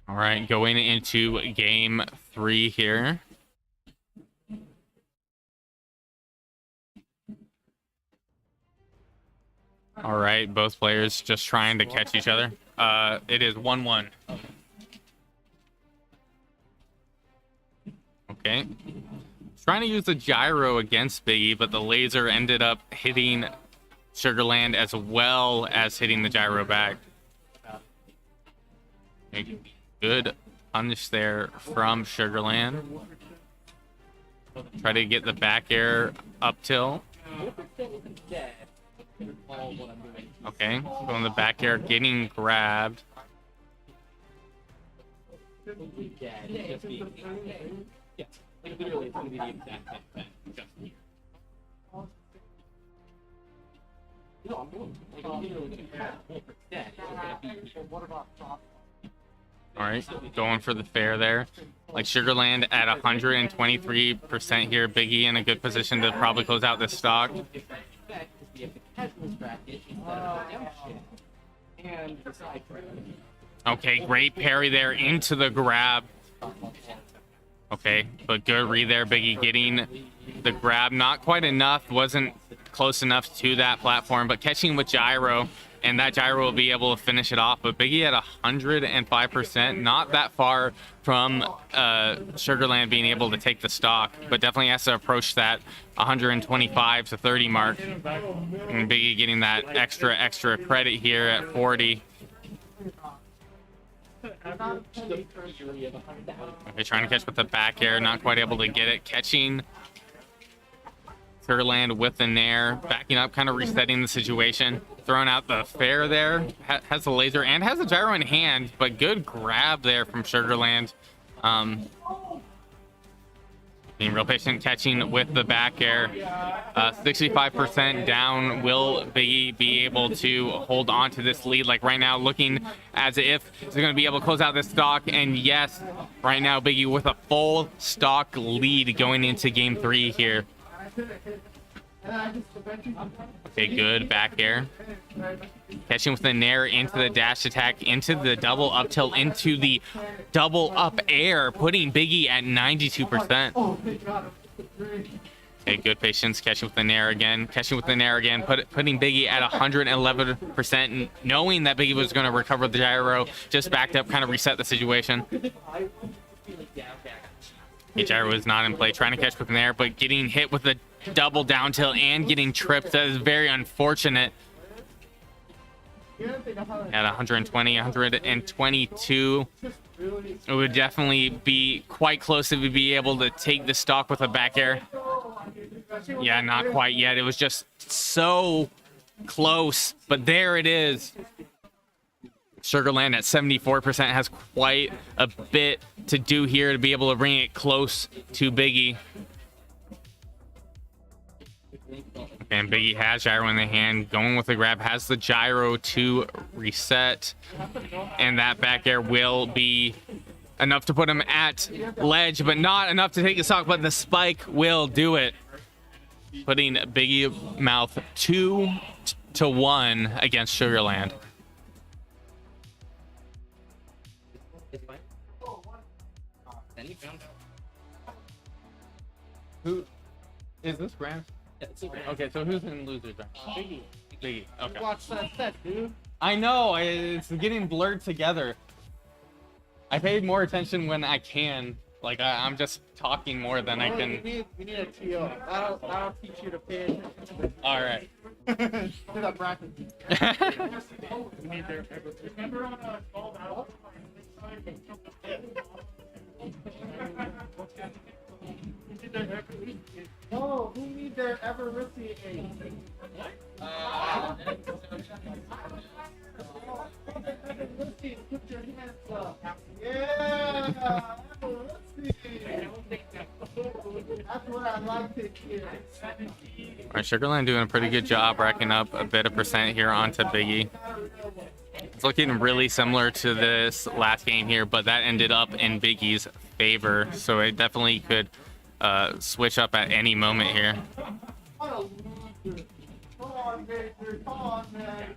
All right, going into game 3 here. All right, both players just trying to catch each other. It is 1-1. Okay. Trying to use the gyro against Biggie, but the laser ended up hitting Sugarland as well as hitting the gyro back. Okay. Good punish there from Sugarland. Try to get the back air up tilt. Okay, going the back air, getting grabbed. All right, going for the fair there. Like Sugarland at 123% here. Biggie in a good position to probably close out this stock. Okay, great parry there into the grab. Okay, but good read there. Biggie getting the grab. Not quite enough. Wasn't close enough to that platform, but catching with gyro. And that gyro will be able to finish it off. But Biggie at 105%, not that far from Sugarland being able to take the stock, but definitely has to approach that 125 to 30 mark. And Biggie getting that extra credit here at 40. Okay, trying to catch with the back air, not quite able to get it. Catching Sugarland with the nair, backing up, kind of resetting the situation. Throwing out the fair there, has the laser and has the gyro in hand, but good grab there from Sugarland. Being real patient, catching with the back air. 65% down. Will Biggie be able to hold on to this lead? Like right now, looking as if he's going to be able to close out this stock. And yes, right now, Biggie with a full stock lead going into game 3 here. Okay, good back air. Catching with the nair into the dash attack, into the double up tilt, into the double up air, putting Biggie at 92%. Okay, good patience. Catching with the nair again. Catching with the nair again. Putting Biggie at 111%, knowing that Biggie was going to recover the gyro. Just backed up, kind of reset the situation. Okay, gyro is not in play. Trying to catch with the nair, but getting hit with the double down tilt and getting tripped. That is very unfortunate. At 120, 122. It would definitely be quite close if we'd be able to take the stock with a back air. Yeah, not quite yet. It was just so close, but there it is. Sugarland at 74% has quite a bit to do here to be able to bring it close to Biggie. And Biggie has gyro in the hand, going with the grab, has the gyro to reset, and that back air will be enough to put him at ledge, but not enough to take the stock, but the spike will do it, putting Biggie Mouth 2-1 against Sugarland. Who is this grand? Okay, so who's in losers? Biggie. Biggie. Okay. Watch that set, dude. I know, it's getting blurred together. I paid more attention when I can. Like, I'm just talking more than I can. We need a TO. That'll teach you to pay attention. All right. To that bracket. No, who need their ever risky aid? Put your hands up. Yeah, that's what I like to hear. All right, Sugarland doing a pretty good job racking up a bit of percent here onto Biggie. It's looking really similar to this last game here, but that ended up in Biggie's favor, so it definitely could switch up at any moment here. Come on, Victor. Come on, man.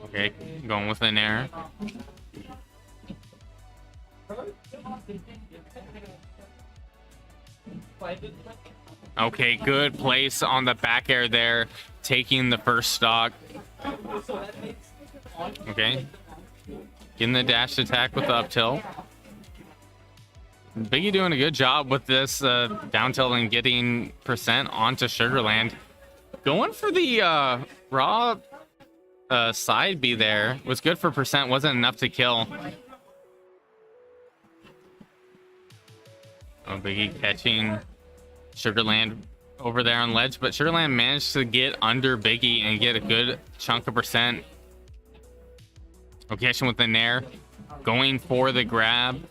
Okay, going with an air. Okay, good place on the back air there, taking the first stock. Okay, getting the dash attack with the up tilt. Biggie doing a good job with this down tilt and getting percent onto Sugarland. Going for the raw side B there was good for percent, wasn't enough to kill. Oh, Biggie catching Sugarland over there on ledge, but Sugarland managed to get under Biggie and get a good chunk of percent. Okay, catching with the nair, going for the grab.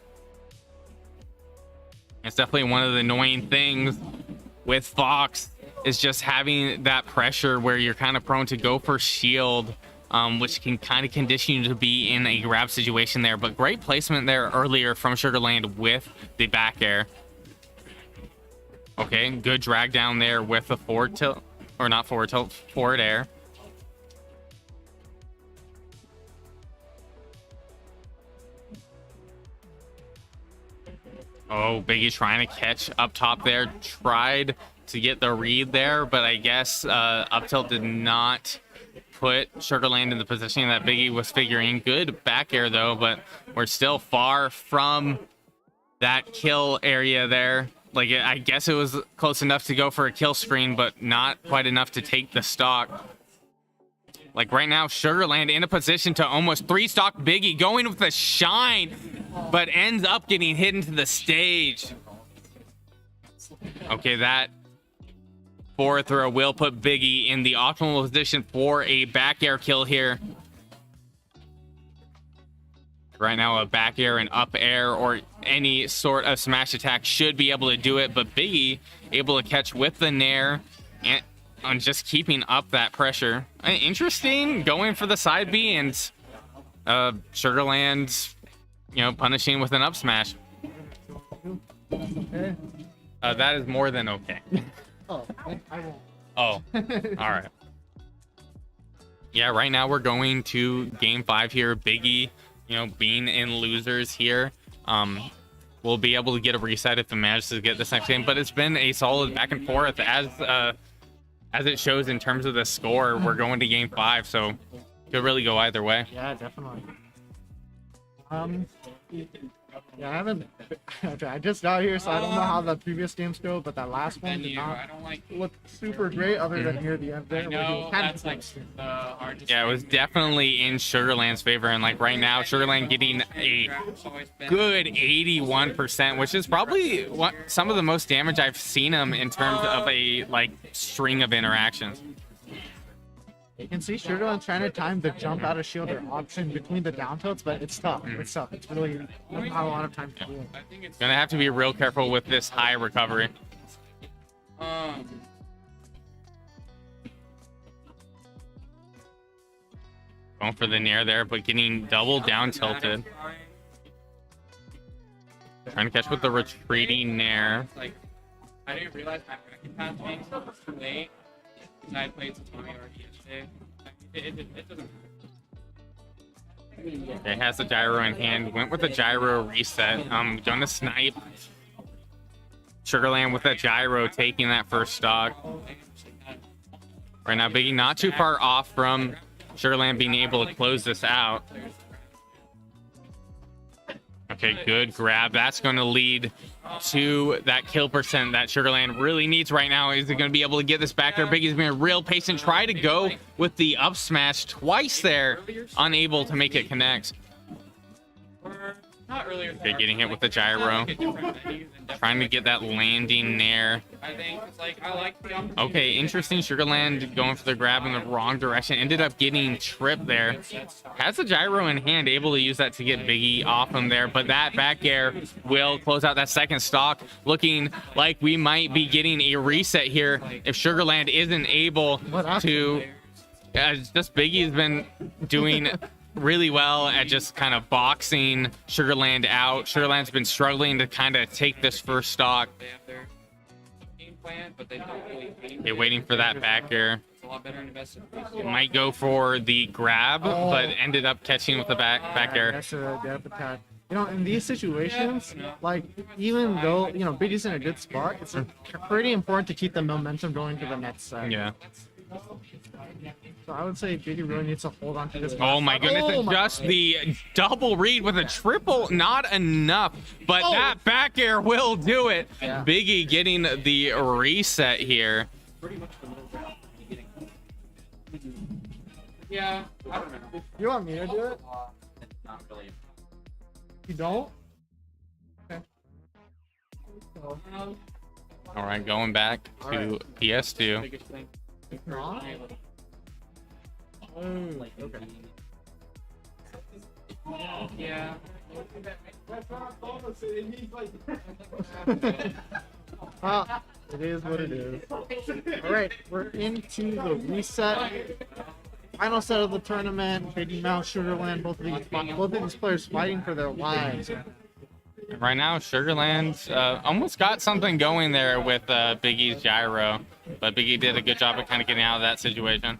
It's definitely one of the annoying things with Fox is just having that pressure where you're kind of prone to go for shield, which can kind of condition you to be in a grab situation there. But great placement there earlier from Sugarland with the back air. Okay, good drag down there with the forward tilt, or not forward tilt, forward air. Oh, Biggie's trying to catch up top there. Tried to get the read there, but I guess up tilt did not put Sugarland in the position that Biggie was figuring. Good back air though, but we're still far from that kill area there. Like, I guess it was close enough to go for a kill screen, but not quite enough to take the stock. Like right now, Sugarland in a position to almost 3-stock Biggie, going with the shine, but ends up getting hit into the stage. Okay, that forward throw will put Biggie in the optimal position for a back air kill here. Right now, a back air and up air or any sort of smash attack should be able to do it, but Biggie able to catch with the nair and on just keeping up that pressure. Interesting, going for the side B, and Sugarland, you know, punishing with an up smash. That is more than okay. Oh, I won't. Oh, all right. Yeah, right now we're going to game 5 here. Biggie, you know, being in losers here. We'll be able to get a reset if it manages to get this next game, but it's been a solid back and forth as it shows in terms of the score. We're going to game 5, so could really go either way. Yeah, definitely. Yeah, I haven't. I just got here, so I don't know how the previous games go, but that last one did not look super great, other than near the end there. I where he know kind that's of like the hardest. Yeah, it was definitely in Sugarland's favor, and like right now, Sugarland getting a good 81%, which is probably some of the most damage I've seen him in terms of a like string of interactions. You can see Sugarland trying to time the jump out of shield or option between the down tilts, but it's tough. It's tough. It's really not a lot of time to do it. Gonna have to be real careful with this high recovery. Going for the nair there, but getting double down tilted. Trying to catch with the retreating nair. Like, I didn't realize my bracket path being too late. Because I played Tatami already yesterday. It doesn't. Okay, has the gyro in hand. Went with the gyro reset. Gonna snipe. Sugarland with that gyro taking that first stock. Right now, Biggie not too far off from Sugarland being able to close this out. Okay, good grab. That's going to lead to that kill percent that Sugarland really needs right now. Is he going to be able to get this back there? Biggie's been real patient. Try to go with the up smash twice there. Unable to make it connect. Not earlier. Okay, getting hit with the gyro. Trying to get that landing nair. I think it's like I like the opportunity. Okay, interesting. Sugarland going for the grab in the wrong direction. Ended up getting tripped there. Has the gyro in hand, able to use that to get Biggie off him there. But that back air will close out that second stock. Looking like we might be getting a reset here if Sugarland isn't able to. Just Biggie's been doing really well at just kind of boxing Sugarland out. Sugarland's been struggling to kind of take this first stock. They have their game plan, but they don't really aim. They're waiting for that back air. It's a lot better to invest in Might go for the grab, but ended up catching with the back air. That's a depth attack. You know, in these situations, like, even though, you know, Biggie's in a good spot, it's pretty important to keep the momentum going to the next set. Yeah. So I would say Biggie really needs to hold on to this. Oh my goodness, Oh it's my just God. the double read with a triple, not enough, but that back air will do it. Yeah. Biggie getting the reset here. Yeah, I don't know. You want me to do it? Not really. You don't? Okay. All right, going back to PS2. Biggest thing. Not? Okay. Yeah. It is what it is. Alright, we're into the reset. Final set of the tournament. Biggie Mount, Sugarland, both of these players fighting for their lives. Right now, Sugarland almost got something going there with Biggie's gyro, but Biggie did a good job of kind of getting out of that situation.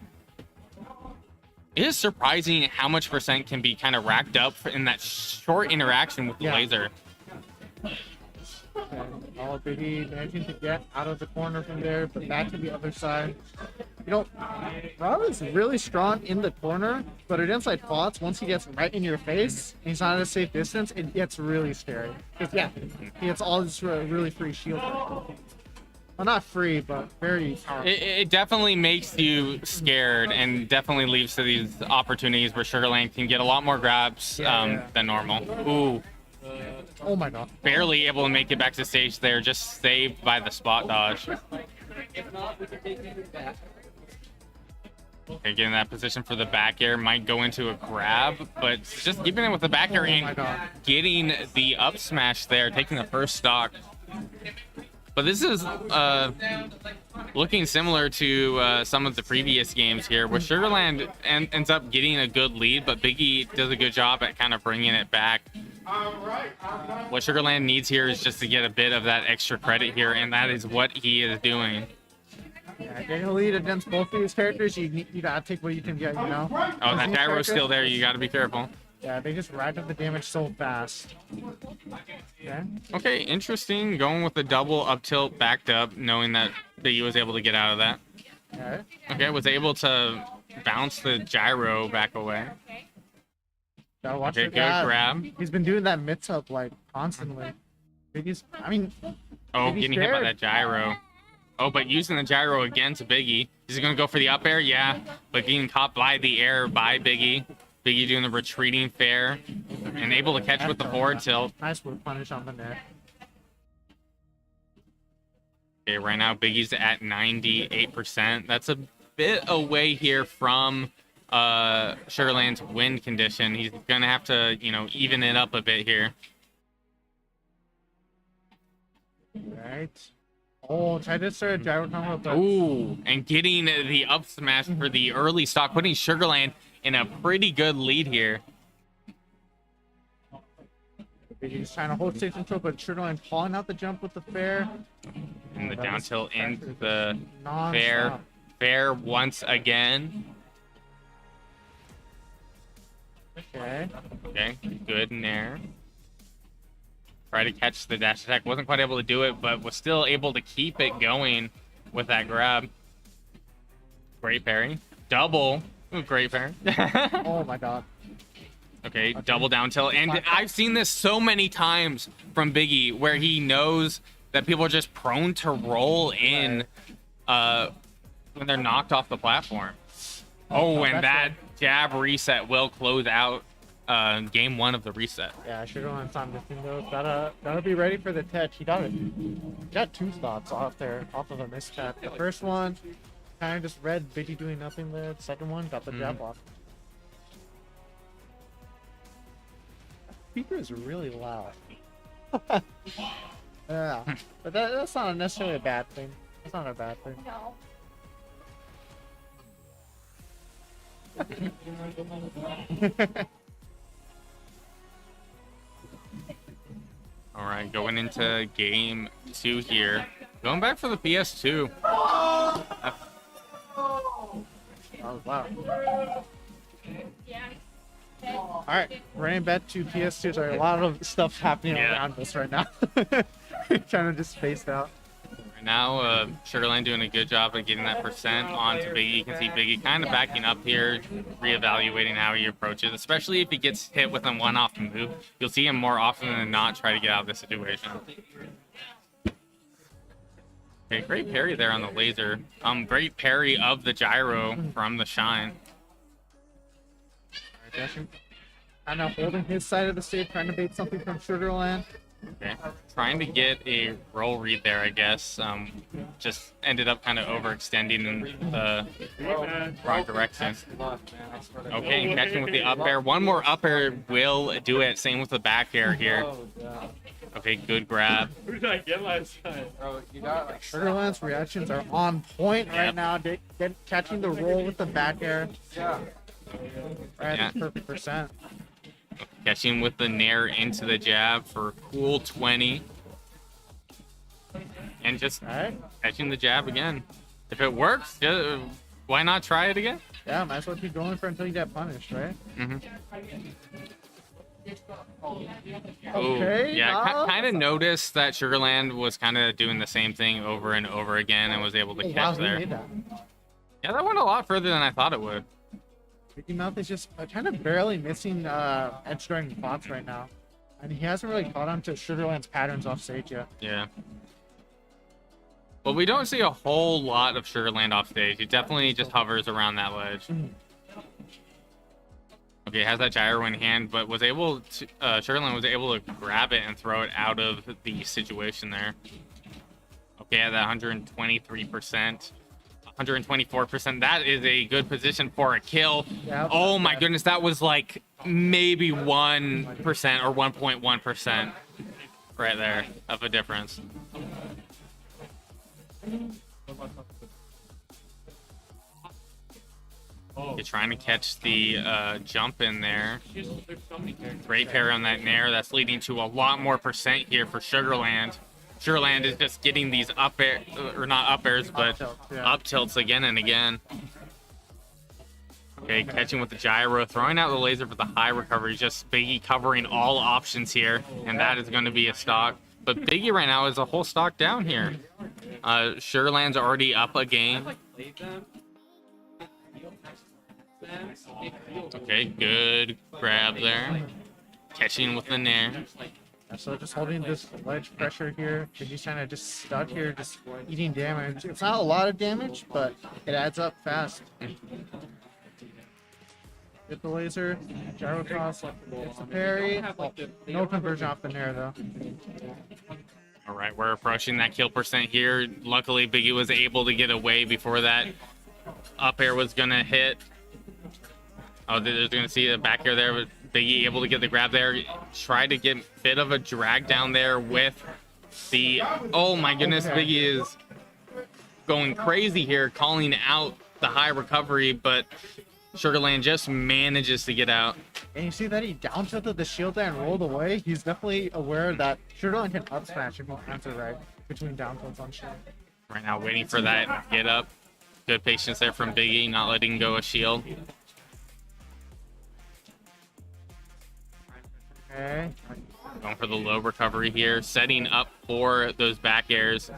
It is surprising how much percent can be kind of racked up in that short interaction with the laser. And all Biggie managing to get out of the corner from there, but back to the other side. You know, Rob is really strong in the corner, but at inside spots, once he gets right in your face, and he's not at a safe distance, it gets really scary. Because, yeah, he gets all this really free shield. Well, not free, but very powerful. It definitely makes you scared and definitely leads to these opportunities where Sugarland can get a lot more grabs than normal. Ooh. Oh my god. Barely able to make it back to stage there, just saved by the spot dodge. Okay, getting that position for the back air, might go into a grab, but just keeping it with the back air and getting the up smash there, taking the first stock. But this is looking similar to some of the previous games here, where Sugarland ends up getting a good lead, but Biggie does a good job at kind of bringing it back. What Sugarland needs here is just to get a bit of that extra credit here, and that is what he is doing. Yeah, getting a lead against both of these characters, you gotta take what you can get, you know? Oh, that These gyro's characters- still there. You got to be careful. Yeah, they just rack up the damage so fast. Okay. Okay, interesting. Going with the double up tilt backed up, knowing that Biggie was able to get out of that. Alright. Okay, was able to bounce the gyro back away. Gotta watch Okay, for good that. grab. He's been doing that mid up like constantly. Biggie's, I mean, Oh, Biggie's getting hit by scared. that gyro. Oh, but using the gyro again to Biggie. Is he going to go for the up air? Yeah, but getting caught by the air by Biggie. Biggie doing the retreating fair and able to catch with the forward tilt. nice whip punish on the net. Okay, right now Biggie's at 98%. That's a bit away here from Sugarland's win condition. He's going to have to, you know, even it up a bit here. Right. Oh, try to start a gyro combo, but Ooh, and getting the up smash for the early stock, putting Sugarland in a pretty good lead here. Biggie's trying to hold stage control, but Sugarland calling out the jump with the fair. And the That down is tilt into pressure the non-stop. fair once again. Okay. Okay, good nair. Try to catch the dash attack. Wasn't quite able to do it, but was still able to keep it going with that grab. Great parry. Double. Ooh, great parry. Oh my god. Okay, double down tilt. And I've seen this so many times from Biggie where he knows that people are just prone to roll in when they're knocked off the platform. Oh, and that jab reset will close out game one of the reset. Yeah, Sugarland's on this thing though. Gotta be ready for the touch. He got it. He got two stops off there, off of a mistap. The first one kind of just read Biggie doing nothing there. The second one got the jab off. Speaker is really loud. Yeah, but that's not necessarily a bad thing. That's not a bad thing. No. All right, going into game two here. Going back for the PS2. Oh wow. Alright, running back to PS2. Sorry, a lot of stuff happening Yeah. around us right now. Trying to just space out. Right now, Sugarland doing a good job of getting that percent onto Biggie. You can see Biggie kind of backing up here, reevaluating how he approaches, especially if he gets hit with a one-off move. You'll see him more often than not try to get out of this situation. Okay, great parry there on the laser. Great parry of the gyro from the shine. Kind of holding his side of the stage, trying to bait something from Sugarland. Okay, trying to get a roll read there, I guess. Just ended up kind of overextending in the wrong direction. Okay, and catching with the up air. One more up air will do it. Same with the back air here. Okay, good grab. Who did I get last time? Sugarland's reactions are on point right Yep. now. Catching the roll with the back air. Right, Yeah. perfect percent. Catching with the nair into the jab for cool 20. And just Alright. catching the jab again. If it works, why not try it again? Yeah, might as well keep going for until you get punished, right? Mm-hmm. Okay, Yeah, kind of noticed that Sugarland was kind of doing the same thing over and over again and was able to Oh, wow, catch he there. made that. Yeah, that went a lot further than I thought it would. Mickey Mouth is just kind of barely missing edge guarding bots right now. And he hasn't really caught on to Sugarland's patterns off stage yet. Yeah. Well, we don't see a whole lot of Sugarland off stage. He definitely just hovers around that ledge. Okay, has that gyro in hand, but was able to Sugarland was able to grab it and throw it out of the situation there. Okay, at that 123%. 124%. That is a good position for a kill. Yeah, Oh my goodness, that was like maybe 1% or 1.1% right there of a difference. You're trying to catch the jump in there. There's so many characters. Great parry on that nair. That's leading to a lot more percent here for Sugarland. Sureland is just getting these up air, or not up airs, but tilts, yeah. up tilts again and again. Okay, catching with the gyro, throwing out the laser for the high recovery. Just Biggie covering all options here, and that is going to be a stock. But Biggie right now is a whole stock down here. Sureland's already up a game. Okay, good grab there. Catching with the nair. So just holding this ledge pressure here. He's kind of just stuck here, just eating damage. It's not a lot of damage, but it adds up fast. Get the laser, gyro toss, gets the parry. Oh, no conversion off the nair though. All right, we're approaching that kill percent here. Luckily, Biggie was able to get away before that up air was gonna hit. Oh, they're gonna see the back air there, but Biggie able to get the grab there. Try to get a bit of a drag down there with the. Oh my goodness, Biggie is going crazy here, calling out the high recovery, but Sugarland just manages to get out. And you see that he down tilted the shield there and rolled away. He's definitely aware that Sugarland can up smash if he plants it right between down tilts on shield. Right now, waiting for that get up. Good patience there from Biggie, not letting go of shield. Okay. Going for the low recovery here, setting up for those back airs.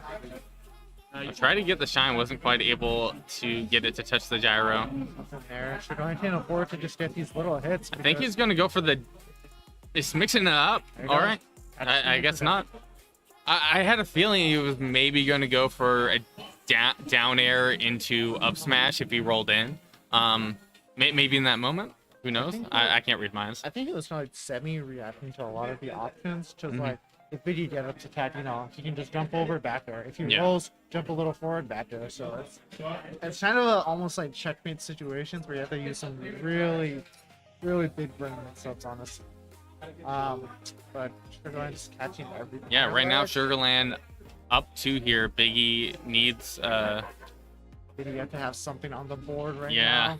I tried to get the shine, wasn't quite able to get it to touch the gyro. Nothing there. Sugarland can't afford to just get these little hits. I think he's going to go for the... He's mixing it up. All right. I guess not. I had a feeling he was maybe going to go for a down air into up smash if he rolled in. Maybe in that moment. Who knows? I can't read minds. I think it was like semi-reacting to a lot of the options. Just like, if Biggie get up to attack, you know, he can just jump over back there. If he rolls, jump a little forward back there. So it's kind of almost like checkmate situations where you have to use some really, really big brain mix-ups on this. But Sugarland's catching everything. Yeah, right now Sugarland up 2 here. Biggie needs Biggie have to have something on the board right yeah. now.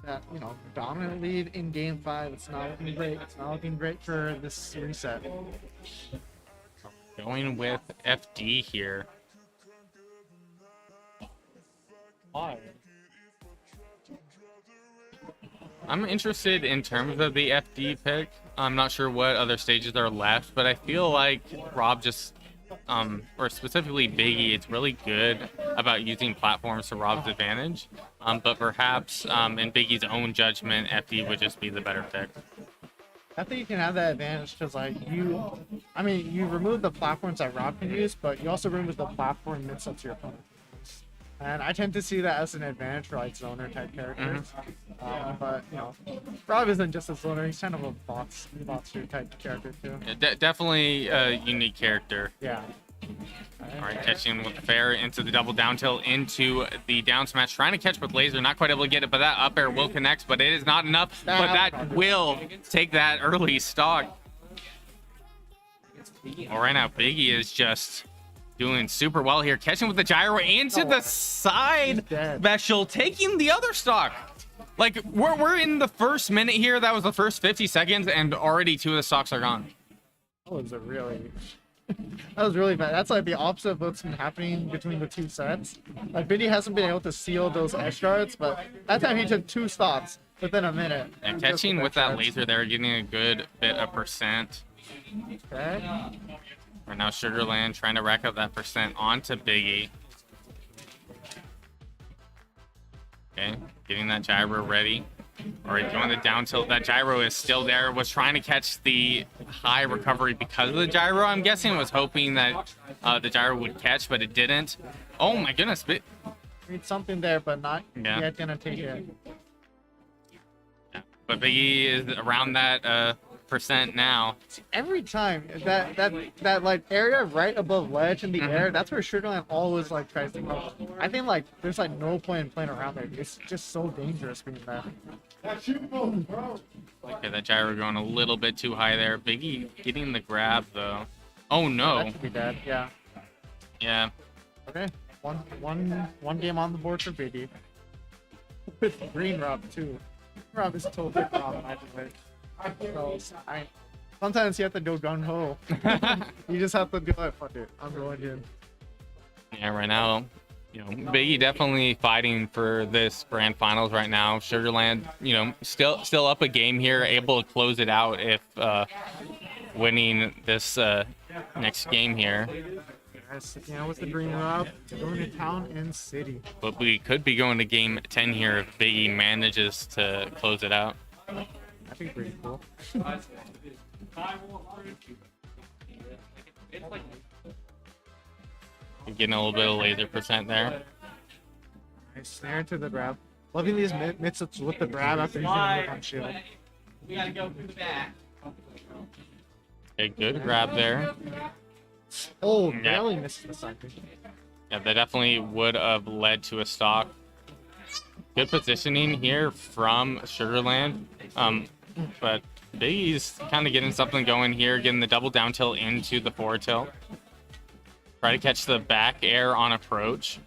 That, you know, dominant lead in game 5. It's not looking great. It's not looking great for this reset. Going with FD here. Why? I'm interested in terms of the FD pick. I'm not sure what other stages are left, but I feel like Rob just, or specifically Biggie, it's really good about using platforms to Rob's advantage. But perhaps in Biggie's own judgment, FD would just be the better pick. I think you can have that advantage because, like, you remove the platforms that Rob can use, but you also remove the platform mix-ups your opponent. And I tend to see that as an advantage for, like, zoner type characters. But, you know, Rob isn't just a zoner, he's kind of a boxer type character, too. Yeah, definitely a unique character. Yeah. All right, catching with the fair into the double down tilt into the down smash, trying to catch with laser, not quite able to get it, but that up air will connect, but it is not enough. But that will take that early stock. All right, now Biggie is just doing super well here, catching with the gyro into the side special, taking the other stock. Like we're in the first minute here. That was the first 50 seconds, and already 2 of the stocks are gone. That was really bad. That's like the opposite of what's been happening between the 2 sets. Like Biddy hasn't been able to seal those edge guards, but that time he took 2 stops within a minute. And catching with that laser there, getting a good bit of percent. Okay. Right now Sugarland trying to rack up that percent onto Biggie. Okay, getting that gyro ready. All right, going the down tilt. That gyro is still there. Was trying to catch the high recovery because of the gyro. I'm guessing was hoping that the gyro would catch, but it didn't. Oh my goodness. Need something there, but not yet gonna take it. Yeah. But Biggie is around that percent now. Every time that like area right above ledge in the air, that's where Sugarland always like tries to go. I think like there's like no point in playing around there. It's just so dangerous being there. Okay, that gyro going a little bit too high there. Biggie getting the grab though. Oh no. That should be dead. Yeah. Yeah. Okay. One game on the board for Biggie. With green Rob too. Rob is totally wrong, by the way. So, Sometimes you have to go gung ho. You just have to be like, fuck it, I'm going in. Yeah, right now, you know, Biggie definitely fighting for this grand finals right now. Sugarland, you know, still up a game here, able to close it out if winning this next game here. Yes, yeah, what's the dream of going to town and city? But we could be going to game 10 here if Biggie manages to close it out. That'd be pretty cool. Getting a little bit of laser percent there. Nice snare to the grab. Loving these mix-ups with the grab after using the move on shield. We gotta go through the back. A good grab there. Oh, Yeah. barely missed the cycle. Yeah, that definitely would have led to a stock. Good positioning here from Sugarland. But Biggie's kind of getting something going here, getting the double down tilt into the forward tilt. Try to catch the back air on approach.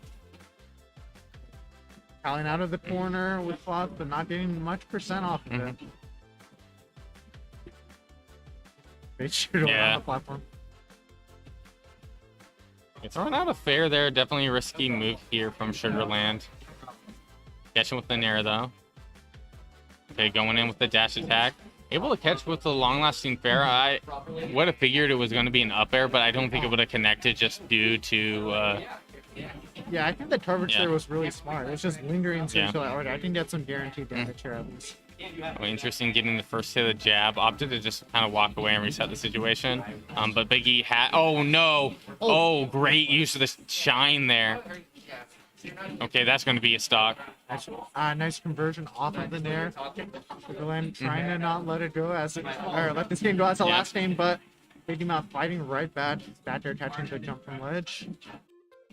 Calling out of the corner with flops, but not getting much percent off of it. They shoot Yeah. on the platform. It's throwing out a fair there. Definitely a risky move here from Sugarland. Catching with the nair though. Okay, going in with the dash attack. Able to catch with the long-lasting fair. I would have figured it was going to be an up air, but I don't think it would have connected just due to... Yeah, I think the coverage Yeah. there was really smart. It was just lingering Yeah. social order. I can get some guaranteed damage here at least. Interesting getting the first hit of the jab. Opted to just kind of walk away and reset the situation. But Biggie had... Oh, no. Oh, great use of the shine there. Okay, that's going to be a stock. Nice conversion off of the nair. Sugarland trying to not let it go as or let this game go as the Yeah. last game, but Biggie Mouth fighting right back. Back there catching the jump from ledge.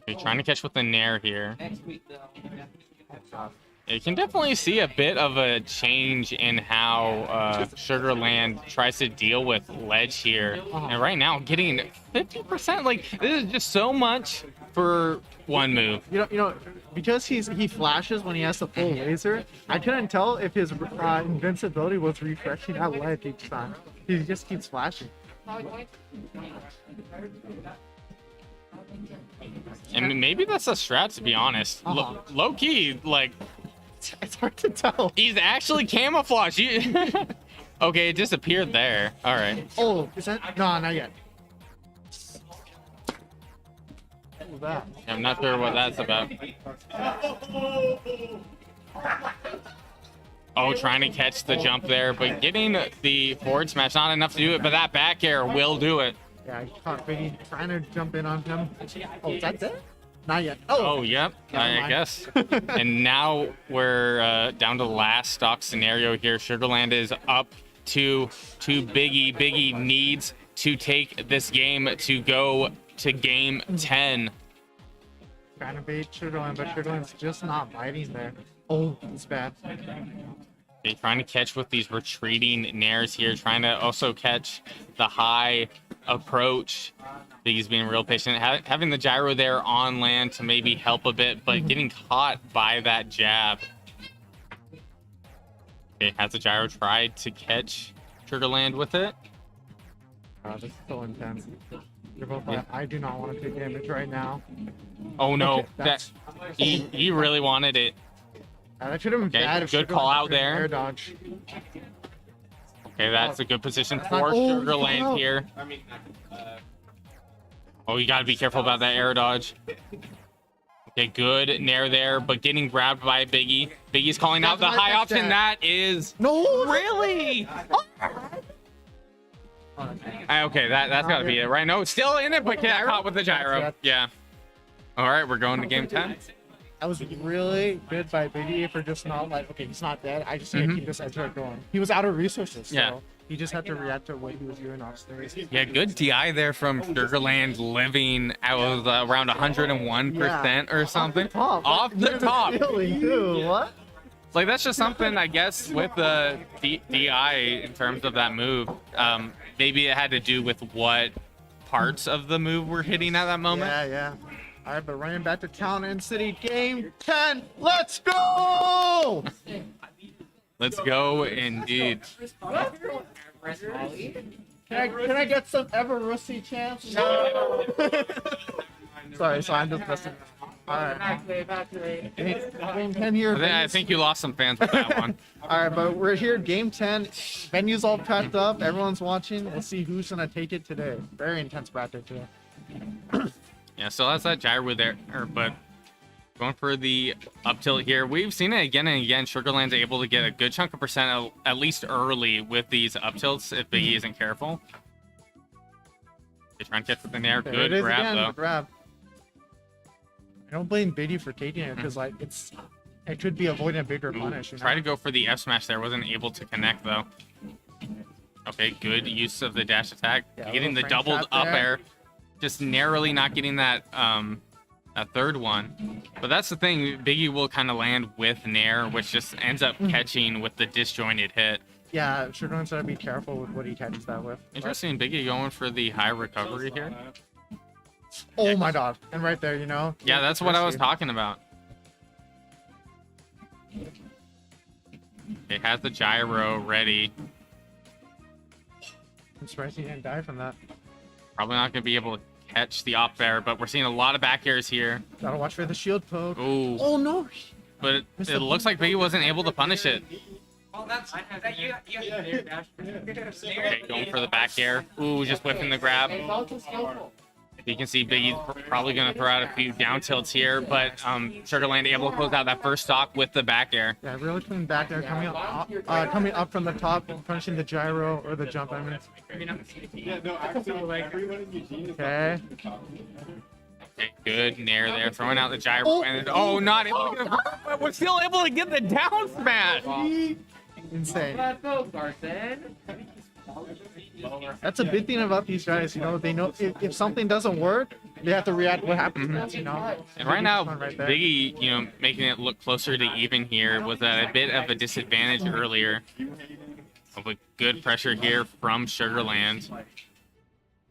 Okay, trying to catch with the nair here. Next week, though. You can definitely see a bit of a change in how Sugarland tries to deal with ledge here. And right now, getting 50%, like, this is just so much for one move. You know, because he flashes when he has the full laser. I couldn't tell if his invincibility was refreshing that ledge each time. He just keeps flashing. And maybe that's a strat, to be honest. Low key, like, It's hard to tell. he's actually camouflaged. Okay, it disappeared there. All right. Oh, is that? No, not yet. What was that? I'm not sure what that's about. Oh, trying to catch the jump there, but getting the forward smash, not enough to do it, but that back air will do it. Yeah, he caught Biggie trying to jump in on him. Oh, is that it? Not yet. Oh, yep, Never I mind. guess. And now we're down to the last stock scenario here. Sugarland is up to Biggie. Biggie needs to take this game to go to game 10. Trying to bait Sugarland, but Sugarland's just not biting there. Oh, it's bad. Okay, trying to catch with these retreating nairs here, trying to also catch the high approach. Biggie's being real patient, having the gyro there on land to maybe help a bit, but getting caught by that jab. Okay, has the gyro tried to catch Sugarland with it? This is so intense. You're both like, I do not want to take damage right now. Oh no, Okay, that he really wanted it. That should have been Okay, bad if good Sugarland call out didn't there. Air dodge. Okay, that's a good position for Oh, Sugarland no. here. Oh, you gotta be careful about that air dodge. Okay, good nair there, but getting grabbed by Biggie. Biggie's calling out the That's high my option. that. That is No! really. Okay, that's gotta be it, right? No, it's still in it, but got caught with the gyro. Yeah. All right, we're going to game 10. That was really good by Biggie for just not like, okay, he's not dead. I just need to keep this edge right going. He was out of resources, so Yeah. he just had to react to what he was doing off stage. Yeah, good DI there from Sugarland, living at around 101% or something. Off the top. Ceiling, too. What? Like, that's just something, I guess, with the DI in terms of that move. Maybe it had to do with what parts of the move were hitting at that moment. Yeah. All right, but running back to Town and City, game 10. Let's go! Let's go, indeed. Can I get some Everusty chance? No. Sorry, I'm just messing. Alright. Game 10 here. I think you lost some fans with that one. Alright, but we're here, game 10. Venue's all packed up. Everyone's watching. We'll see who's gonna take it today. Very intense bracket today. Yeah, still has that gyro there, but going for the up tilt here. We've seen it again and again. Sugarland's able to get a good chunk of percent, at least early, with these up tilts if Biggie isn't careful. They're trying to catch with the nair. Good grab, again, though. Grab. I don't blame Biddy for taking it because like it could be avoiding a bigger punish. You know? Try to go for the F smash there. Wasn't able to connect though. Okay, good use of the dash attack. Yeah, Getting the little frame doubled trap up there. air. Just narrowly not getting that that third one. But that's the thing. Biggie will kind of land with nair, which just ends up catching with the disjointed hit. Yeah, Sugarland's gotta be careful with what he catches that with. Interesting. Biggie going for the high recovery here. Oh my god. And right there, you know? Yeah, that's what I was talking about. It has the gyro ready. I'm surprised he didn't die from that. Probably not going to be able to catch the up air, but we're seeing a lot of back airs here. Gotta watch for the shield poke. Ooh. Oh no! But it looks like Biggie wasn't able to punish it. Okay, going for the back air. Ooh, just whipping the grab. You can see Biggie's probably going to throw out a few down tilts here, but Sugarland able to close out that first stock with the back air. Yeah, really clean back there, coming up from the top, punishing the gyro or the jump. I mean. Okay. Okay, good nair there, throwing out the gyro, and not able to get it, but we're still able to get the down smash. Insane. That's a big thing about these guys, you know. They know if something doesn't work, they have to react what happens next, you know. And right now, Right there. Biggie, you know, making it look closer to even here was at a bit of a disadvantage earlier. But good pressure here from Sugarland.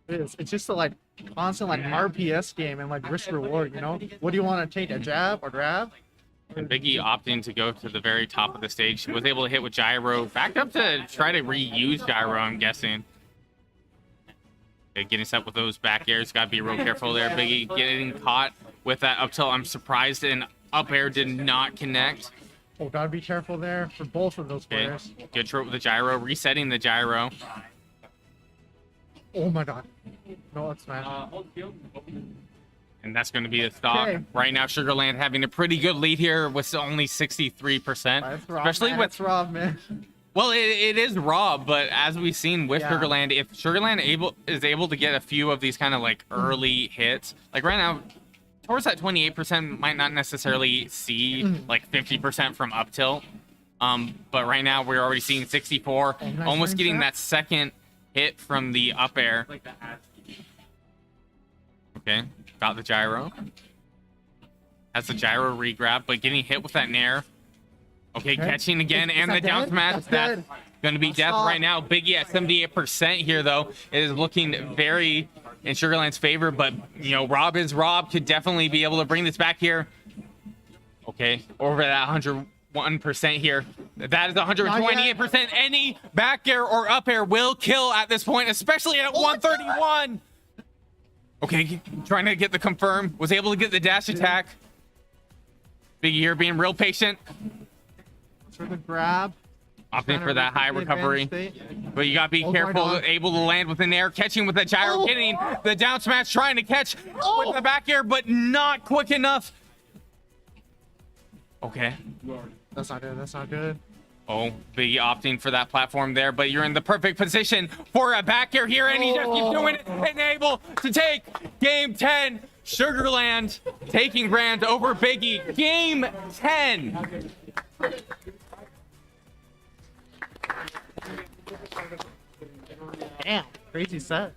It's just a like constant like RPS game and like risk reward, you know. What do you want to take, a jab or grab? And Biggie opting to go to the very top of the stage. Was able to hit with gyro. Backed up to try to reuse gyro, I'm guessing. Okay, getting set with those back airs. Got to be real careful there. Biggie getting caught with that up tilt. I'm surprised an up air did not connect. Oh, gotta be careful there for both of those Okay, players. good throw with the gyro. Resetting the gyro. Oh my god. No, it's not. And that's going to be the stock. Okay. Right now, Sugarland having a pretty good lead here with only 63%. That's rough, Especially man. with It's rough, man. Well, it is raw, but as we've seen with Yeah. Sugarland, if Sugarland is able to get a few of these kind of like early hits, like right now, towards that 28% might not necessarily see like 50% from up tilt. But right now we're already seeing 64, Oh, nice almost frame getting trap. that second hit from the up air. Okay, got the gyro. Has the gyro regrab, but getting hit with that nair. Okay, catching again, Is and the that down dead? smash. That's That's dead. going to be death saw right it. now. Biggie at 78% here, though. It is looking very in Sugarland's favor, but, you know, Rob is Rob. Could definitely be able to bring this back here. Okay, over that 101% here. That is 128%. Any back air or up air will kill at this point, especially at 131. Okay, trying to get the confirm. Was able to get the dash attack. Biggie here being real patient. For the grab. Opting for that high recovery. But you gotta be Oh, careful, right on. able to land with an air, catching with the gyro, getting the down smash, trying to catch with the back air, but not quick enough. Okay. That's not good. That's not good. Oh, Biggie opting for that platform there, but you're in the perfect position for a back air here, and he just keeps doing it and able to take game 10. Sugarland taking Grand over Biggie. Game 10. Damn, crazy set.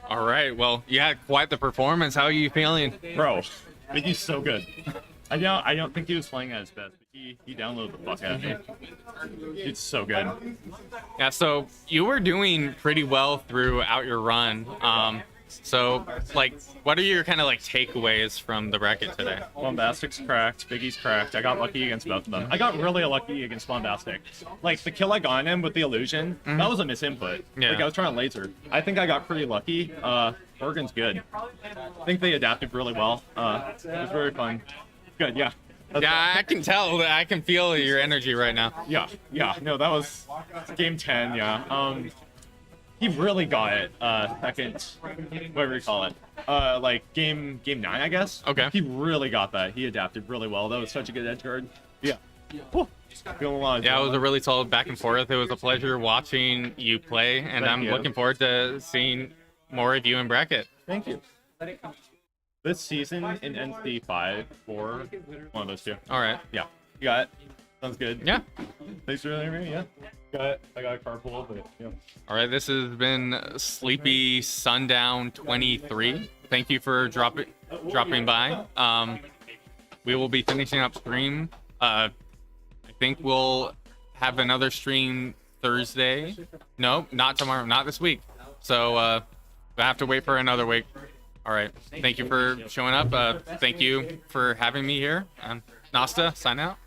All right, well, you had quite the performance. How are you feeling? Bro, Biggy's so good. I don't think he was playing at his best, but he downloaded the fuck out of me. It's so good. Yeah, so you were doing pretty well throughout your run. So, like, what are your kind of like takeaways from the bracket today? Bombastic's cracked, Biggie's cracked. I got lucky against both of them. I got really lucky against Bombastic. Like, the kill I got on him with the illusion, that was a misinput. Yeah. Like, I was trying to laser. I think I got pretty lucky. Oregon's good. I think they adapted really well. It was very fun. Good, yeah. Yeah, I can tell. I can feel your energy right now. Yeah. No, that was game 10, yeah. He really got it, second, whatever you call it. Like game 9, I guess. Okay. He really got that. He adapted really well. That was such a good edge guard. Yeah. Whew. Feeling a lot. Yeah, it was a really solid back and forth. It was a pleasure watching you play, and Thank I'm you. looking forward to seeing more of you in bracket. Thank you. This season in NC 5 or one of those two. All right. Yeah. You got it. Sounds good. Yeah. Thanks for letting me. Yeah. Got it. I got a carpool, but yeah. All right. This has been Sleepy Sundown 23. Thank you for dropping by. We will be finishing up stream. I think we'll have another stream Thursday. No, not tomorrow. Not this week. So I have to wait for another week. All right. Thank you for showing up. Thank you for having me here. Nasta, sign out.